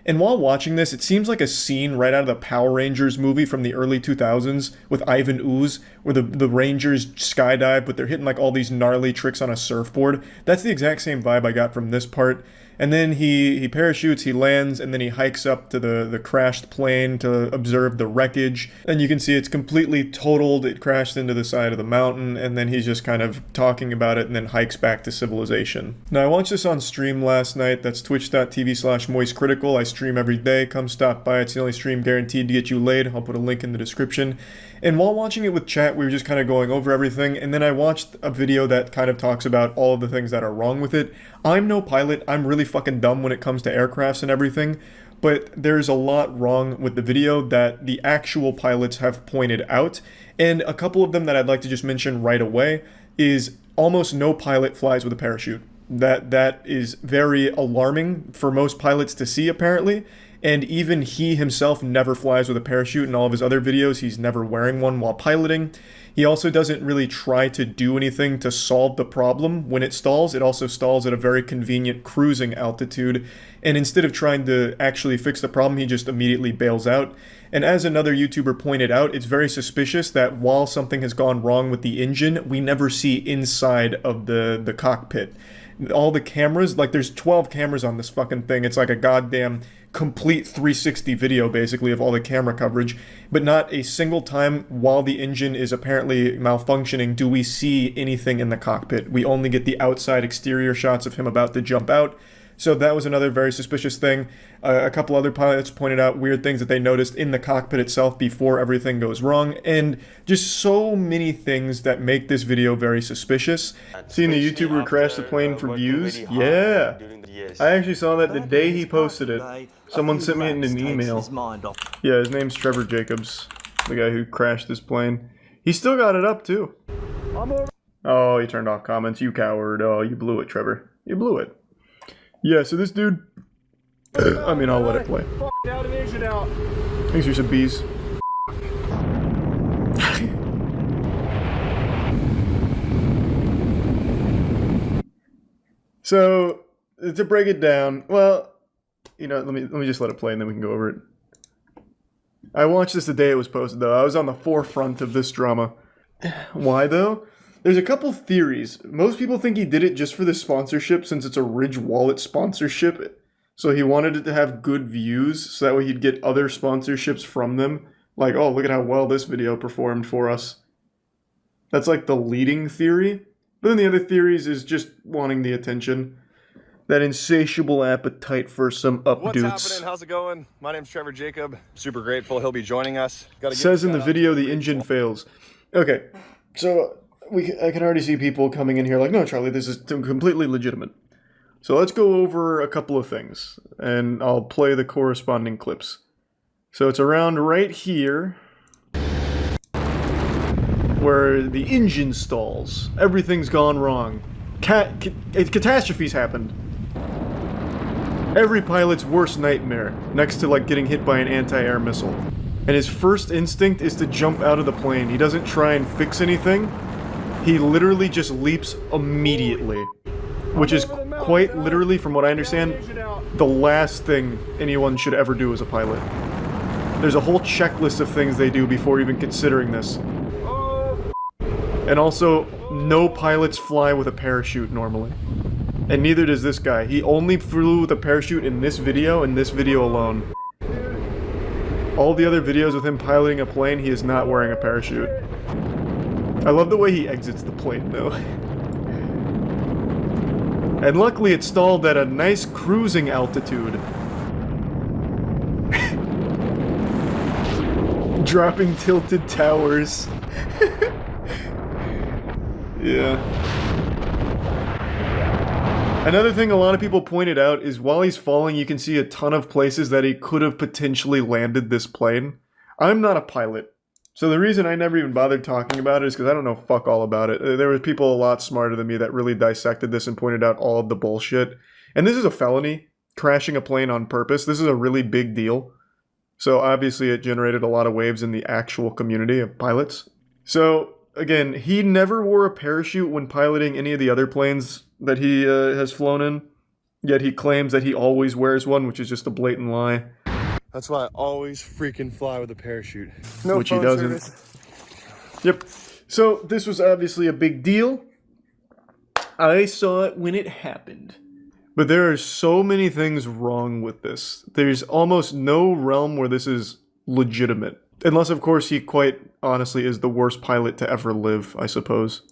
And while watching this, it seems like a scene right out of the Power Rangers movie from the early 2000s with Ivan Ooze, where the Rangers skydive, but they're hitting like all these gnarly tricks on a surfboard. That's the exact same vibe I got from this part. And then he parachutes, he lands, and then he hikes up to the crashed plane to observe the wreckage. And you can see it's completely totaled, it crashed into the side of the mountain, and then he's just kind of talking about it and then hikes back to civilization. Now I watched this on stream last night, that's twitch.tv/moistcritical. I stream every day, come stop by, it's the only stream guaranteed to get you laid. I'll put a link in the description. And while watching it with chat, we were just kind of going over everything, and then I watched a video that kind of talks about all of the things that are wrong with it. I'm no pilot, I'm really fucking dumb when it comes to aircrafts and everything, but there's a lot wrong with the video that the actual pilots have pointed out, and a couple of them that I'd like to just mention right away is almost no pilot flies with a parachute. That is very alarming for most pilots to see, apparently. And even he himself never flies with a parachute. In all of his other videos, he's never wearing one while piloting. He also doesn't really try to do anything to solve the problem. When it stalls, it also stalls at a very convenient cruising altitude. And instead of trying to actually fix the problem, he just immediately bails out. And as another YouTuber pointed out, it's very suspicious that while something has gone wrong with the engine, we never see inside of the cockpit. All the cameras, like there's 12 cameras on this fucking thing. It's like a goddamn complete 360 video basically of all the camera coverage, but not a single time while the engine is apparently malfunctioning do we see anything in the cockpit. We only get the outside exterior shots of him about to jump out. So that was another very suspicious thing. A couple other pilots pointed out weird things that they noticed in the cockpit itself before everything goes wrong, and just so many things that make this video very suspicious. Seeing the YouTuber who crashed the plane for views? Yeah! I actually saw that the day he posted it. Someone sent me it in an email. Yeah, his name's Trevor Jacobs, the guy who crashed this plane. He still got it up, too. Oh, he turned off comments. You coward. Oh, you blew it, Trevor. You blew it. Yeah, so this dude... I mean, I'll let it play. Thanks for some bees. So, to break it down, well, you know, let me just let it play and then we can go over it. I watched this the day it was posted, though. I was on the forefront of this drama. Why, though? There's a couple theories. Most people think he did it just for the sponsorship since it's a Ridge Wallet sponsorship. So he wanted it to have good views so that way he'd get other sponsorships from them. Like, oh, look at how well this video performed for us. That's like the leading theory. But then the other theories is just wanting the attention. That insatiable appetite for some updates. What's happening? How's it going? My name's Trevor Jacob. Super grateful he'll be joining us. Says in the video the engine fails. Okay, so I can already see people coming in here like, no, Charlie, this is completely legitimate. So let's go over a couple of things, and I'll play the corresponding clips. So it's around right here, where the engine stalls. Everything's gone wrong. Catastrophes happened. Every pilot's worst nightmare, next to like getting hit by an anti-air missile. And his first instinct is to jump out of the plane. He doesn't try and fix anything. He literally just leaps immediately. Which is quite literally, from what I understand, the last thing anyone should ever do as a pilot. There's a whole checklist of things they do before even considering this. And also, no pilots fly with a parachute normally. And neither does this guy. He only flew with a parachute in this video and this video alone. All the other videos with him piloting a plane, he is not wearing a parachute. I love the way he exits the plane, though. And luckily it stalled at a nice cruising altitude. Dropping tilted towers. Yeah. Another thing a lot of people pointed out is while he's falling, you can see a ton of places that he could have potentially landed this plane. I'm not a pilot, so the reason I never even bothered talking about it is because I don't know fuck all about it. There were people a lot smarter than me that really dissected this and pointed out all of the bullshit. And this is a felony, crashing a plane on purpose. This is a really big deal. So obviously it generated a lot of waves in the actual community of pilots. So again, he never wore a parachute when piloting any of the other planes that he has flown in, yet he claims that he always wears one, which is just a blatant lie. That's why I always freaking fly with a parachute. No, which he doesn't. Service. Yep. So this was obviously a big deal. I saw it when it happened. But there are so many things wrong with this. There's almost no realm where this is legitimate. Unless, of course, he quite honestly is the worst pilot to ever live, I suppose.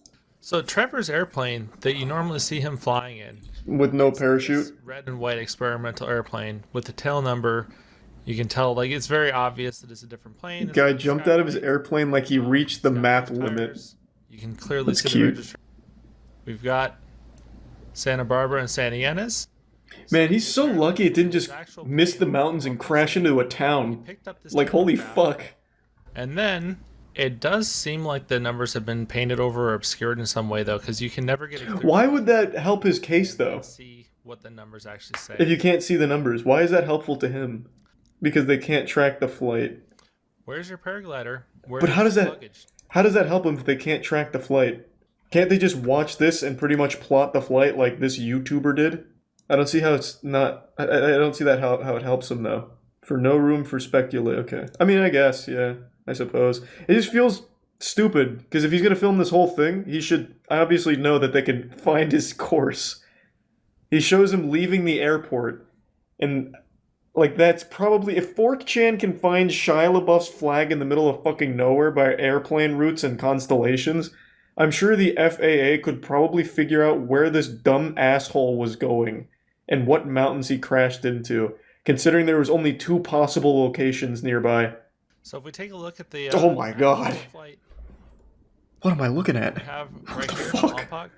So Trevor's airplane that you normally see him flying in, with no parachute, red and white experimental airplane with the tail number, you can tell like it's very obvious that it's a different plane. The guy jumped out of his airplane like he reached the map limit. You can clearly see the registration. We've got Santa Barbara and Santa Ynez. Man, he's so lucky it didn't just miss the mountains and crash into a town. Like, holy fuck. And then it does seem like the numbers have been painted over or obscured in some way, though, because you can never get a clear. Why would that help his case, though? See what the numbers actually say. If you can't see the numbers, why is that helpful to him? Because they can't track the flight. Where's your paraglider? But how does that help them if they can't track the flight? Can't they just watch this and pretty much plot the flight like this YouTuber did? I don't see how it's not. I don't see that how it helps them though. For no room for speculate. Okay. I mean, I guess, yeah. I suppose. It just feels stupid, because if he's going to film this whole thing, he should obviously know that they can find his course. He shows him leaving the airport, and, like, that's probably... If 4chan can find Shia LaBeouf's flag in the middle of fucking nowhere by airplane routes and constellations, I'm sure the FAA could probably figure out where this dumb asshole was going, and what mountains he crashed into, considering there was only 2 possible locations nearby. So if we take a look at the oh my god, flight, what am I looking at? Have right here, Lompoc,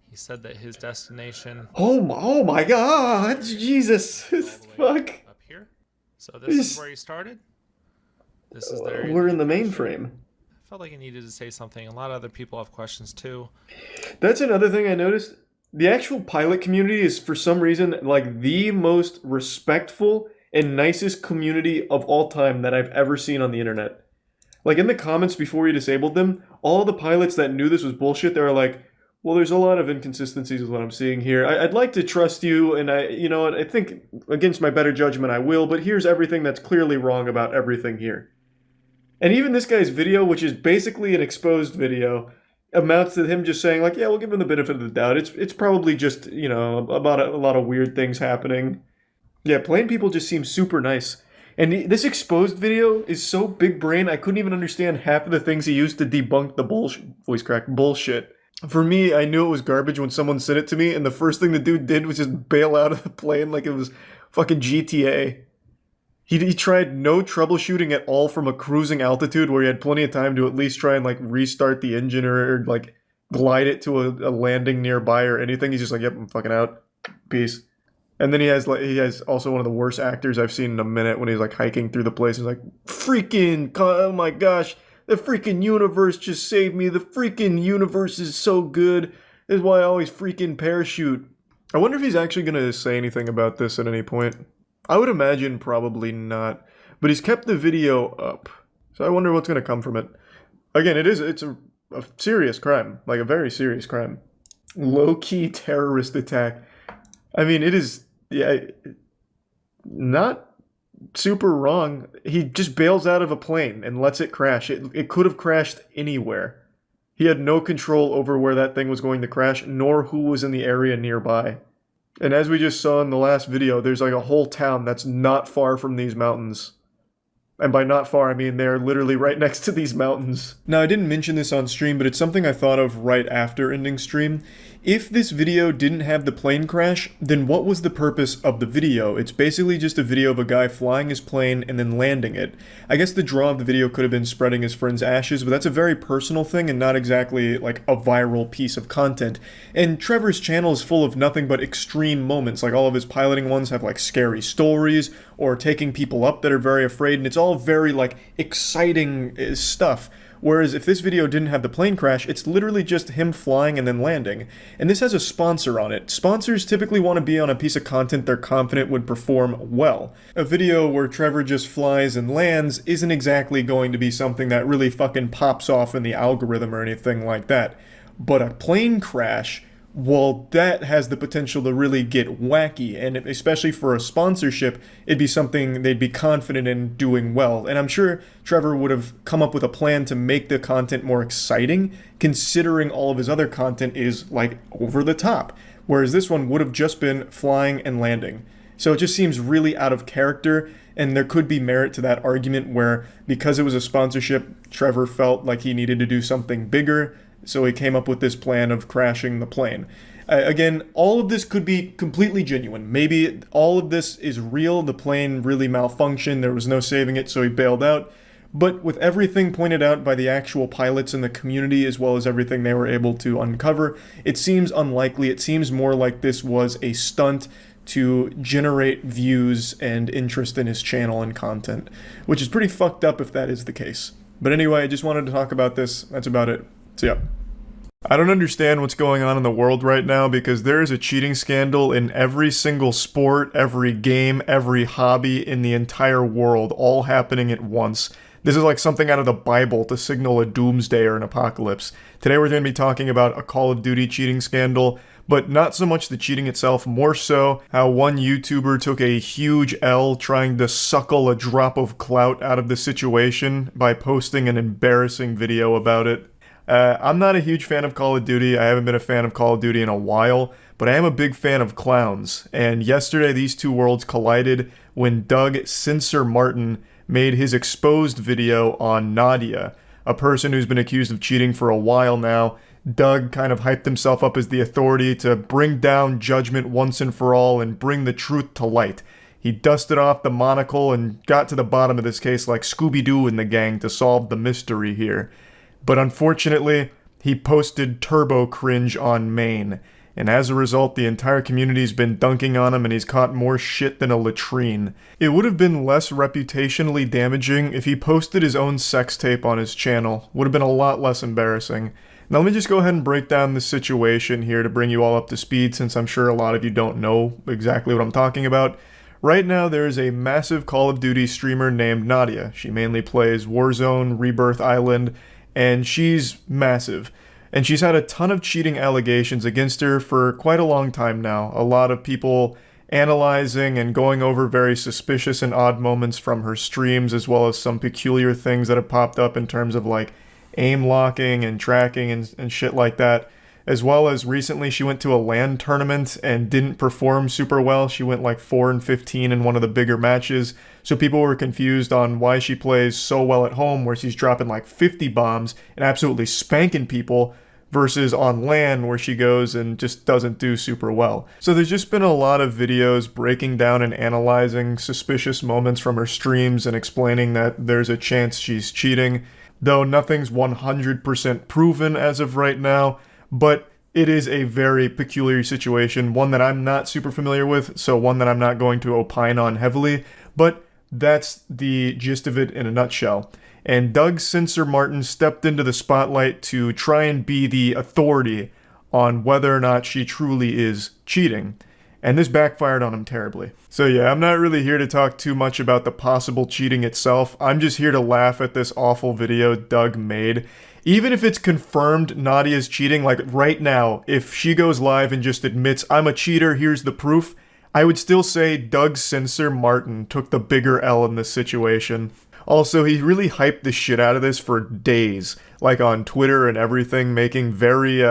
he said that his destination. Oh my god, Jesus, fuck. Up here. So this is where he started. This is there. We're in the mainframe. I felt like I needed to say something. A lot of other people have questions too. That's another thing I noticed. The actual pilot community is for some reason like the most respectful and nicest community of all time that I've ever seen on the internet. Like, in the comments before you disabled them, all the pilots that knew this was bullshit, they were like, well, there's a lot of inconsistencies with what I'm seeing here. I'd like to trust you, and you know what, I think against my better judgment I will, but here's everything that's clearly wrong about everything here. And even this guy's video, which is basically an exposed video, amounts to him just saying, like, yeah, we'll give him the benefit of the doubt. It's probably just, you know, about a lot of weird things happening. Yeah, plain people just seem super nice. And this exposed video is so big brain, I couldn't even understand half of the things he used to debunk the bullshit. For me, I knew it was garbage when someone sent it to me, and the first thing the dude did was just bail out of the plane like it was fucking GTA. He tried no troubleshooting at all from a cruising altitude where he had plenty of time to at least try and like restart the engine or like glide it to a landing nearby or anything. He's just like, yep, I'm fucking out. Peace. And then he has also one of the worst actors I've seen in a minute when he's like hiking through the place. He's like, freaking, oh my gosh, the freaking universe just saved me. The freaking universe is so good. This is why I always freaking parachute. I wonder if he's actually going to say anything about this at any point. I would imagine probably not. But he's kept the video up. So I wonder what's going to come from it. Again, it's a serious crime. Like a very serious crime. Low-key terrorist attack. I mean, it is... Yeah, not super wrong. He just bails out of a plane and lets it crash. It could have crashed anywhere. He had no control over where that thing was going to crash, nor who was in the area nearby. And as we just saw in the last video, there's like a whole town that's not far from these mountains. And by not far, I mean they're literally right next to these mountains. Now, I didn't mention this on stream, but it's something I thought of right after ending stream. If this video didn't have the plane crash, then what was the purpose of the video? It's basically just a video of a guy flying his plane and then landing it. I guess the draw of the video could have been spreading his friend's ashes, but that's a very personal thing and not exactly like a viral piece of content. And Trevor's channel is full of nothing but extreme moments, like all of his piloting ones have like scary stories or taking people up that are very afraid, and it's all very like exciting stuff. Whereas if this video didn't have the plane crash, it's literally just him flying and then landing. And this has a sponsor on it. Sponsors typically want to be on a piece of content they're confident would perform well. A video where Trevor just flies and lands isn't exactly going to be something that really fucking pops off in the algorithm or anything like that. But a plane crash, well, that has the potential to really get wacky, and especially for a sponsorship, it'd be something they'd be confident in doing well. And I'm sure Trevor would have come up with a plan to make the content more exciting, considering all of his other content is, like, over the top. Whereas this one would have just been flying and landing. So it just seems really out of character, and there could be merit to that argument where, because it was a sponsorship, Trevor felt like he needed to do something bigger, so he came up with this plan of crashing the plane. Again, all of this could be completely genuine. Maybe all of this is real, the plane really malfunctioned, there was no saving it, so he bailed out. But with everything pointed out by the actual pilots in the community, as well as everything they were able to uncover, it seems unlikely. It seems more like this was a stunt to generate views and interest in his channel and content, which is pretty fucked up if that is the case. But anyway, I just wanted to talk about this. That's about it. So yeah. I don't understand what's going on in the world right now because there is a cheating scandal in every single sport, every game, every hobby in the entire world, all happening at once. This is like something out of the Bible to signal a doomsday or an apocalypse. Today we're going to be talking about a Call of Duty cheating scandal, but not so much the cheating itself, more so how one YouTuber took a huge L trying to suckle a drop of clout out of the situation by posting an embarrassing video about it. I'm not a huge fan of Call of Duty. I haven't been a fan of Call of Duty in a while, but I am a big fan of clowns. And yesterday, these two worlds collided when Doug Censor Martin made his exposed video on Nadia, a person who's been accused of cheating for a while now. Doug kind of hyped himself up as the authority to bring down judgment once and for all and bring the truth to light. He dusted off the monocle and got to the bottom of this case like Scooby-Doo and the gang to solve the mystery here. But unfortunately, he posted turbo cringe on main, and as a result, the entire community's been dunking on him and he's caught more shit than a latrine. It would have been less reputationally damaging if he posted his own sex tape on his channel. Would have been a lot less embarrassing. Now let me just go ahead and break down the situation here to bring you all up to speed, since I'm sure a lot of you don't know exactly what I'm talking about. Right now, there is a massive Call of Duty streamer named Nadia. She mainly plays Warzone, Rebirth Island, and she's massive. And she's had a ton of cheating allegations against her for quite a long time now. A lot of people analyzing and going over very suspicious and odd moments from her streams, as well as some peculiar things that have popped up in terms of like aim locking and tracking and shit like that. As well as recently she went to a LAN tournament and didn't perform super well. She went like 4-15 in one of the bigger matches. So people were confused on why she plays so well at home where she's dropping like 50 bombs and absolutely spanking people versus on LAN where she goes and just doesn't do super well. So there's just been a lot of videos breaking down and analyzing suspicious moments from her streams and explaining that there's a chance she's cheating, though nothing's 100% proven as of right now. But it is a very peculiar situation, one that I'm not super familiar with, so one that I'm not going to opine on heavily, but that's the gist of it in a nutshell. And Doug Censor Martin stepped into the spotlight to try and be the authority on whether or not she truly is cheating. And this backfired on him terribly. So yeah, I'm not really here to talk too much about the possible cheating itself. I'm just here to laugh at this awful video Doug made. Even if it's confirmed Nadia's cheating, like right now, if she goes live and just admits, I'm a cheater, here's the proof, I would still say Doug Censor Martin took the bigger L in this situation. Also, he really hyped the shit out of this for days, like on Twitter and everything, making very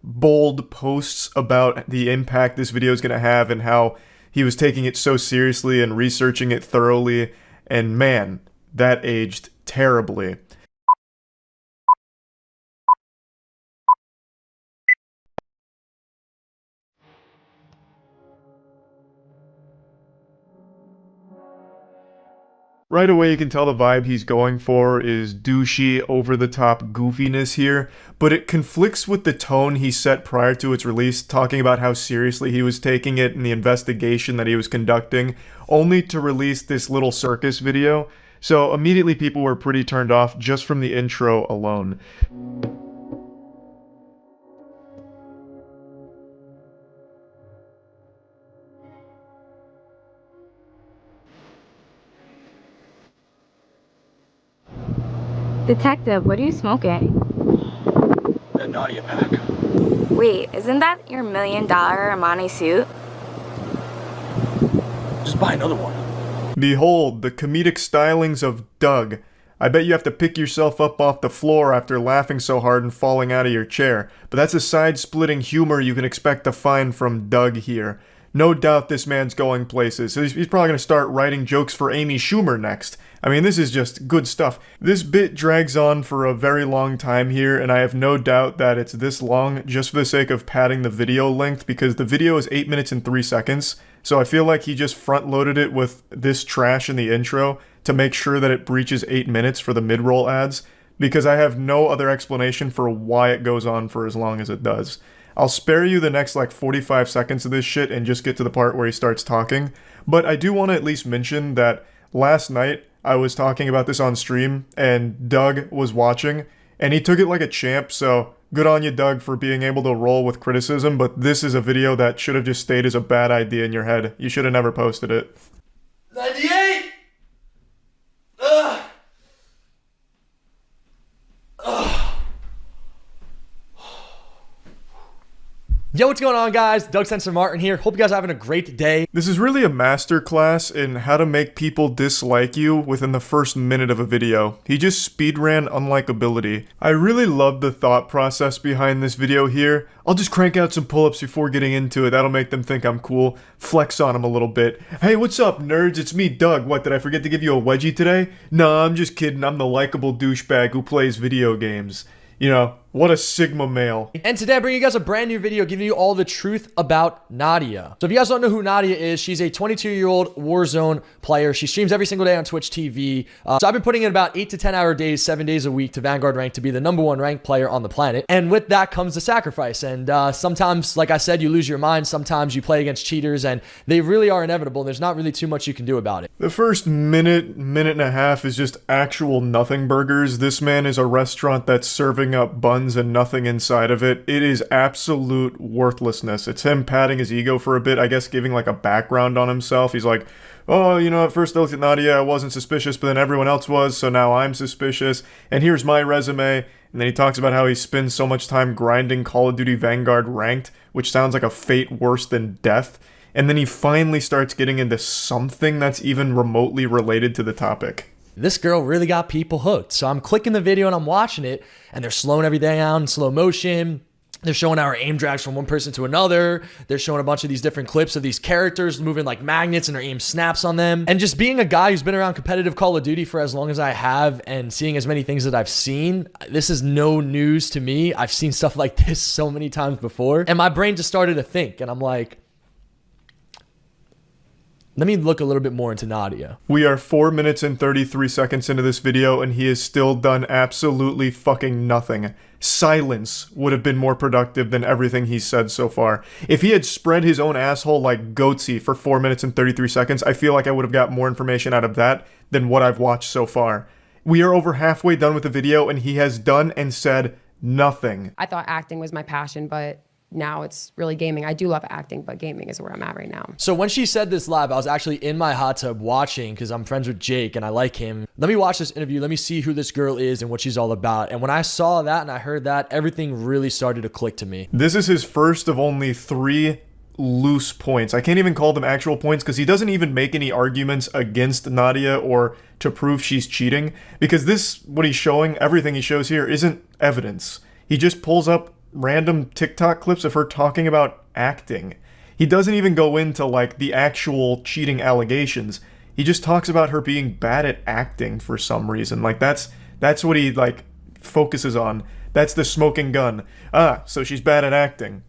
bold posts about the impact this video is going to have and how he was taking it so seriously and researching it thoroughly. And man, that aged terribly. Right away, you can tell the vibe he's going for is douchey, over-the-top goofiness here, but it conflicts with the tone he set prior to its release, talking about how seriously he was taking it in the investigation that he was conducting, only to release this little circus video. So immediately people were pretty turned off just from the intro alone. Detective, what are you smoking? The Nadia pack. Wait, isn't that your $1 million Armani suit? Just buy another one. Behold, the comedic stylings of Doug. I bet you have to pick yourself up off the floor after laughing so hard and falling out of your chair, but that's a side-splitting humor you can expect to find from Doug here. No doubt this man's going places. He's probably going to start writing jokes for Amy Schumer next. I mean, this is just good stuff. This bit drags on for a very long time here, and I have no doubt that it's this long just for the sake of padding the video length, because the video is 8 minutes and 3 seconds, so I feel like he just front-loaded it with this trash in the intro to make sure that it breaches 8 minutes for the mid-roll ads, because I have no other explanation for why it goes on for as long as it does. I'll spare you the next like 45 seconds of this shit and just get to the part where he starts talking, but I do want to at least mention that last night I was talking about this on stream and Doug was watching and he took it like a champ, so good on you, Doug, for being able to roll with criticism, but this is a video that should have just stayed as a bad idea in your head. You should have never posted it. 98! Ugh! Ugh! Yo, what's going on, guys? Doug Sensor Martin here. Hope you guys are having a great day. This is really a masterclass in how to make people dislike you within the first minute of a video. He just speedran unlikability. I really love the thought process behind this video here. I'll just crank out some pull-ups before getting into it. That'll make them think I'm cool. Flex on them a little bit. Hey, what's up, nerds? It's me, Doug. What, did I forget to give you a wedgie today? Nah, I'm just kidding. I'm the likable douchebag who plays video games. You know, what a Sigma male. And today I'm bringing you guys a brand new video giving you all the truth about Nadia. So if you guys don't know who Nadia is, she's a 22-year-old Warzone player. She streams every single day on Twitch TV. So I've been putting in about 8 to 10 hour days, 7 days a week to Vanguard rank to be the #1 ranked player on the planet. And with that comes the sacrifice. And sometimes, like I said, you lose your mind. Sometimes you play against cheaters and they really are inevitable. There's not really too much you can do about it. The first minute and a half is just actual nothing burgers. This man is a restaurant that's serving up buns and nothing inside of it. It is absolute worthlessness. It's him patting his ego for a bit, I guess giving like a background on himself. He's like, oh, you know, at first I looked at Nadia, I wasn't suspicious, but then everyone else was, so now I'm suspicious. And here's my resume. And then he talks about how he spends so much time grinding Call of Duty Vanguard ranked, which sounds like a fate worse than death. And then he finally starts getting into something that's even remotely related to the topic. This girl really got people hooked. So I'm clicking the video and I'm watching it and they're slowing everything down in slow motion. They're showing our aim drags from one person to another. They're showing a bunch of these different clips of these characters moving like magnets and their aim snaps on them. And just being a guy who's been around competitive Call of Duty for as long as I have and seeing as many things that I've seen, this is no news to me. I've seen stuff like this so many times before. And my brain just started to think and I'm like, let me look a little bit more into Nadia. We are 4 minutes and 33 seconds into this video and he has still done absolutely fucking nothing. Silence would have been more productive than everything he's said so far. If he had spread his own asshole like Goatsy for 4 minutes and 33 seconds, I feel like I would have got more information out of that than what I've watched so far. We are over halfway done with the video and he has done and said nothing. I thought acting was my passion, but now it's really gaming. I do love acting, but gaming is where I'm at right now. So when she said this live, I was actually in my hot tub watching because I'm friends with Jake and I like him. Let me watch this interview. Let me see who this girl is and what she's all about. And when I saw that and I heard that, everything really started to click to me. This is his first of only 3 loose points. I can't even call them actual points because he doesn't even make any arguments against Nadia or to prove she's cheating, because this, what he's showing, everything he shows here isn't evidence. He just pulls up random TikTok clips of her talking about acting. He doesn't even go into like the actual cheating allegations. he just talks about her being bad at acting for some reason. Like that's what he like focuses on. That's the smoking gun. Ah, so she's bad at acting.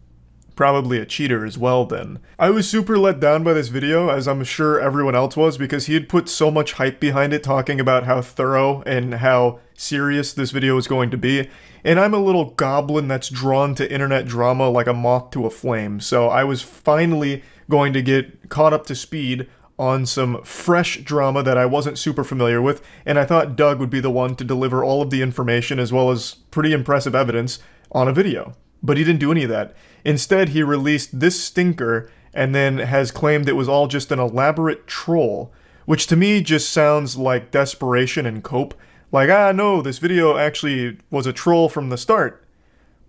Probably a cheater as well then. I was super let down by this video, as I'm sure everyone else was, because he had put so much hype behind it, talking about how thorough and how serious this video was going to be. And I'm a little goblin that's drawn to internet drama like a moth to a flame, so I was finally going to get caught up to speed on some fresh drama that I wasn't super familiar with, and I thought Doug would be the one to deliver all of the information as well as pretty impressive evidence on a video. But he didn't do any of that. Instead, he released this stinker and then has claimed it was all just an elaborate troll, which to me just sounds like desperation and cope. Like, no, this video actually was a troll from the start.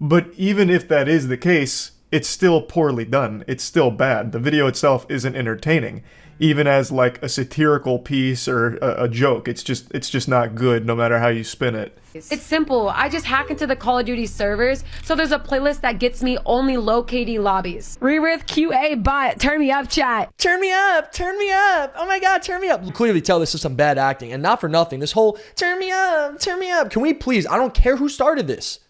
But even if that is the case, it's still poorly done. It's still bad. The video itself isn't entertaining, even as like a satirical piece or a joke. It's just not good no matter how you spin it. It's simple. I just hack into the Call of Duty servers, so there's a playlist that gets me only low KD lobbies. Rerith QA bot, turn me up, chat. Turn me up, turn me up. Oh my God, turn me up. You clearly tell this is some bad acting, and not for nothing. This whole turn me up, turn me up. Can we please, I don't care who started this.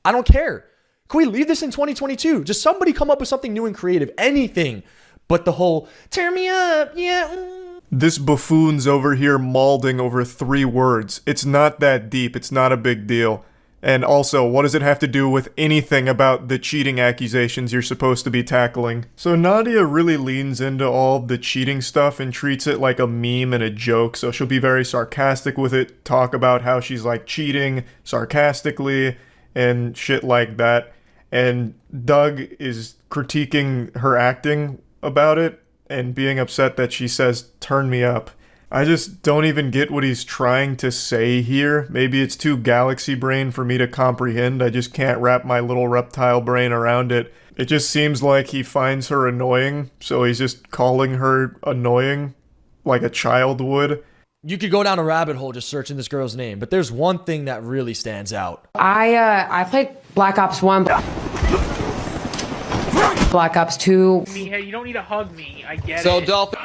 I don't care. Can we leave this in 2022? Just somebody come up with something new and creative, anything. But the whole turn me up, yeah. This buffoon's over here mauling over 3 words. It's not that deep. It's not a big deal. And also, what does it have to do with anything about the cheating accusations you're supposed to be tackling? So Nadia really leans into all the cheating stuff and treats it like a meme and a joke, so she'll be very sarcastic with it, talk about how she's like cheating sarcastically and shit like that. And Doug is critiquing her acting about it and being upset that she says, turn me up. I just don't even get what he's trying to say here. Maybe it's too galaxy brain for me to comprehend. I just can't wrap my little reptile brain around it. It just seems like he finds her annoying, so he's just calling her annoying like a child would. You could go down a rabbit hole just searching this girl's name, but there's one thing that really stands out. I played Black Ops 1. Black Ops 2. Hey, you don't need to hug me. I get So it. dolphin.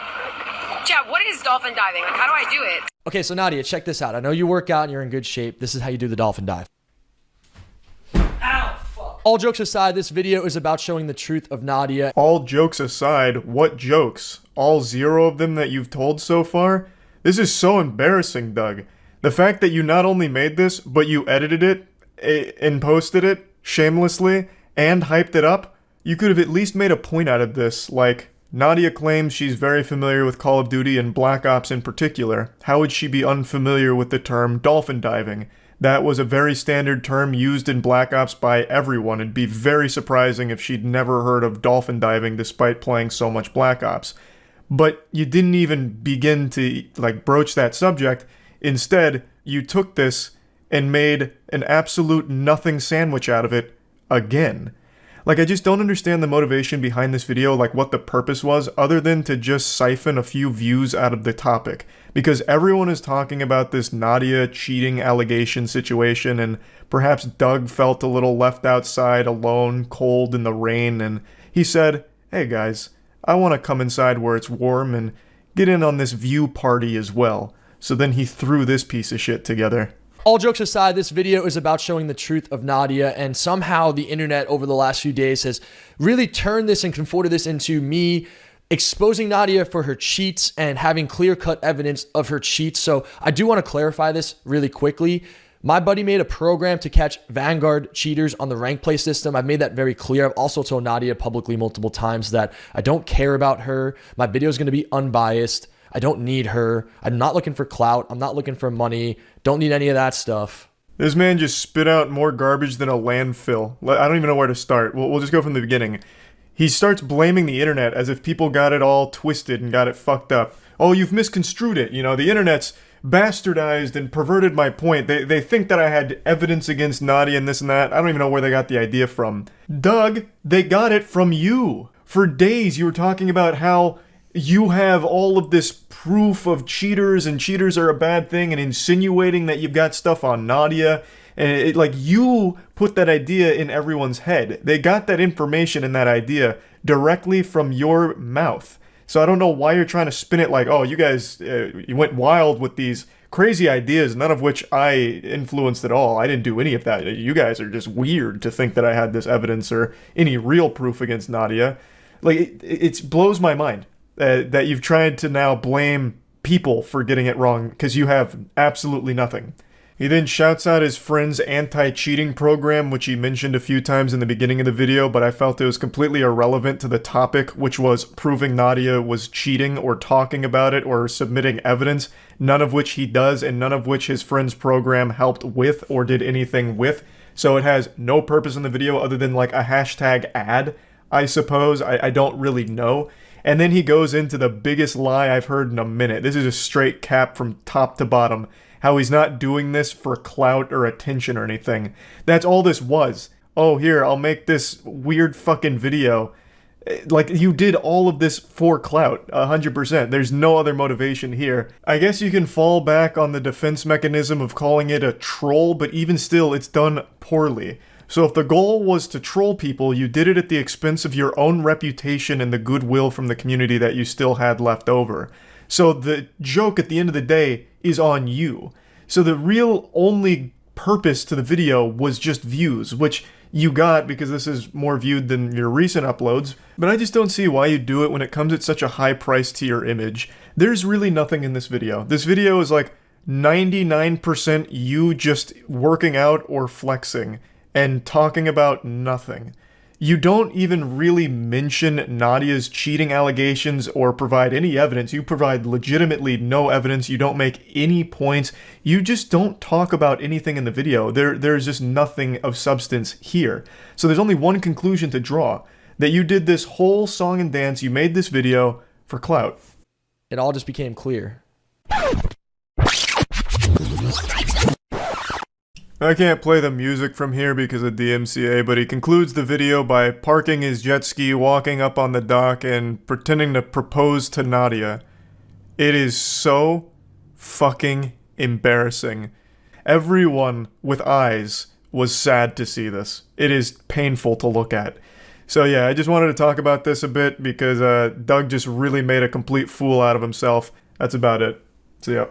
Chat, what is dolphin diving? Like, how do I do it? Okay, so Nadia, check this out. I know you work out and you're in good shape. This is how you do the dolphin dive. Ow, fuck. All jokes aside, this video is about showing the truth of Nadia. All jokes aside, what jokes? All 0 of them that you've told so far? This is so embarrassing, Doug. The fact that you not only made this, but you edited it and posted it shamelessly and hyped it up. You could have at least made a point out of this, like, Nadia claims she's very familiar with Call of Duty and Black Ops in particular. How would she be unfamiliar with the term dolphin diving? That was a very standard term used in Black Ops by everyone. It'd be very surprising if she'd never heard of dolphin diving despite playing so much Black Ops. But you didn't even begin to, like, broach that subject. Instead, you took this and made an absolute nothing sandwich out of it again. Like, I just don't understand the motivation behind this video, like what the purpose was, other than to just siphon a few views out of the topic. Because everyone is talking about this Nadia cheating allegation situation, and perhaps Doug felt a little left outside, alone, cold in the rain, and he said, hey guys, I want to come inside where it's warm and get in on this view party as well. So then he threw this piece of shit together. All jokes aside, this video is about showing the truth of Nadia, and somehow the internet over the last few days has really turned this and conforted this into me exposing Nadia for her cheats and having clear-cut evidence of her cheats. So I do want to clarify this really quickly. My buddy made a program to catch Vanguard cheaters on the rank play system. I've made that very clear. I've also told Nadia publicly multiple times that I don't care about her. My video is going to be unbiased. I don't need her. I'm not looking for clout. I'm not looking for money. Don't need any of that stuff. This man just spit out more garbage than a landfill. I don't even know where to start. We'll just go from the beginning. He starts blaming the internet as if people got it all twisted and got it fucked up. Oh, you've misconstrued it. You know, the internet's bastardized and perverted my point. They think that I had evidence against Nadia and this and that. I don't even know where they got the idea from. Doug, they got it from you. For days you were talking about how you have all of this proof of cheaters and cheaters are a bad thing and insinuating that you've got stuff on Nadia. And like you put that idea in everyone's head. They got that information and that idea directly from your mouth. So I don't know why you're trying to spin it like, oh, you guys, you went wild with these crazy ideas, none of which I influenced at all. I didn't do any of that. You guys are just weird to think that I had this evidence or any real proof against Nadia. Like, it blows my mind that you've tried to now blame people for getting it wrong because you have absolutely nothing. He then shouts out his friend's anti-cheating program, which he mentioned a few times in the beginning of the video, but I felt it was completely irrelevant to the topic, which was proving Nadia was cheating or talking about it or submitting evidence, none of which he does and none of which his friend's program helped with or did anything with. So it has no purpose in the video other than like a hashtag ad, I suppose. I don't really know. And then he goes into the biggest lie I've heard in a minute. This is a straight cap from top to bottom. How he's not doing this for clout or attention or anything. That's all this was. Oh, here, I'll make this weird fucking video. Like, you did all of this for clout, 100%. There's no other motivation here. I guess you can fall back on the defense mechanism of calling it a troll, but even still, it's done poorly. So if the goal was to troll people, you did it at the expense of your own reputation and the goodwill from the community that you still had left over. So the joke at the end of the day is on you. So the real only purpose to the video was just views, which you got because this is more viewed than your recent uploads, but I just don't see why you do it when it comes at such a high price to your image. There's really nothing in this video. This video is like 99% you just working out or flexing and talking about nothing. You don't even really mention Nadia's cheating allegations or provide any evidence. You provide legitimately no evidence. You don't make any points. You just don't talk about anything in the video. There's just nothing of substance here. So there's only one conclusion to draw. That you did this whole song and dance, you made this video for clout. It all just became clear. I can't play the music from here because of DMCA, but he concludes the video by parking his jet ski, walking up on the dock, and pretending to propose to Nadia. It is so fucking embarrassing. Everyone with eyes was sad to see this. It is painful to look at. So yeah, I just wanted to talk about this a bit because Doug just really made a complete fool out of himself. That's about it. See ya.